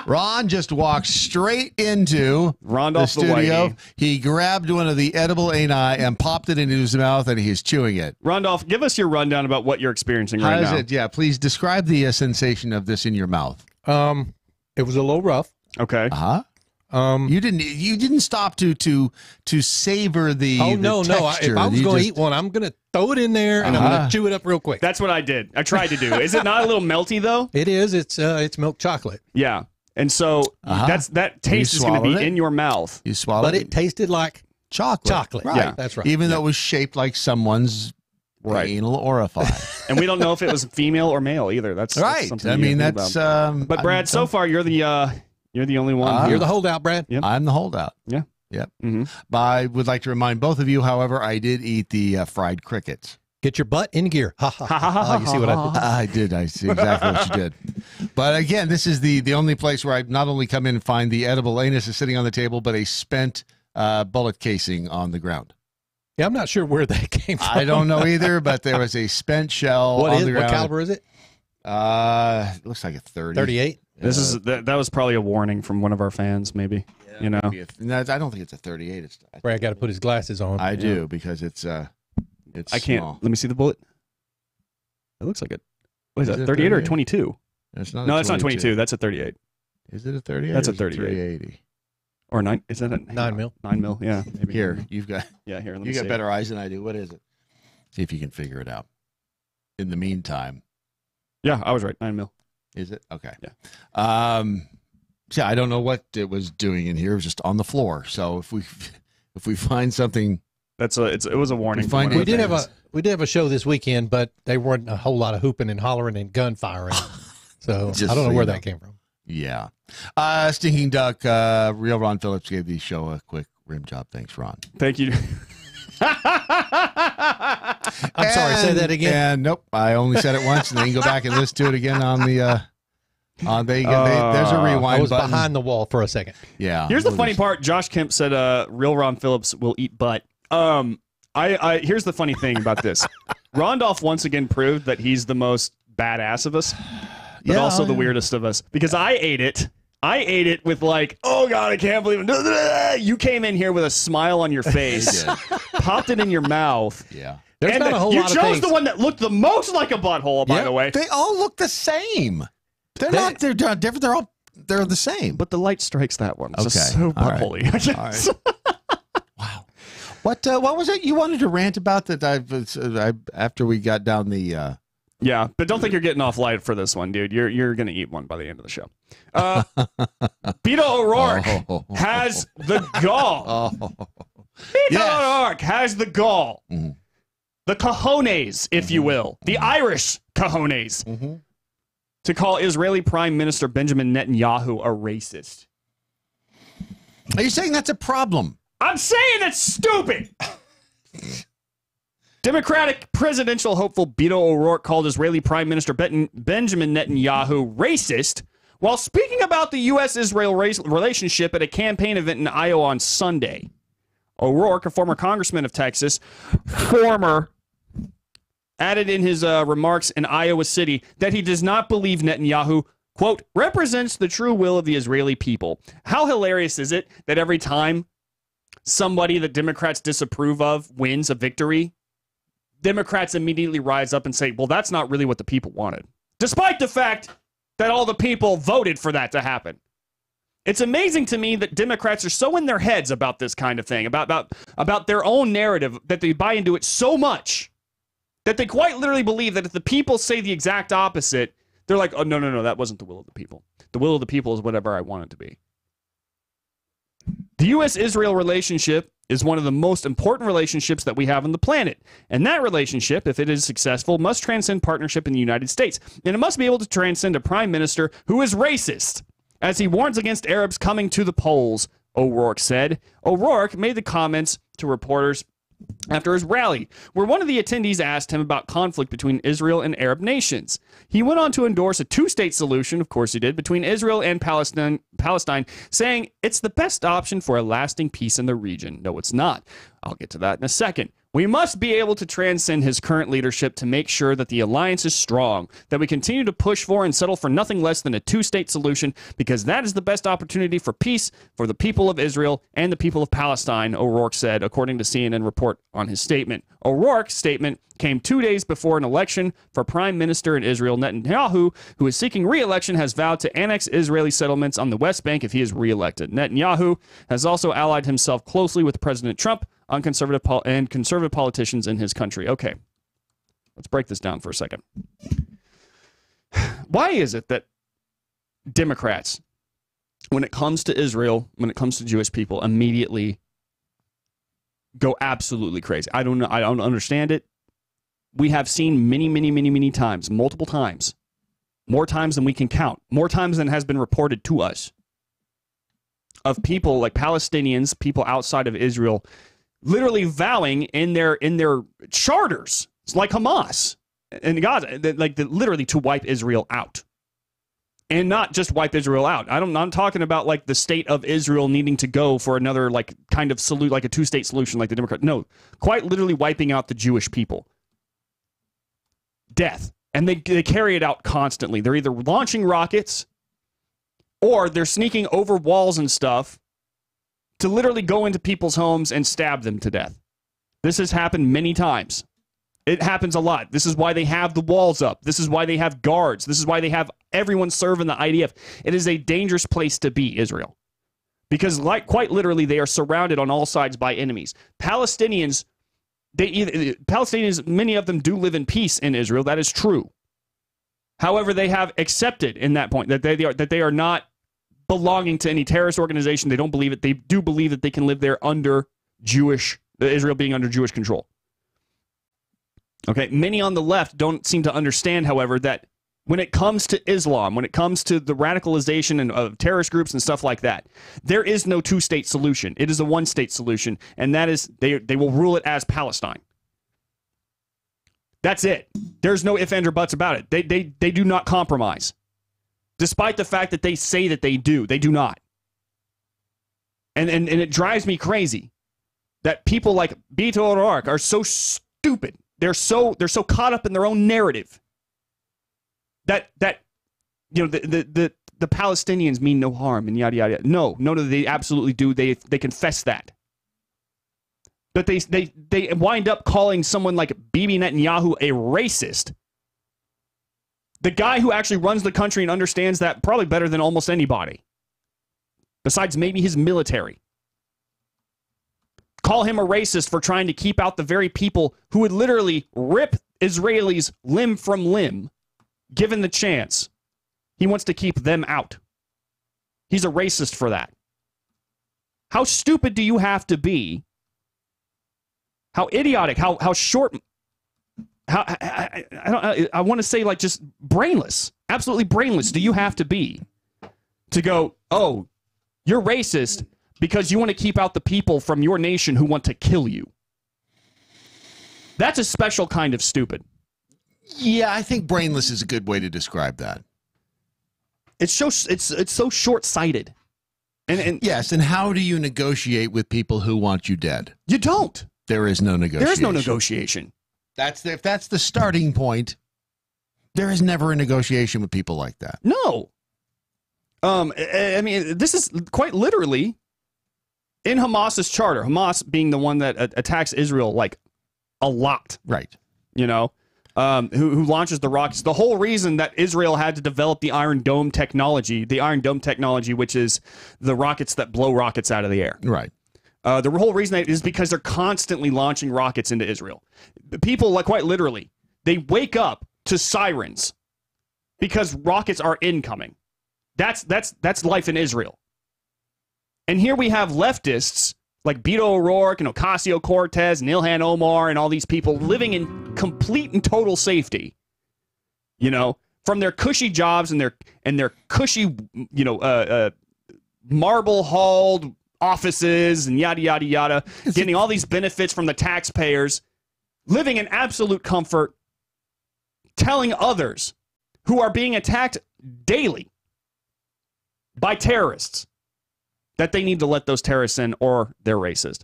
Ron just walked straight into the studio. He grabbed one of the edible ani and popped it into his mouth, and he's chewing it. Rondolph, give us your rundown about what you're experiencing right now. How is it? Yeah, please describe the sensation of this in your mouth. It was a little rough. Okay. You didn't stop to savor the texture. If I was going to eat one, I'm going to throw it in there and I'm going to chew it up real quick. That's what I did. I tried to do. Is it not a little melty though? It is. It's milk chocolate. Yeah. And so that taste is going to be in your mouth. You swallowed it. But it tasted like chocolate. Right. Yeah, that's right. Even though it was shaped like someone's anal orifice. And we don't know if it was female or male either. That's right. That's I mean, that's. But Brad, so far you're the only one. You're the holdout, Brad. Yep. I'm the holdout. Yeah. Yep. I would like to remind both of you, however, I did eat the fried crickets. Get your butt in gear. Ha ha ha. You see what I did? I did. I see exactly what you did. But again, this is the only place where I not only come in and find the edible anus is sitting on the table, but a spent bullet casing on the ground. Yeah, I'm not sure where that came from. I don't know either, but there was a spent shell on the ground. What caliber is it? It looks like a 30. 38? That was probably a warning from one of our fans, maybe. No, I don't think it's a 38. Brad got to put his glasses on. I do, because it's I can't. small. Let me see the bullet. It looks like it. What is that? 38 or 22? It's not. No, that's not 22. That's a 38. Is it a 38? That's a 38. 380. Or 9? Is that a 9 mil? 9 mil. Yeah. Maybe. Here, you've got. Yeah, here. Let me you got see. better eyes than I do. What is it? See if you can figure it out. In the meantime. Yeah, I was right. 9 mil. Is it? Okay. Yeah. Yeah, I don't know what it was doing in here. It was just on the floor. So if we find something, it was a warning. We did have a show this weekend, but there weren't a whole lot of hooping and hollering and gunfire. So I don't know where that came from. Yeah. Stinking Duck, Real Ron Phillips gave the show a quick rim job. Thanks, Ron. Thank you. I'm sorry, say that again. And nope, I only said it once, and then you can go back and listen to it again on the. There's a rewind I was button. behind the wall for a second. Yeah. Here's the funny part. Josh Kemp said, "Real Ron Phillips will eat butt." Here's the funny thing about this. Rondolph once again proved that he's the most badass of us but Yeah, also the yeah. weirdest of us because I ate it. I ate it with like, oh God, I can't believe it. You came in here with a smile on your face, popped it in your mouth. Yeah. There's not a whole you lot of chose things. the one that looked the most like a butthole, by the way. They all look the same. They're not different. They're the same. But the light strikes that one. Okay. Just so All right. buttholey. I guess. All right. Wow. What was it you wanted to rant about that I after we got down the Yeah, but don't think you're getting off light for this one, dude. You're gonna eat one by the end of the show. Beto O'Rourke has the gall. Beto O'Rourke has the gall. Mm-hmm. The cojones, if you will. The Irish cojones. To call Israeli Prime Minister Benjamin Netanyahu a racist. Are you saying that's a problem? I'm saying it's stupid. Democratic presidential hopeful Beto O'Rourke called Israeli Prime Minister Benjamin Netanyahu racist while speaking about the U.S.-Israel relationship at a campaign event in Iowa on Sunday. O'Rourke, a former congressman of Texas, added in his remarks in Iowa City that he does not believe Netanyahu, quote, represents the true will of the Israeli people. How hilarious is it that every time somebody that Democrats disapprove of wins a victory, Democrats immediately rise up and say, well, that's not really what the people wanted, despite the fact that all the people voted for that to happen. It's amazing to me that Democrats are so in their heads about this kind of thing, about their own narrative, that they buy into it so much that they quite literally believe that if the people say the exact opposite, they're like, oh, no, that wasn't the will of the people. The will of the people is whatever I want it to be. The U.S.-Israel relationship is one of the most important relationships that we have on the planet. And that relationship, if it is successful, must transcend partnership in the United States. And it must be able to transcend a prime minister who is racist, as he warns against Arabs coming to the polls, O'Rourke said. O'Rourke made the comments to reporters after his rally, where one of the attendees asked him about conflict between Israel and Arab nations. He went on to endorse a two-state solution, of course he did, between Israel and Palestine, saying it's the best option for a lasting peace in the region. No, it's not. I'll get to that in a second. We must be able to transcend his current leadership to make sure that the alliance is strong, that we continue to push for and settle for nothing less than a two-state solution, because that is the best opportunity for peace for the people of Israel and the people of Palestine, O'Rourke said, according to CNN report on his statement. O'Rourke's statement came 2 days before an election for Prime Minister in Israel. Netanyahu, who is seeking re-election, has vowed to annex Israeli settlements on the West Bank if he is re-elected. Netanyahu has also allied himself closely with President Trump on conservative politicians in his country. Okay, let's break this down for a second. Why is it that Democrats, when it comes to Israel, when it comes to Jewish people, immediately go absolutely crazy? I don't know. I don't understand it. We have seen many times, multiple times, more times than we can count, more times than has been reported to us, of people like Palestinians, people outside of Israel, literally vowing in their charters, like Hamas and Gaza, literally to wipe Israel out. And not just wipe Israel out. I'm not talking about like the state of Israel needing to go for another like kind of salute, like a two-state solution like the Democrat. No, quite literally wiping out the Jewish people. Death. And they carry it out constantly. They're either launching rockets or they're sneaking over walls and stuff to literally go into people's homes and stab them to death. This has happened many times. It happens a lot. This is why they have the walls up. This is why they have guards. This is why they have everyone serving the IDF. It is a dangerous place to be, Israel. Because quite literally, they are surrounded on all sides by enemies. Palestinians, many of them do live in peace in Israel. That is true. However, they have accepted in that point that they are not belonging to any terrorist organization. They don't believe it. They do believe that they can live there under Israel being under Jewish control. Okay, many on the left don't seem to understand, however, that when it comes to Islam, when it comes to the radicalization of terrorist groups and stuff like that, there is no two-state solution. It is a one-state solution, and that is they will rule it as Palestine. That's it. There's no ifs, ands, or buts about it. They do not compromise. Despite the fact that they say that they do not. And it drives me crazy that people like Beto O'Rourke are so stupid. They're so caught up in their own narrative that you know, the Palestinians mean no harm and yada yada. No, they absolutely do. They confess that. But they wind up calling someone like Bibi Netanyahu a racist. The guy who actually runs the country and understands that probably better than almost anybody, besides maybe his military. Call him a racist for trying to keep out the very people who would literally rip Israelis limb from limb, given the chance. He wants to keep them out. He's a racist for that. How stupid do you have to be? How idiotic, how short, I want to say like just brainless, absolutely brainless do you have to be to go, oh, you're racist because you want to keep out the people from your nation who want to kill you. That's a special kind of stupid. Yeah, I think brainless is a good way to describe that. It's so short-sighted. And yes, and how do you negotiate with people who want you dead? You don't. There is no negotiation. There is no negotiation. If that's the starting point, there is never a negotiation with people like that. No. I mean, this is quite literally in Hamas's charter. Hamas being the one that attacks Israel like a lot. Right. You know, who launches the rockets. The whole reason that Israel had to develop the Iron Dome technology, which is the rockets that blow rockets out of the air. Right. The whole reason is because they're constantly launching rockets into Israel. People, like quite literally, they wake up to sirens because rockets are incoming. That's life in Israel. And here we have leftists like Beto O'Rourke and Ocasio-Cortez and Ilhan Omar and all these people living in complete and total safety, you know, from their cushy jobs and their cushy, you know, marble-hauled offices and yada, yada, yada, getting all these benefits from the taxpayers, living in absolute comfort, telling others who are being attacked daily by terrorists that they need to let those terrorists in or they're racist.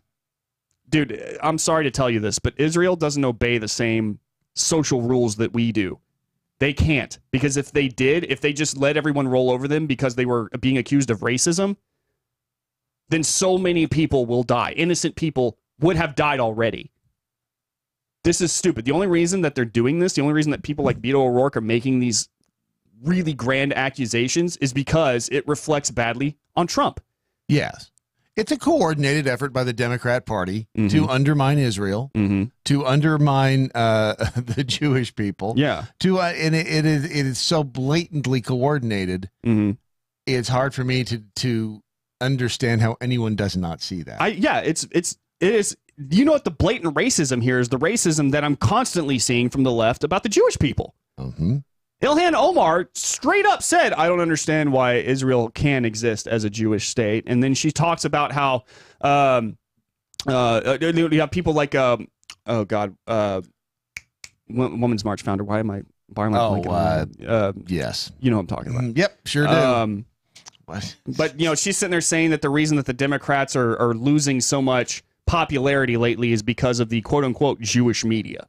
Dude, I'm sorry to tell you this, but Israel doesn't obey the same social rules that we do. They can't, because if they did, if they just let everyone roll over them because they were being accused of racism, then so many people will die. Innocent people would have died already. This is stupid. The only reason that they're doing this, the only reason that people like Beto O'Rourke are making these really grand accusations is because it reflects badly on Trump. Yes. It's a coordinated effort by the Democrat Party to undermine Israel, to undermine the Jewish people. Yeah. And it is so blatantly coordinated. It's hard for me to understand how anyone does not see that. It is. You know what the blatant racism here is? The racism that I'm constantly seeing from the left about the Jewish people. Ilhan Omar straight up said, I don't understand why Israel can exist as a Jewish state. And then she talks about how you have people like, Women's March founder. Why am I blanking? Yes. You know what I'm talking about. Yep, sure do. But, you know, she's sitting there saying that the reason that the Democrats are losing so much popularity lately is because of the quote-unquote Jewish media.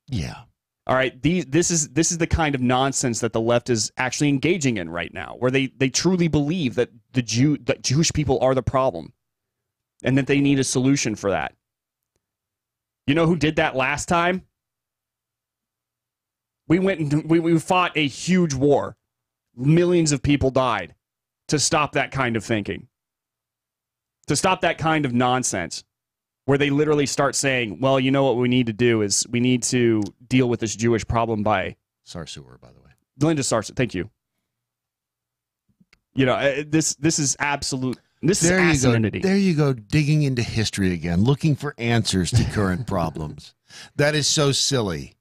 Yeah. All right, this is the kind of nonsense that the left is actually engaging in right now, where they truly believe that that Jewish people are the problem and that they need a solution for that. You know who did that last time? We fought a huge war. Millions of people died to stop that kind of thinking. To stop that kind of nonsense. Where they literally start saying, well, you know what we need to do is we need to deal with this Jewish problem by... Sarsour, by the way. Linda Sarsour, thank you. You know, this is absolute... This is asininity. There you go, digging into history again, looking for answers to current problems. That is so silly.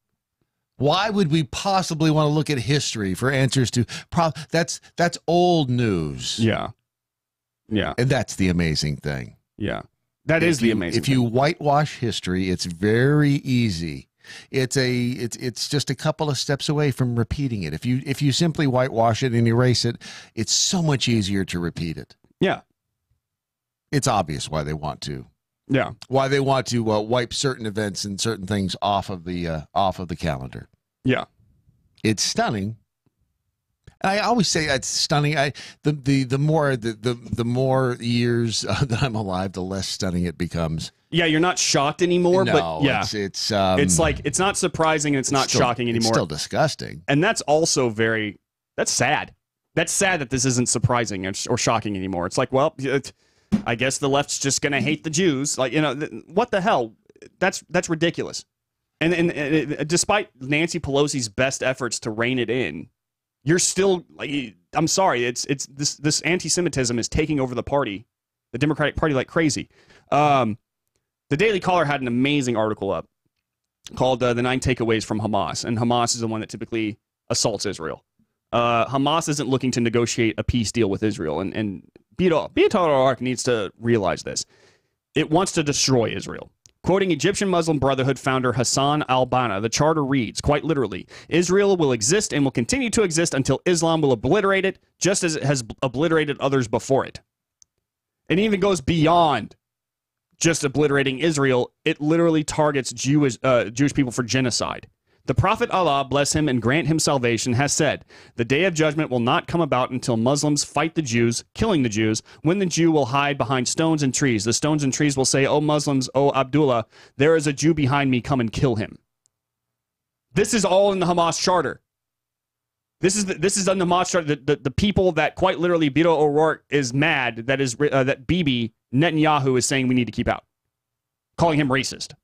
Why would we possibly want to look at history for answers to... That's old news. Yeah. Yeah. And that's the amazing thing. Yeah. That is the amazing thing. If you whitewash history, it's very easy. It's just a couple of steps away from repeating it. If you simply whitewash it and erase it, it's so much easier to repeat it. Yeah. It's obvious why they want to. Yeah. Why they want to wipe certain events and certain things off of the calendar. Yeah. It's stunning, I always say it's stunning. The more years that I'm alive, the less stunning it becomes. Yeah, you're not shocked anymore. No, but yeah, it's like it's not surprising and it's not shocking anymore. It's still disgusting, and that's also that's sad. That's sad that this isn't surprising or shocking anymore. It's like, well, I guess the left's just gonna hate the Jews. Like, what the hell? That's ridiculous. And despite Nancy Pelosi's best efforts to rein it in, you're still like, I'm sorry, it's this anti-Semitism is taking over the party, the Democratic Party, like crazy. The Daily Caller had an amazing article up called "The 9 Takeaways from Hamas," and Hamas is the one that typically assaults Israel. Hamas isn't looking to negotiate a peace deal with Israel, and Beat needs to realize this. It wants to destroy Israel. Quoting Egyptian Muslim Brotherhood founder Hassan al-Banna, the charter reads, quite literally, Israel will exist and will continue to exist until Islam will obliterate it, just as it has obliterated others before it. It even goes beyond just obliterating Israel. It literally targets Jewish people for genocide. The Prophet Allah, bless him and grant him salvation, has said, the day of judgment will not come about until Muslims fight the Jews, killing the Jews, when the Jew will hide behind stones and trees. The stones and trees will say, O Muslims, O Abdullah, there is a Jew behind me, come and kill him. This is all in the Hamas charter. This is on the Hamas charter. The people that quite literally Beto O'Rourke is mad that Bibi Netanyahu is saying we need to keep out, calling him racist.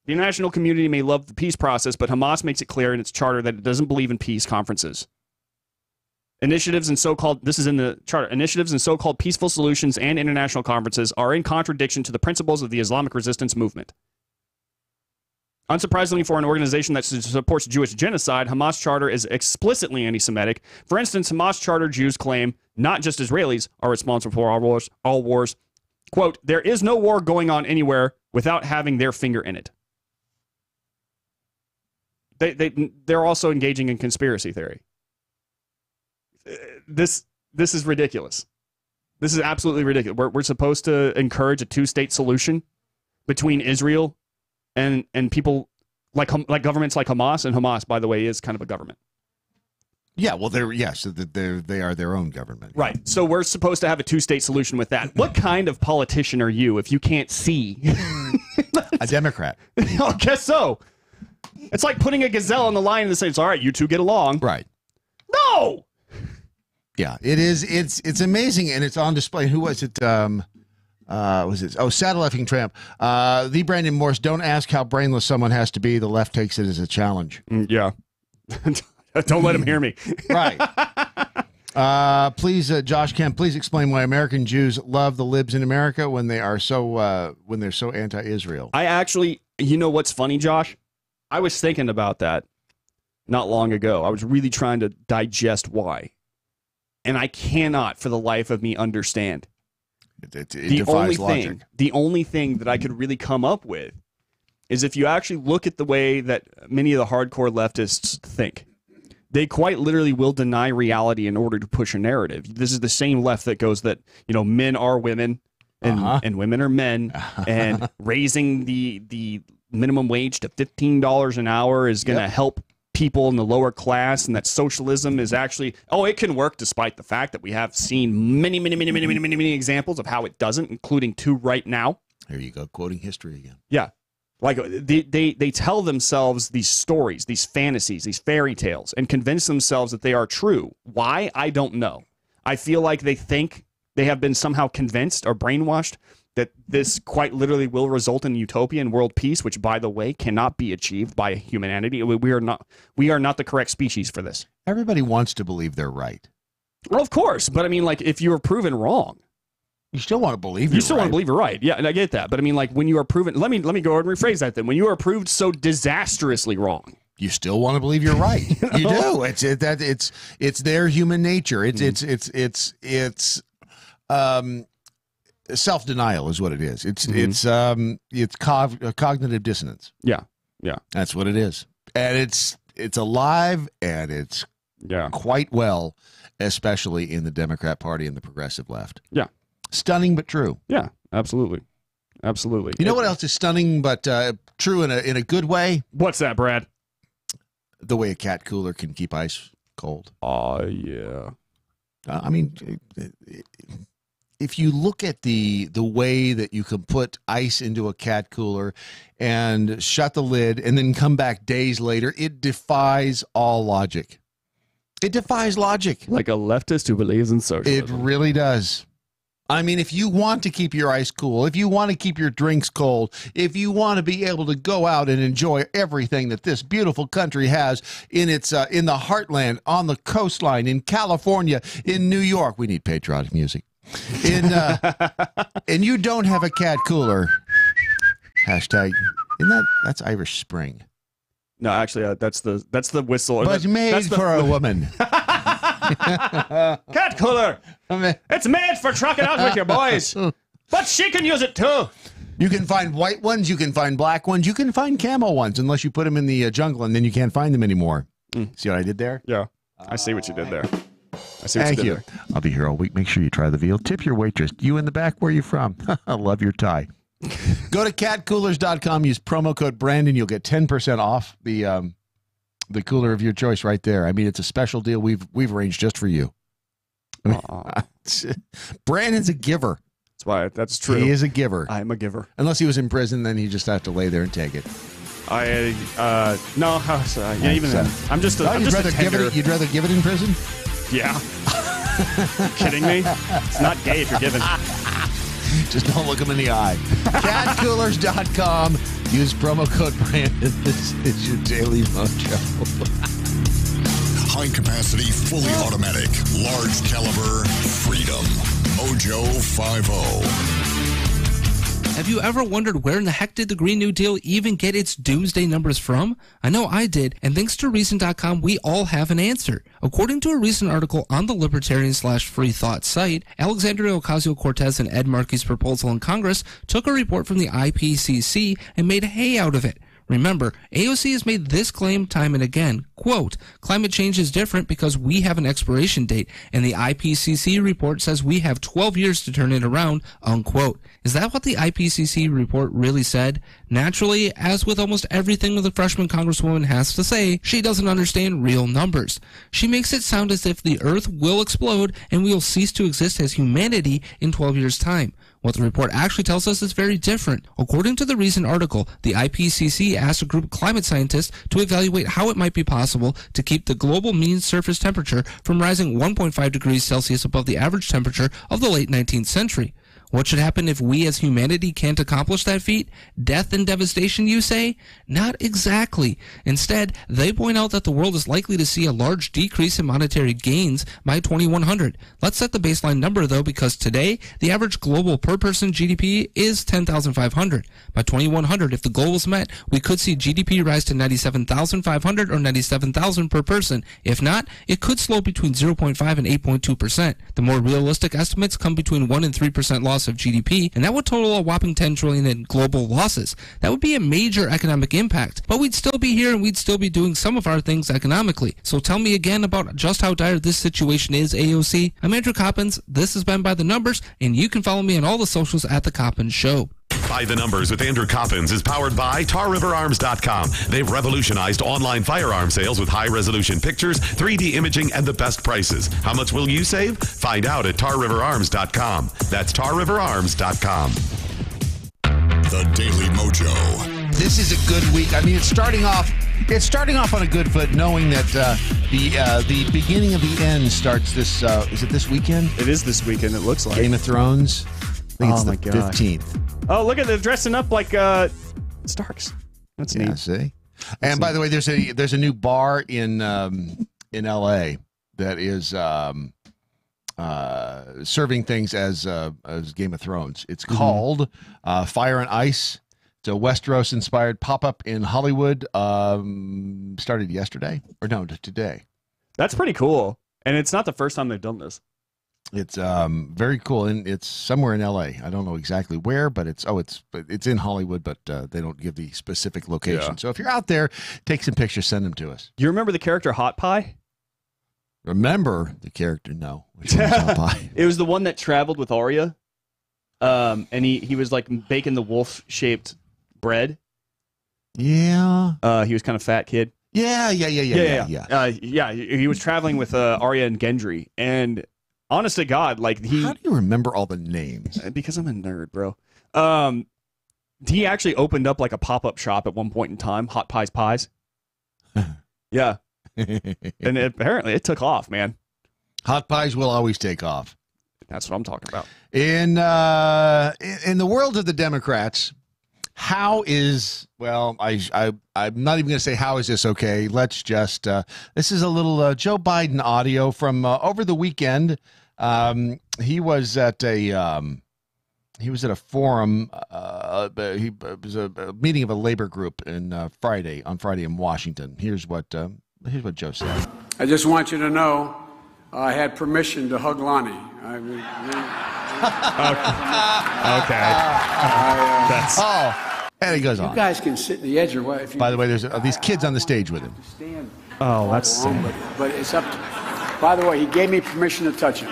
The international community may love the peace process, but Hamas makes it clear in its charter that it doesn't believe in peace conferences. Initiatives and so-called peaceful solutions and international conferences are in contradiction to the principles of the Islamic resistance movement. Unsurprisingly, for an organization that supports Jewish genocide, Hamas charter is explicitly anti-Semitic. For instance, Hamas charter Jews claim not just Israelis are responsible for all wars. Quote, there is no war going on anywhere without having their finger in it. They're also engaging in conspiracy theory. This is ridiculous. This is absolutely ridiculous. We're supposed to encourage a two-state solution between Israel and people like governments like Hamas, and Hamas, by the way, is kind of a government. Yeah, well, they are their own government. Right. So we're supposed to have a two-state solution with that. What kind of politician are you if you can't see? A Democrat. I guess so. It's like putting a gazelle on the line and saying, all right, you two get along. Right. No! Yeah, it is. It's amazing, and it's on display. Who was it? Was it? Oh, Saddle Effing Tramp. The Brandon Morse, don't ask how brainless someone has to be. The left takes it as a challenge. Yeah. Don't let him hear me. Right. Please, Josh Kemp, please explain why American Jews love the libs in America when they're so anti-Israel. I actually, you know what's funny, Josh? I was thinking about that not long ago. I was really trying to digest why. And I cannot, for the life of me, understand. It defies logic. The only thing that I could really come up with is if you actually look at the way that many of the hardcore leftists think. They quite literally will deny reality in order to push a narrative. This is the same left that goes that, men are women and women are men, and raising the minimum wage to $15 an hour is going to help people in the lower class, and that socialism is actually, it can work, despite the fact that we have seen many examples of how it doesn't, including 2 right now. Here you go, quoting history again. Yeah. Like they tell themselves these stories, these fantasies, these fairy tales, and convince themselves that they are true. Why? I don't know. I feel like they think they have been somehow convinced or brainwashed that this quite literally will result in utopia and world peace, which, by the way, cannot be achieved by humanity. We are not the correct species for this. Everybody wants to believe they're right. Well, of course, but I mean, like, if you are proven wrong, you still want to believe you still want to believe you're right. Yeah, and I get that. But I mean, like, when you are proven, let me go ahead and rephrase that then. When you are proved so disastrously wrong, you still want to believe you're right. You do. It's their human nature. It's self-denial is what it is. It's cognitive dissonance. Yeah. That's what it is. And it's alive, and it's quite well, especially in the Democrat Party and the progressive left. Yeah. Stunning but true. Yeah, absolutely. You know what else is stunning but true in a good way? What's that, Brad? The way a cat cooler can keep ice cold. Oh, yeah. I mean, if you look at the way that you can put ice into a cat cooler and shut the lid and then come back days later, it defies all logic. It defies logic. Like a leftist who believes in socialism. It really does. I mean, if you want to keep your ice cool, if you want to keep your drinks cold, if you want to be able to go out and enjoy everything that this beautiful country has in its in the heartland, on the coastline, in California, in New York, we need patriotic music. And you don't have a cat cooler. Hashtag. That's Irish Spring. No, actually, that's the whistle. But made for a woman. Cat cooler. It's made for trucking out with your boys. But she can use it too. You can find white ones. You can find black ones. You can find camo ones, unless you put them in the jungle, and then you can't find them anymore. See what I did there? Yeah, I see what you did there. I see what Thank you did you. there. I'll be here all week. Make sure you try the veal. Tip your waitress. You in the back, where are you from? I love your tie. Go to catcoolers.com. Use promo code Brandon. You'll get 10% off the cooler of your choice right there. I mean, it's a special deal we've arranged just for you. Brandon's a giver. That's true. He is a giver. I'm a giver. Unless he was in prison, then he just have to lay there and take it. No, yeah, even then, I'm just a tender. You'd rather give it in prison? Yeah. You kidding me? It's not gay if you're giving. Just don't look him in the eye. Catcoolers.com. Use promo code Brandon. This is your daily mojo. High capacity, fully automatic, large caliber, freedom. MoJo 50. Have you ever wondered where in the heck did the Green New Deal even get its doomsday numbers from? I know I did, and thanks to Recent.com, we all have an answer. According to a recent article on the libertarian/free thought site, Alexandria Ocasio-Cortez and Ed Markey's proposal in Congress took a report from the IPCC and made hay out of it. Remember, AOC has made this claim time and again, quote, climate change is different because we have an expiration date, and the IPCC report says we have 12 years to turn it around, unquote. Is that what the IPCC report really said? Naturally, as with almost everything the freshman congresswoman has to say, she doesn't understand real numbers. She makes it sound as if the Earth will explode and we will cease to exist as humanity in 12 years' time. What the report actually tells us is very different. According to the recent article, the IPCC asked a group of climate scientists to evaluate how it might be possible to keep the global mean surface temperature from rising 1.5 degrees Celsius above the average temperature of the late 19th century. What should happen if we as humanity can't accomplish that feat? Death and devastation, you say? Not exactly. Instead, they point out that the world is likely to see a large decrease in monetary gains by 2100. Let's set the baseline number, though, because today, the average global per-person GDP is 10,500. By 2100, if the goal was met, we could see GDP rise to 97,500 or 97,000 per person. If not, it could slow between 0.5 and 8.2%. The more realistic estimates come between 1 and 3% loss of GDP, and that would total a whopping 10 trillion in global losses. That would be a major economic impact, but we'd still be here and we'd still be doing some of our things economically. So tell me again about just how dire this situation is, AOC. I'm Andrew Coppins. This has been By the Numbers, and you can follow me on all the socials at The Coppins Show. By the Numbers with Andrew Coppins is powered by TarRiverArms.com. They've revolutionized online firearm sales with high-resolution pictures, 3D imaging, and the best prices. How much will you save? Find out at TarRiverArms.com. That's TarRiverArms.com. The Daily Mojo. This is a good week. I mean, it's starting off on a good foot, knowing that the beginning of the end starts this. Is it this weekend? It is this weekend. It looks like Game of Thrones. I think it's the 15th. Oh, look at them dressing up like Starks. That's neat. See. And by the way, there's a new bar in L.A. that is serving things as Game of Thrones. It's called Fire and Ice. It's a Westeros-inspired pop-up in Hollywood. Started yesterday, or no, today. That's pretty cool, and it's not the first time they've done this. It's very cool, and it's somewhere in L.A. I don't know exactly where, but it's in Hollywood, but they don't give the specific location. Yeah. So if you're out there, take some pictures, send them to us. You remember the character Hot Pie? Remember the character? No. Which one's Hot Pie? It was the one that traveled with Arya, and he was like baking the wolf-shaped bread. Yeah. He was kind of fat kid. Yeah. He was traveling with Arya and Gendry, and honest to God, like how do you remember all the names? Because I'm a nerd, bro. He actually opened up like a pop-up shop at one point in time, Hot Pies. Yeah, and apparently it took off, man. Hot pies will always take off. That's what I'm talking about. In the world of the Democrats, how is, well, I'm not even going to say how is this okay. Let's just, this is a little Joe Biden audio from over the weekend. He was at a forum. It was a meeting of a labor group on Friday in Washington. Here's what Joe said. I just want you to know I had permission to hug Lonnie. And he goes on. You guys can sit in the edge or what? If you, by the way, there's these kids on the stage with him. Oh, that's sad. But it's up to, by the way, he gave me permission to touch him.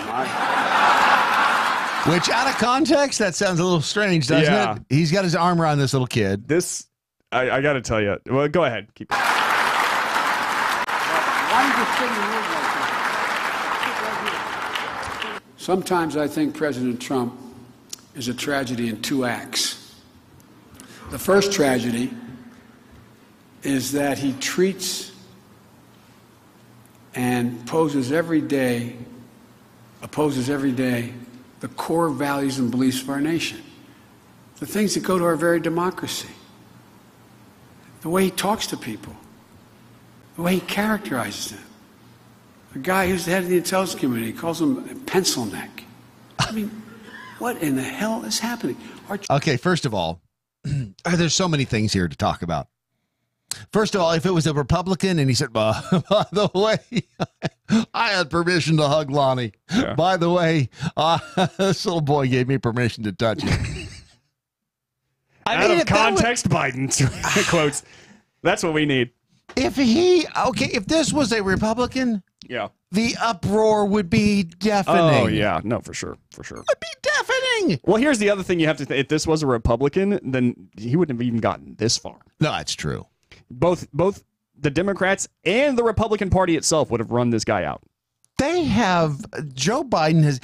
Which, out of context, that sounds a little strange, doesn't it? He's got his arm around this little kid. This, I got to tell you. Well, go ahead. Keep. Sometimes I think President Trump is a tragedy in two acts. The first tragedy is that he treats and opposes every day the core values and beliefs of our nation, the things that go to our very democracy, the way he talks to people, the way he characterizes them. A guy who's the head of the intelligence community calls him a pencil neck. I mean, what in the hell is happening? Okay, first of all, there's so many things here to talk about. First of all, if it was a Republican and he said, by the way, I had permission to hug Lonnie. Yeah. By the way, this little boy gave me permission to touch him. Out of context, Biden's quotes. That's what we need. If this was a Republican, the uproar would be deafening. Oh, yeah. No, for sure. For sure. It would be deafening. Well, here's the other thing you have to think. If this was a Republican, then he wouldn't have even gotten this far. No, that's true. Both the Democrats and the Republican Party itself would have run this guy out. They have. Joe Biden has,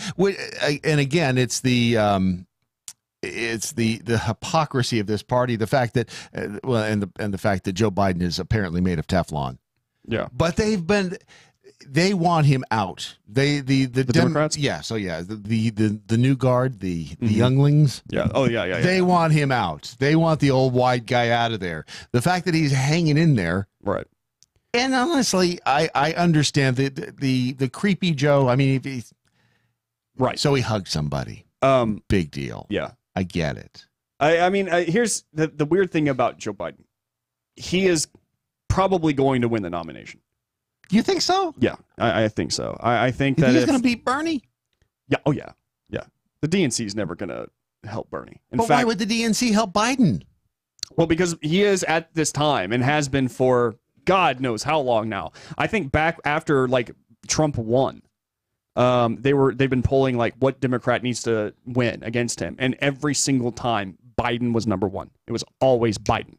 and again, it's the hypocrisy of this party. The fact that, and the fact that Joe Biden is apparently made of Teflon. Yeah, but they want him out. The Democrats. Yeah. So yeah, the new guard, the younglings. Yeah. Oh yeah. They want him out. They want the old white guy out of there. The fact that he's hanging in there. Right. And honestly, I understand the creepy Joe. I mean, if he's right. So he hugged somebody. Big deal. Yeah. I get it. I mean, here's the weird thing about Joe Biden. He is probably going to win the nomination. You think so? Yeah, I think so. I think that he's going to beat Bernie. Yeah. Oh yeah. Yeah. The DNC is never going to help Bernie. In fact, why would the DNC help Biden? Well, because he is at this time and has been for God knows how long now. I think back after like Trump won. They've been polling like what Democrat needs to win against him, and every single time Biden was number one. It was always Biden,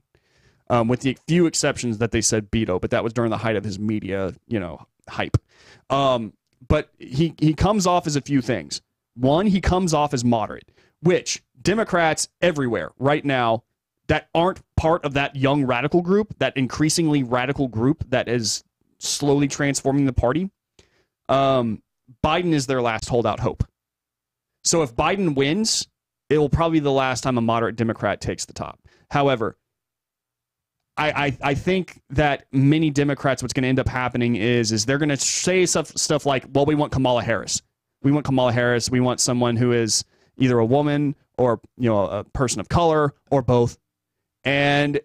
with the few exceptions that they said Beto, but that was during the height of his media, hype. But he comes off as a few things. One, he comes off as moderate, which Democrats everywhere right now that aren't part of that young radical group, that increasingly radical group that is slowly transforming the party. Biden is their last holdout hope. So if Biden wins, it will probably be the last time a moderate Democrat takes the top. However, I think that many Democrats, what's going to end up happening is they're going to say stuff like, well, we want Kamala Harris. We want Kamala Harris. We want someone who is either a woman or a person of color or both. And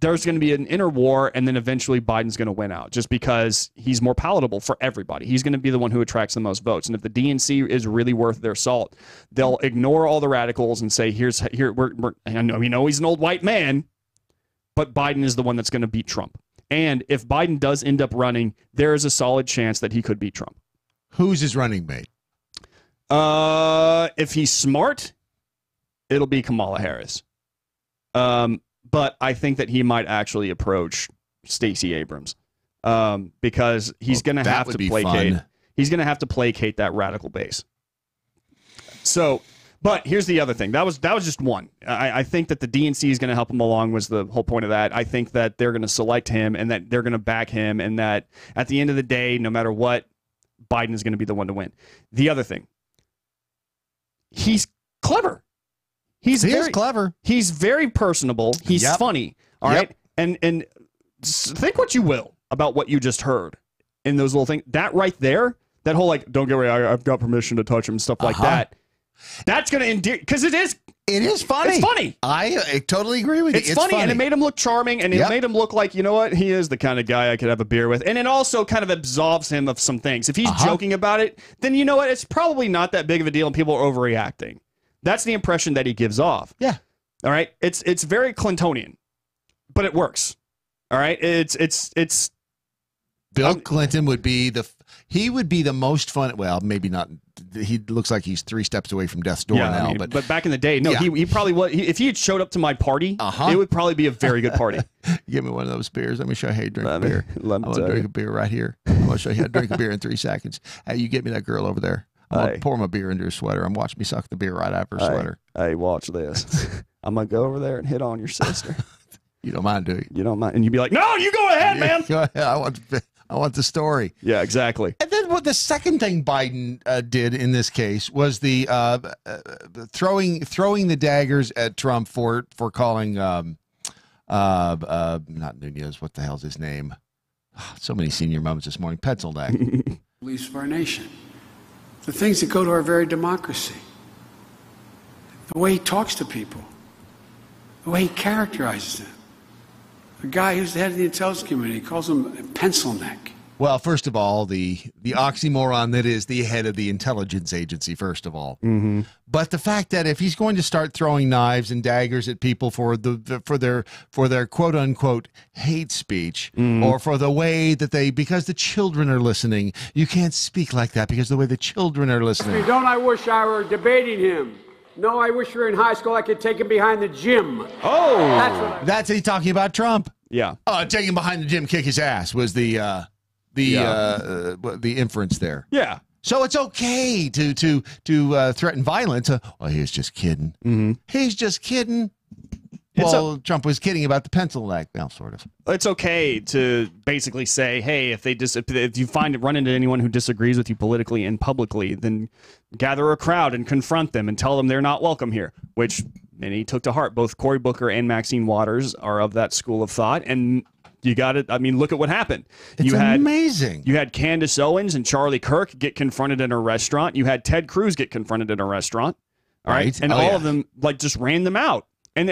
there's going to be an inner war, and then eventually Biden's going to win out just because he's more palatable for everybody. He's going to be the one who attracts the most votes. And if the DNC is really worth their salt, they'll ignore all the radicals and say, I know he's an old white man, but Biden is the one that's going to beat Trump. And if Biden does end up running, there is a solid chance that he could beat Trump. Who's his running mate? If he's smart, it'll be Kamala Harris. But I think that he might actually approach Stacey Abrams, because he's going to have to placate. He's going to have to placate that radical base. So, but here's the other thing. That was just one. I think that the DNC is going to help him along. Was the whole point of that. I think that they're going to select him and that they're going to back him, and that at the end of the day, no matter what, Biden is going to be the one to win. The other thing, he's clever. He is clever. He's very personable. He's funny. All right. And think what you will about what you just heard in those little things. That right there, that whole like, don't get away, I've got permission to touch him, stuff like that. That's going to endear, because it is funny. It's funny. I totally agree with you. It's funny, and it made him look charming, and it made him look like, you know what, he is the kind of guy I could have a beer with. And it also kind of absolves him of some things. If he's joking about it, then you know what, it's probably not that big of a deal, and people are overreacting. That's the impression that he gives off. Yeah. All right. It's very Clintonian, but it works. All right. It's Bill Clinton would be the most fun. Well, maybe not. He looks like he's 3 steps away from death's door now. But back in the day, no, he probably was. If he had showed up to my party, it would probably be a very good party. Give me one of those beers. Let me show you how you drink a beer. I'm going to drink a beer right here. I'm going to show you how to drink a beer in 3 seconds. Hey, you get me that girl over there. I'm going to pour my beer into her sweater. I'm watching me suck the beer right out of her sweater. Hey, watch this. I'm going to go over there and hit on your sister. You don't mind, do you? You don't mind. And you'd be like, no, you go ahead, man. Go ahead. I want the story. Yeah, exactly. And then what the second thing Biden did in this case was the throwing the daggers at Trump for calling not Nunez. What the hell's his name? So many senior moments this morning. Pencil neck. Police of our nation. The things that go to our very democracy. The way he talks to people. The way he characterizes them. The guy who's the head of the intelligence community calls him pencil neck. Well, first of all, the oxymoron that is the head of the intelligence agency, first of all. Mm-hmm. But the fact that if he's going to start throwing knives and daggers at people for their quote unquote hate speech, or for the way that because the children are listening, you can't speak like that because the way the children are listening. Don't I wish I were debating him? No, I wish we were in high school. I could take him behind the gym. Oh, that's he talking about Trump. Yeah. Take him behind the gym, kick his ass was the inference there. Yeah. So it's okay to threaten violence. Well, he was just kidding. Mm-hmm. He's just kidding. Trump was kidding about the pencil neck. Well, sort of. It's okay to basically say, hey, if you run into anyone who disagrees with you politically and publicly, then gather a crowd and confront them and tell them they're not welcome here, which many took to heart. Both Cory Booker and Maxine Waters are of that school of thought, and you got it. I mean, look at what happened. It's amazing. You had Candace Owens and Charlie Kirk get confronted in a restaurant. You had Ted Cruz get confronted in a restaurant. All right. And all of them just ran them out. And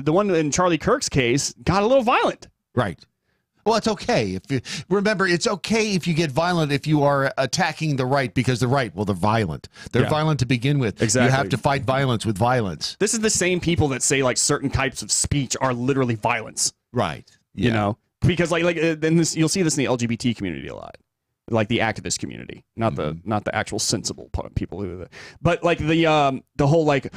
the one in Charlie Kirk's case got a little violent. Right. Well, it's okay. Remember, it's okay if you get violent if you are attacking the right, because the right, they're violent. They're violent to begin with. Exactly. You have to fight violence with violence. This is the same people that say like certain types of speech are literally violence. Right. Yeah. You know, because you'll see this in the LGBT community a lot. Like the activist community, not the actual sensible people who, but like the whole like,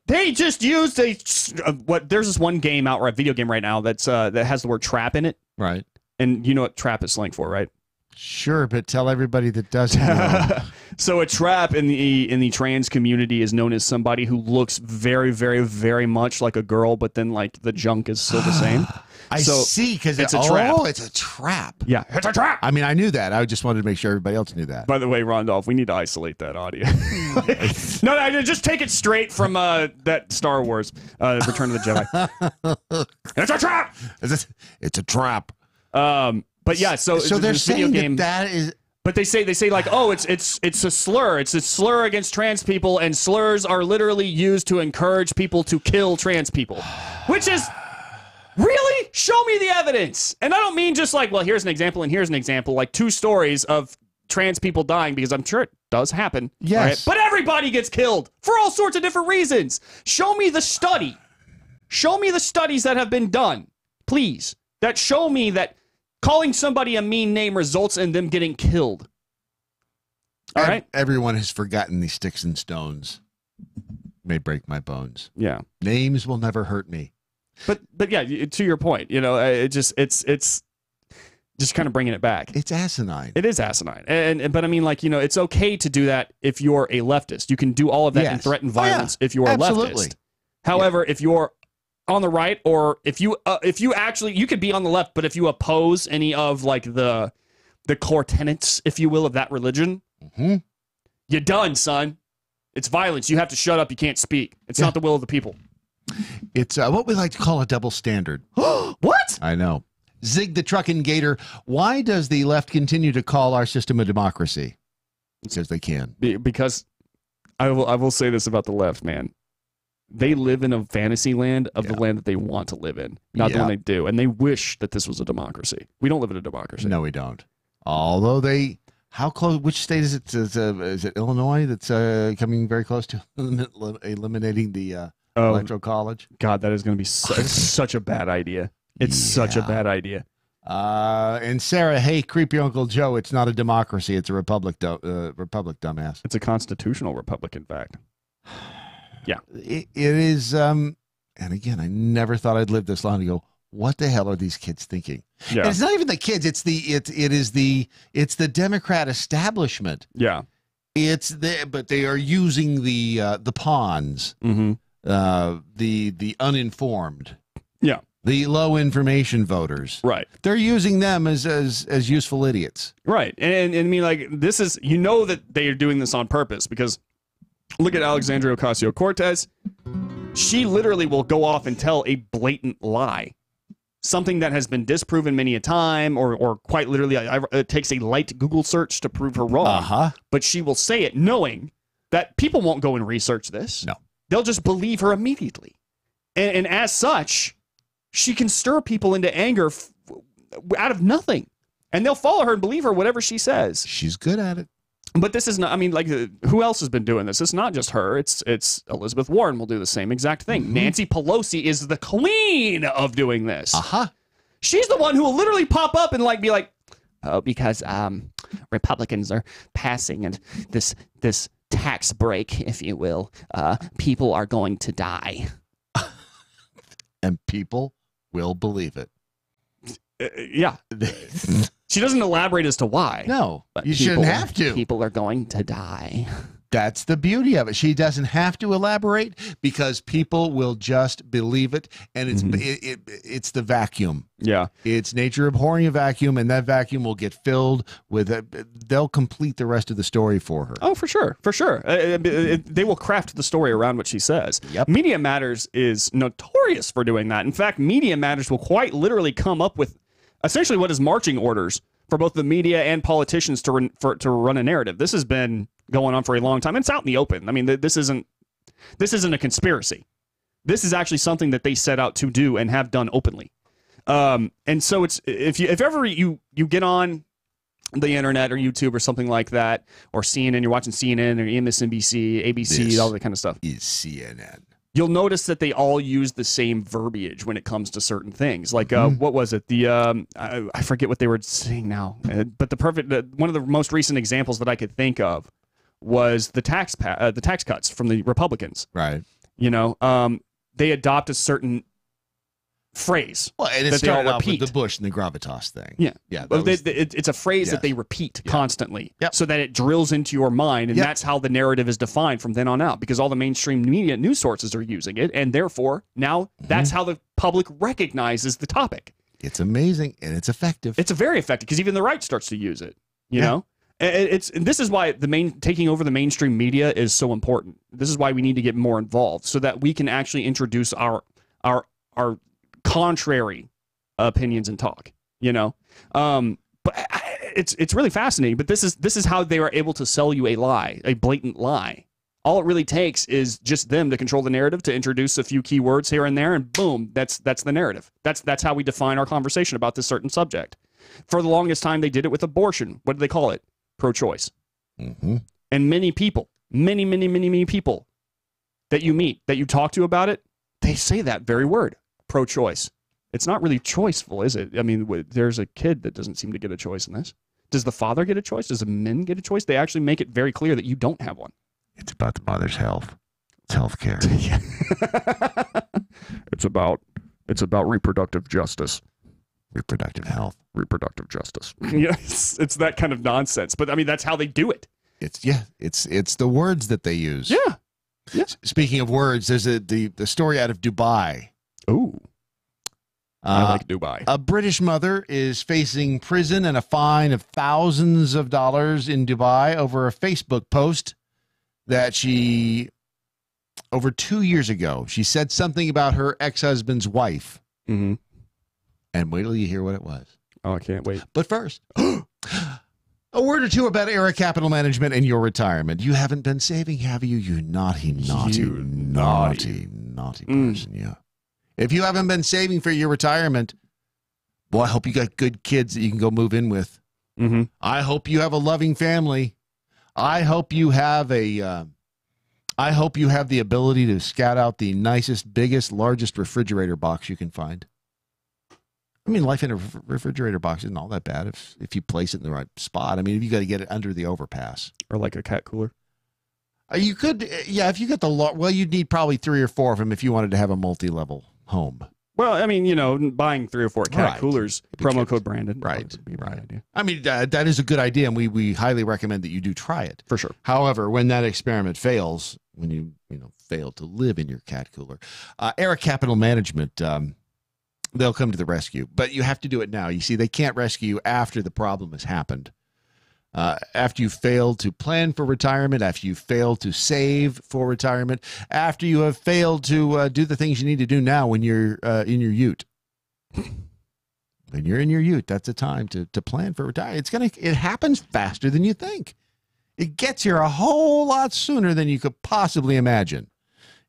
they just used there's this one game out, or a video game right now that has the word trap in it. Right. And you know what trap is slang for, right? Sure, but tell everybody that doesn't know. So a trap in the trans community is known as somebody who looks very, very, very much like a girl, but then like the junk is still the same. I see, because it's a trap. Oh, it's a trap. Yeah, it's a trap. I mean, I knew that. I just wanted to make sure everybody else knew that. By the way, Rondolph, we need to isolate that audio. No, just take it straight from that Star Wars Return of the Jedi. It's a trap. It's a trap. But yeah, so they're saying video game, that is. But they say like, oh, it's a slur. It's a slur against trans people, and slurs are literally used to encourage people to kill trans people, which is. Really? Show me the evidence. And I don't mean just like, well, here's an example and here's an example, like 2 stories of trans people dying, because I'm sure it does happen. Yes. Right? But everybody gets killed for all sorts of different reasons. Show me the study. Show me the studies that have been done, please, that show me that calling somebody a mean name results in them getting killed. All right? Everyone has forgotten these sticks and stones may break my bones. Yeah. Names will never hurt me. But yeah, to your point, it's just kind of bringing it back. It's asinine. It is asinine. But I mean, it's okay to do that if you're a leftist. You can do all of that and threaten violence if you're a leftist. However, if you're on the right, or if you actually, you could be on the left, but if you oppose any of the core tenets, if you will, of that religion, you're done, son. It's violence. You have to shut up. You can't speak. It's not the will of the people. It's what we like to call a double standard. What? I know. Zig the Truckin' Gator. Why does the left continue to call our system a democracy? Because they can. Because I will say this about the left, man. They live in a fantasy land of the land that they want to live in, not the one they do. And they wish that this was a democracy. We don't live in a democracy. No, we don't. Although how close, which state is it? Is it Illinois that's coming very close to eliminating the electoral college? God, that is going to be such a bad idea. It's such a bad idea. And Sarah, hey, creepy Uncle Joe, it's not a democracy. It's a republic, dumbass. It's a constitutional republic, in fact. Yeah. It is, and again, I never thought I'd live this long to go, what the hell are these kids thinking? Yeah. And it's not even the kids, it's the Democrat establishment. Yeah. But they are using the pawns, the uninformed. Yeah. The low information voters. Right. They're using them as useful idiots. Right. And I mean, this is, that they are doing this on purpose, because look at Alexandria Ocasio-Cortez. She literally will go off and tell a blatant lie. Something that has been disproven many a time, or quite literally, it takes a light Google search to prove her wrong. But she will say it knowing that people won't go and research this. No. They'll just believe her immediately. And as such, she can stir people into anger out of nothing. And they'll follow her and believe her, whatever she says. She's good at it. But this is not, I mean, who else has been doing this? It's not just her. It's Elizabeth Warren will do the same exact thing. Nancy Pelosi is the queen of doing this. She's the one who will literally pop up and be like, oh, because Republicans are passing and this tax break, if you will, people are going to die. And people will believe it. Yeah. She doesn't elaborate as to why. No, but you shouldn't have to. People are going to die. That's the beauty of it. She doesn't have to elaborate because people will just believe it, and it's the vacuum. Yeah, it's nature abhorring a vacuum, and that vacuum will get filled with they'll complete the rest of the story for her. Oh, for sure, for sure. They will craft the story around what she says. Yep. Media Matters is notorious for doing that. In fact, Media Matters will quite literally come up with essentially what is marching orders for both the media and politicians to run a narrative. This has been going on for a long time. It's out in the open. I mean, this isn't a conspiracy. This is actually something that they set out to do and have done openly. And so it's if ever you get on the internet or YouTube or something like that, or CNN, you're watching CNN or MSNBC, ABC, all that kind of stuff. Is CNN. You'll notice that they all use the same verbiage when it comes to certain things. Like, what was it? I forget what they were saying now. But one of the most recent examples that I could think of was the tax cuts from the Republicans. Right. They adopt a certain phrase. Well, and it started off with the Bush and the gravitas thing. Yeah. Yeah. It's a phrase that they repeat constantly so that it drills into your mind, and that's how the narrative is defined from then on out, because all the mainstream media news sources are using it, and therefore now that's how the public recognizes the topic. It's amazing, and it's effective. It's very effective, because even the right starts to use it, you know? And this is why taking over the mainstream media is so important. This is why we need to get more involved, so that we can actually introduce our contrary opinions and talk, but it's really fascinating. But this is how they are able to sell you a lie, a blatant lie. All it really takes is just them to control the narrative, to introduce a few keywords here and there, and boom, that's the narrative. That's how we define our conversation about this certain subject. For the longest time, they did it with abortion. What do they call it? Pro-choice. And many people, many people that you meet, that you talk to about it, they say that very word. Pro-choice. It's not really choiceful, is it? I mean, there's a kid that doesn't seem to get a choice in this. Does the father get a choice? Does the men get a choice? They actually make it very clear that you don't have one. It's about the mother's health. It's health care. It's It's about reproductive justice. Reproductive health. Reproductive justice. Yeah, it's that kind of nonsense. But I mean, that's how they do it. It's the words that they use. Yeah. Speaking of words, there's the story out of Dubai. Ooh. I like Dubai. A British mother is facing prison and a fine of thousands of dollars in Dubai over a Facebook post that she, over 2 years ago, she said something about her ex-husband's wife. Mm-hmm. And wait till you hear what it was. Oh, I can't wait. But first, a word or two about Arey Capital Management and your retirement. You haven't been saving, have you? You naughty person, yeah. If you haven't been saving for your retirement, boy, I hope you got good kids that you can go move in with. Mm-hmm. I hope you have a loving family. I hope you have the ability to scout out the nicest, biggest, largest refrigerator box you can find. I mean, life in a refrigerator box isn't all that bad if you place it in the right spot. I mean, if you got to get it under the overpass. Or like a cat cooler. You could, if you get you'd need probably 3 or 4 of them if you wanted to have a multi-level home. Well, I mean, buying 3 or 4 cat coolers, promo code Brandon. Right. I mean, that is a good idea, and we highly recommend that you do try it. For sure. However, when that experiment fails, when you fail to live in your cat cooler, Arey Capital Management, they'll come to the rescue. But you have to do it now. You see, they can't rescue you after the problem has happened. After you failed to plan for retirement, after you failed to save for retirement, after you have failed to do the things you need to do now when you're in your ute. When you're in your ute, that's the time to plan for retirement. It happens faster than you think. It gets here a whole lot sooner than you could possibly imagine.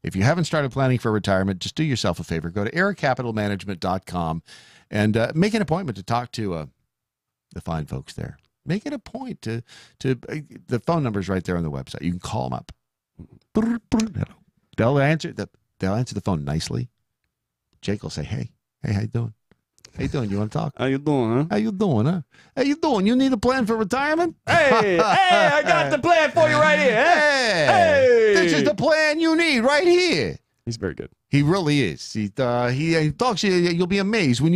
If you haven't started planning for retirement, just do yourself a favor. Go to areycapitalmanagement.com and make an appointment to talk to the fine folks there. Make it a point to the phone number's right there on the website. You can call them up. They'll answer the phone nicely. Jake will say, hey, how you doing? How you doing? You want to talk? How you doing, huh? How you doing, huh? How you doing? You need a plan for retirement? Hey, I got the plan for you right here. Hey, this is the plan you need right here. He's very good. He really is. He talks to you. You'll be amazed when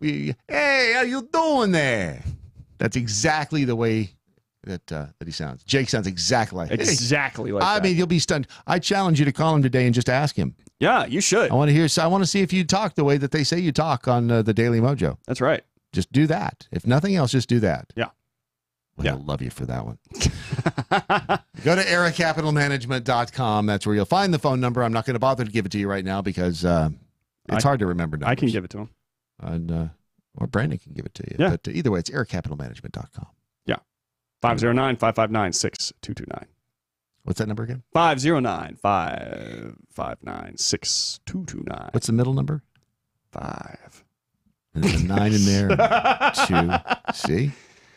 hey, how you doing there? That's exactly the way that he sounds. Jake sounds exactly like that. I mean, you'll be stunned. I challenge you to call him today and just ask him. Yeah, you should. I want to see if you talk the way that they say you talk on the Daily Mojo. That's right. Just do that. If nothing else, just do that. Yeah. Well, I'll love you for that one. Go to areycapitalmanagement.com. That's where you'll find the phone number. I'm not going to bother to give it to you right now because it's hard to remember numbers. I can give it to him. And or Brandon can give it to you. Yeah. But either way, it's areycapitalmanagement.com. Yeah. 509-559-6229. What's that number again? 509-559-6229. What's the middle number? 5. And there's a 9 in there. 2. See? I'm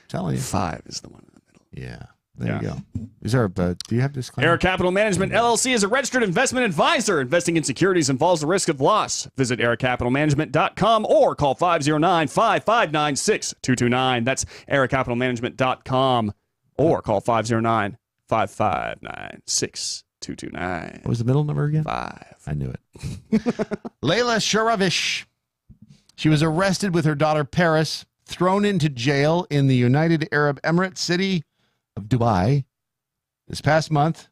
telling you. 5 is the one in the middle. Yeah. There you go. Is there do you have this claim? Arey Capital Management LLC is a registered investment advisor. Investing in securities involves the risk of loss. Visit areycapitalmanagement.com or call 509-559-6229. That's areycapitalmanagement.com or call 509-559-6229. What was the middle number again? 5. I knew it. Layla Sharavish. She was arrested with her daughter Paris, thrown into jail in the United Arab Emirates city of Dubai this past month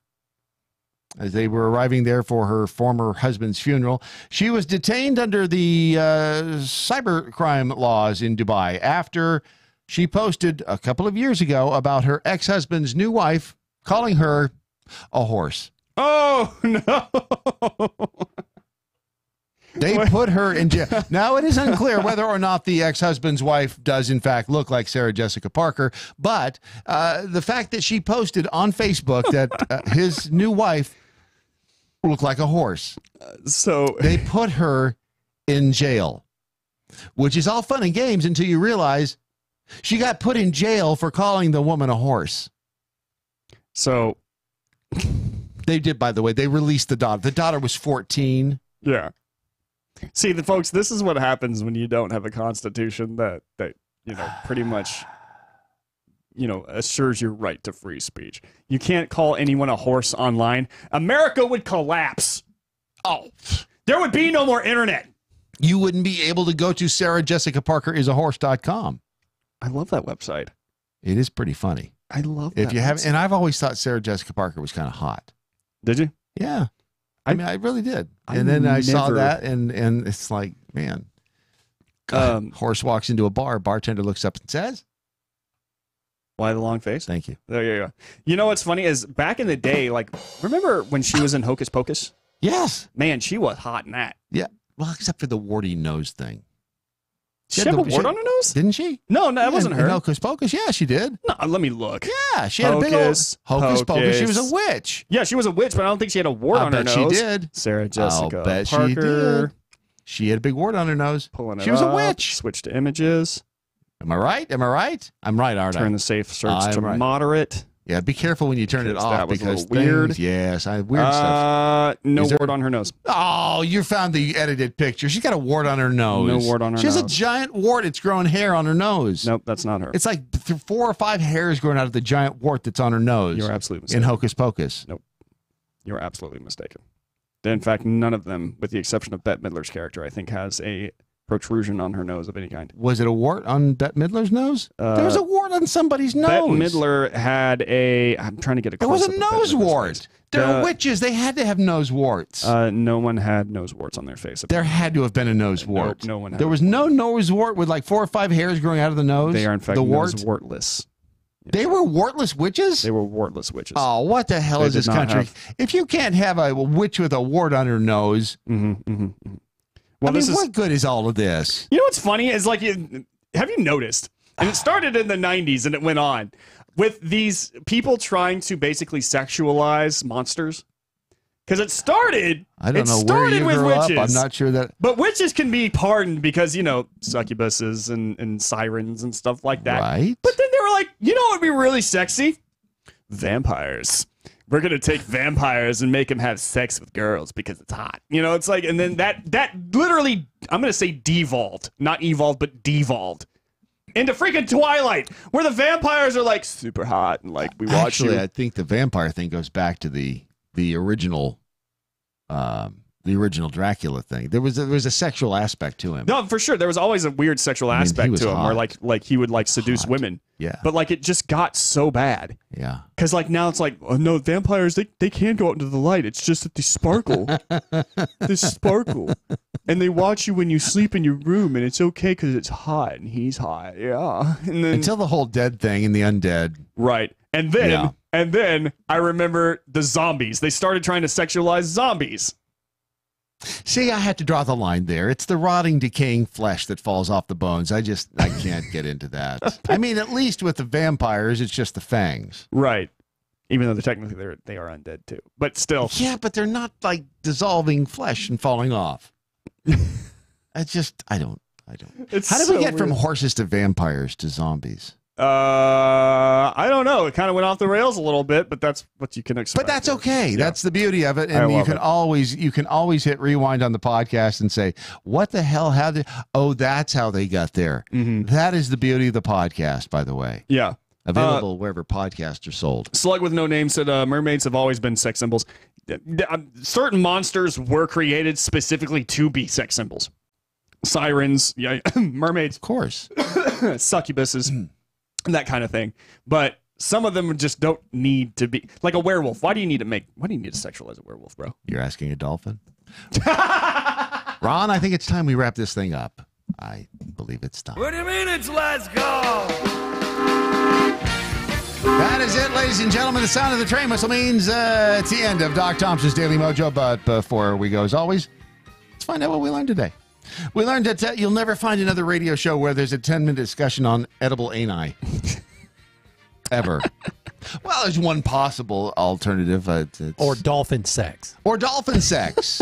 as they were arriving there for her former husband's funeral. She was detained under the cybercrime laws in Dubai after she posted a couple of years ago about her ex-husband's new wife calling her a horse. Oh, no. They put her in jail. Now, it is unclear whether or not the ex-husband's wife does, in fact, look like Sarah Jessica Parker, but the fact that she posted on Facebook that his new wife looked like a horse. So they put her in jail, which is all fun and games until you realize she got put in jail for calling the woman a horse. So they did, by the way, they released the daughter. The daughter was 14. Yeah. See, folks, this is what happens when you don't have a constitution that pretty much, assures your right to free speech. You can't call anyone a horse online. America would collapse. Oh, there would be no more internet. you wouldn't be able to go to sarahjessicapparkerishorse.com. I love that website. It is pretty funny. I love if that you have, website. and I've always thought Sarah Jessica Parker was kind of hot. Did you? Yeah. I mean, I really did. And then I saw that, and it's like, man. Horse walks into a bar. Bartender looks up and says, "Why the long face?" Thank you. There you go. You know what's funny is back in the day, like, remember when she was in Hocus Pocus? Yes. Man, she was hot in that. Yeah. Well, except for the warty nose thing. She had a wart on her nose? Didn't she? No, that wasn't her. In Hocus Pocus, yeah, she did. No, let me look. Yeah, she had a big old Hocus Pocus. She was a witch. Yeah, she was a witch, but I don't think she had a wart on her nose. I bet she did. Sarah Jessica I'll bet Parker. she did. She had a big wart on her nose. She was a witch. Switch to images. Am I right? Am I right? I'm right, aren't I? Turn the safe search to moderate. Yeah, be careful when you turn it off that was because a little weird. things, yes, weird stuff. No wart on her nose. Oh, you found the edited picture. She's got a wart on her nose. No wart on her She has a nose. giant wart. It's growing hair on her nose. Nope, that's not her. It's like 4 or 5 hairs growing out of the giant wart that's on her nose. You're absolutely mistaken. In Hocus Pocus. Nope. You're absolutely mistaken. In fact, none of them, with the exception of Bette Midler's character, I think has a protrusion on her nose of any kind. Was it a wart on Bette Midler's nose? There was a wart on somebody's nose. Bette Midler had a... I'm trying to get a There was close-up a of Bette nose Midler's wart. face. They're witches. They had to have nose warts. No one had nose warts on their face. There had to have been a nose wart. No one had There was no nose wart with like 4 or 5 hairs growing out of the nose. They are, in fact, the nose wartless. They were wartless witches? They were wartless witches. Oh, what the hell is this country? If you can't have a witch with a wart on her nose, Well, I mean, what good is all of this? You know what's funny is like, have you noticed? And it started in the 90s and it went on with these people trying to basically sexualize monsters. Because it started. I don't know where you grew up. I'm not sure that. But witches can be pardoned because, you know, succubuses and sirens and stuff like that. Right. But then they were like, you know what would be really sexy? Vampires. We're going to take vampires and make them have sex with girls because it's hot. You know, it's like, and then that literally, I'm going to say devolved. Not evolved, but devolved. Into freaking Twilight, where the vampires are like super hot and like we watch Actually, you. I think the vampire thing goes back to the original Dracula thing. There was a sexual aspect to him. No, for sure. There was always a weird sexual aspect to him where like he would like seduce women. Yeah. But like it just got so bad. Yeah. Because like now it's like, oh no, vampires, they can go out into the light. It's just that they sparkle. They sparkle. And they watch you when you sleep in your room and it's okay because it's hot and he's hot. Yeah. And then, Until the whole dead thing and the undead. Right. And then I remember the zombies. They started trying to sexualize zombies. See, I had to draw the line there. It's the rotting, decaying flesh that falls off the bones. I can't get into that. I mean, at least with the vampires, it's just the fangs. Right. Even though technically they are undead too. But still. Yeah, but they're not like dissolving flesh and falling off. I don't. It's How did we so get from weird. horses to vampires to zombies? I don't know. It kind of went off the rails a little bit, but that's what you can expect. But that's okay. Yeah. That's the beauty of it. I And you love can it. always hit rewind on the podcast and say, what the hell? That's how they got there. That is the beauty of the podcast, by the way. Yeah. Available wherever podcasts are sold. Slug with No Name said mermaids have always been sex symbols. Certain monsters were created specifically to be sex symbols. Sirens, yeah, mermaids, of course, succubuses, that kind of thing. But some of them just don't need to be like a werewolf. Why do you need to sexualize a werewolf, bro? You're asking a dolphin? Ron, I think it's time we wrap this thing up. I believe it's time. What do you mean it's let's go? That is it, ladies and gentlemen. The sound of the train whistle means it's the end of Doc Thompson's Daily Mojo. But before we go, as always, let's find out what we learned today. We learned that you'll never find another radio show where there's a 10-minute discussion on edible ani. Ever. Well, there's one possible alternative. Or dolphin sex. Or dolphin sex.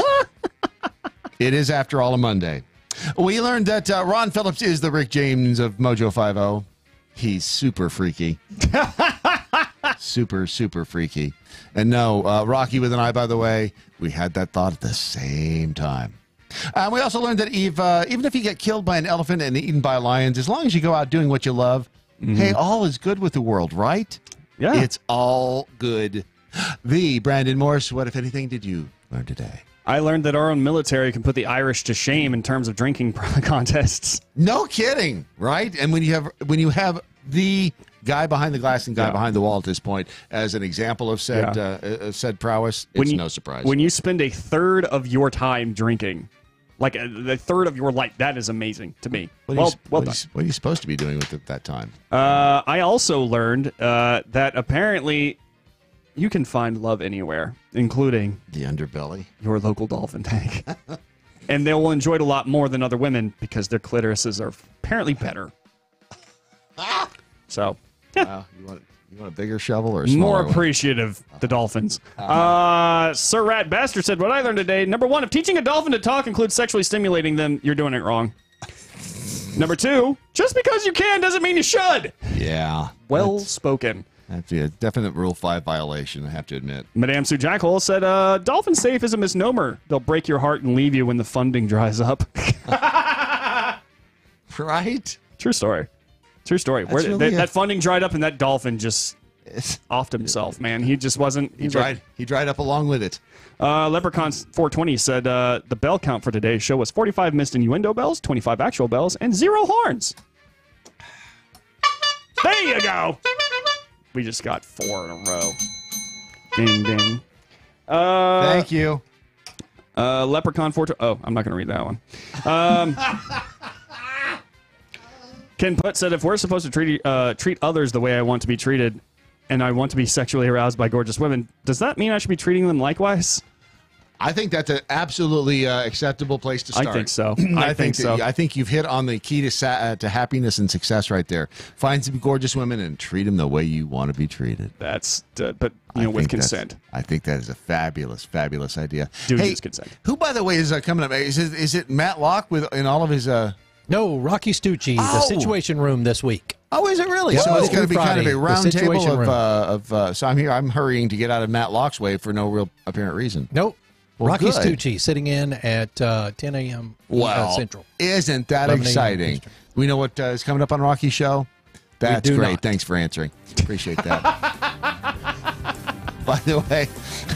It is, after all, a Monday. We learned that Ron Phillips is the Rick James of Mojo 50. He's super freaky. Super, super freaky. And no, Rocky with an eye, by the way, we had that thought at the same time. We also learned that even if you get killed by an elephant and eaten by lions, as long as you go out doing what you love, hey, all is good with the world, right? Yeah. It's all good. The Brandon Morse, what, if anything, did you learn today? I learned that our own military can put the Irish to shame in terms of drinking contests. No kidding, right? And when you have the guy behind the glass and guy behind the wall at this point as an example of said prowess, it's no surprise. When you spend a third of your time drinking, like the third of your life, that is amazing to me. Well done. What are you supposed to be doing with it at that time? I also learned that apparently you can find love anywhere, including the underbelly, your local dolphin tank. And they will enjoy it a lot more than other women because their clitorises are apparently better. So, you want a bigger shovel or a smaller more one? appreciative, the dolphins. Sir Rat Bastard said, what I learned today, number 1, if teaching a dolphin to talk includes sexually stimulating them, you're doing it wrong. Number 2, just because you can doesn't mean you should. Yeah. Well spoken. That's a definite Rule 5 violation, I have to admit. Madame Sue Jackhole said, dolphin safe is a misnomer. They'll break your heart and leave you when the funding dries up. Right? True story. True story. That funding dried up and that dolphin just offed himself, man. He just wasn't... He dried up along with it. Leprechaun 420 said, the bell count for today's show was 45 missed innuendo bells, 25 actual bells, and 0 horns. There you go. We just got 4 in a row. Ding, ding. Thank you. Leprechaun 420... Oh, I'm not going to read that one. Ken Putt said, if we're supposed to treat others the way I want to be treated, and I want to be sexually aroused by gorgeous women, does that mean I should be treating them likewise? I think that's an absolutely acceptable place to start. I think so. I think you've hit on the key to happiness and success right there. Find some gorgeous women and treat them the way you want to be treated. But with consent. I think that is a fabulous, fabulous idea. Use consent. Who, by the way, is coming up? Is it Matt Locke in all of his? No, Rocky Stucci, the Situation Room this week. Oh, is it really? Yep. So it's going to be kind of a Friday, round table of so I'm hurrying to get out of Matt Locke's way for no real apparent reason. Nope. Well, Rocky good. Stucci sitting in at 10 a.m. Central. Isn't that exciting? We know what is coming up on Rocky's show? That's great. Not. Thanks for answering. Appreciate that. By the way,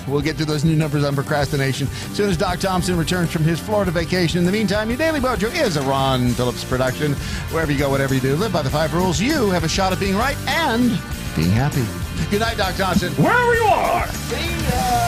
we'll get to those new numbers on procrastination as soon as Doc Thompson returns from his Florida vacation. In the meantime, your Daily Mojo is a Ron Phillips production. Wherever you go, whatever you do, live by the 5 rules. You have a shot at being right and being happy. Good night, Doc Thompson. Wherever you are. See ya.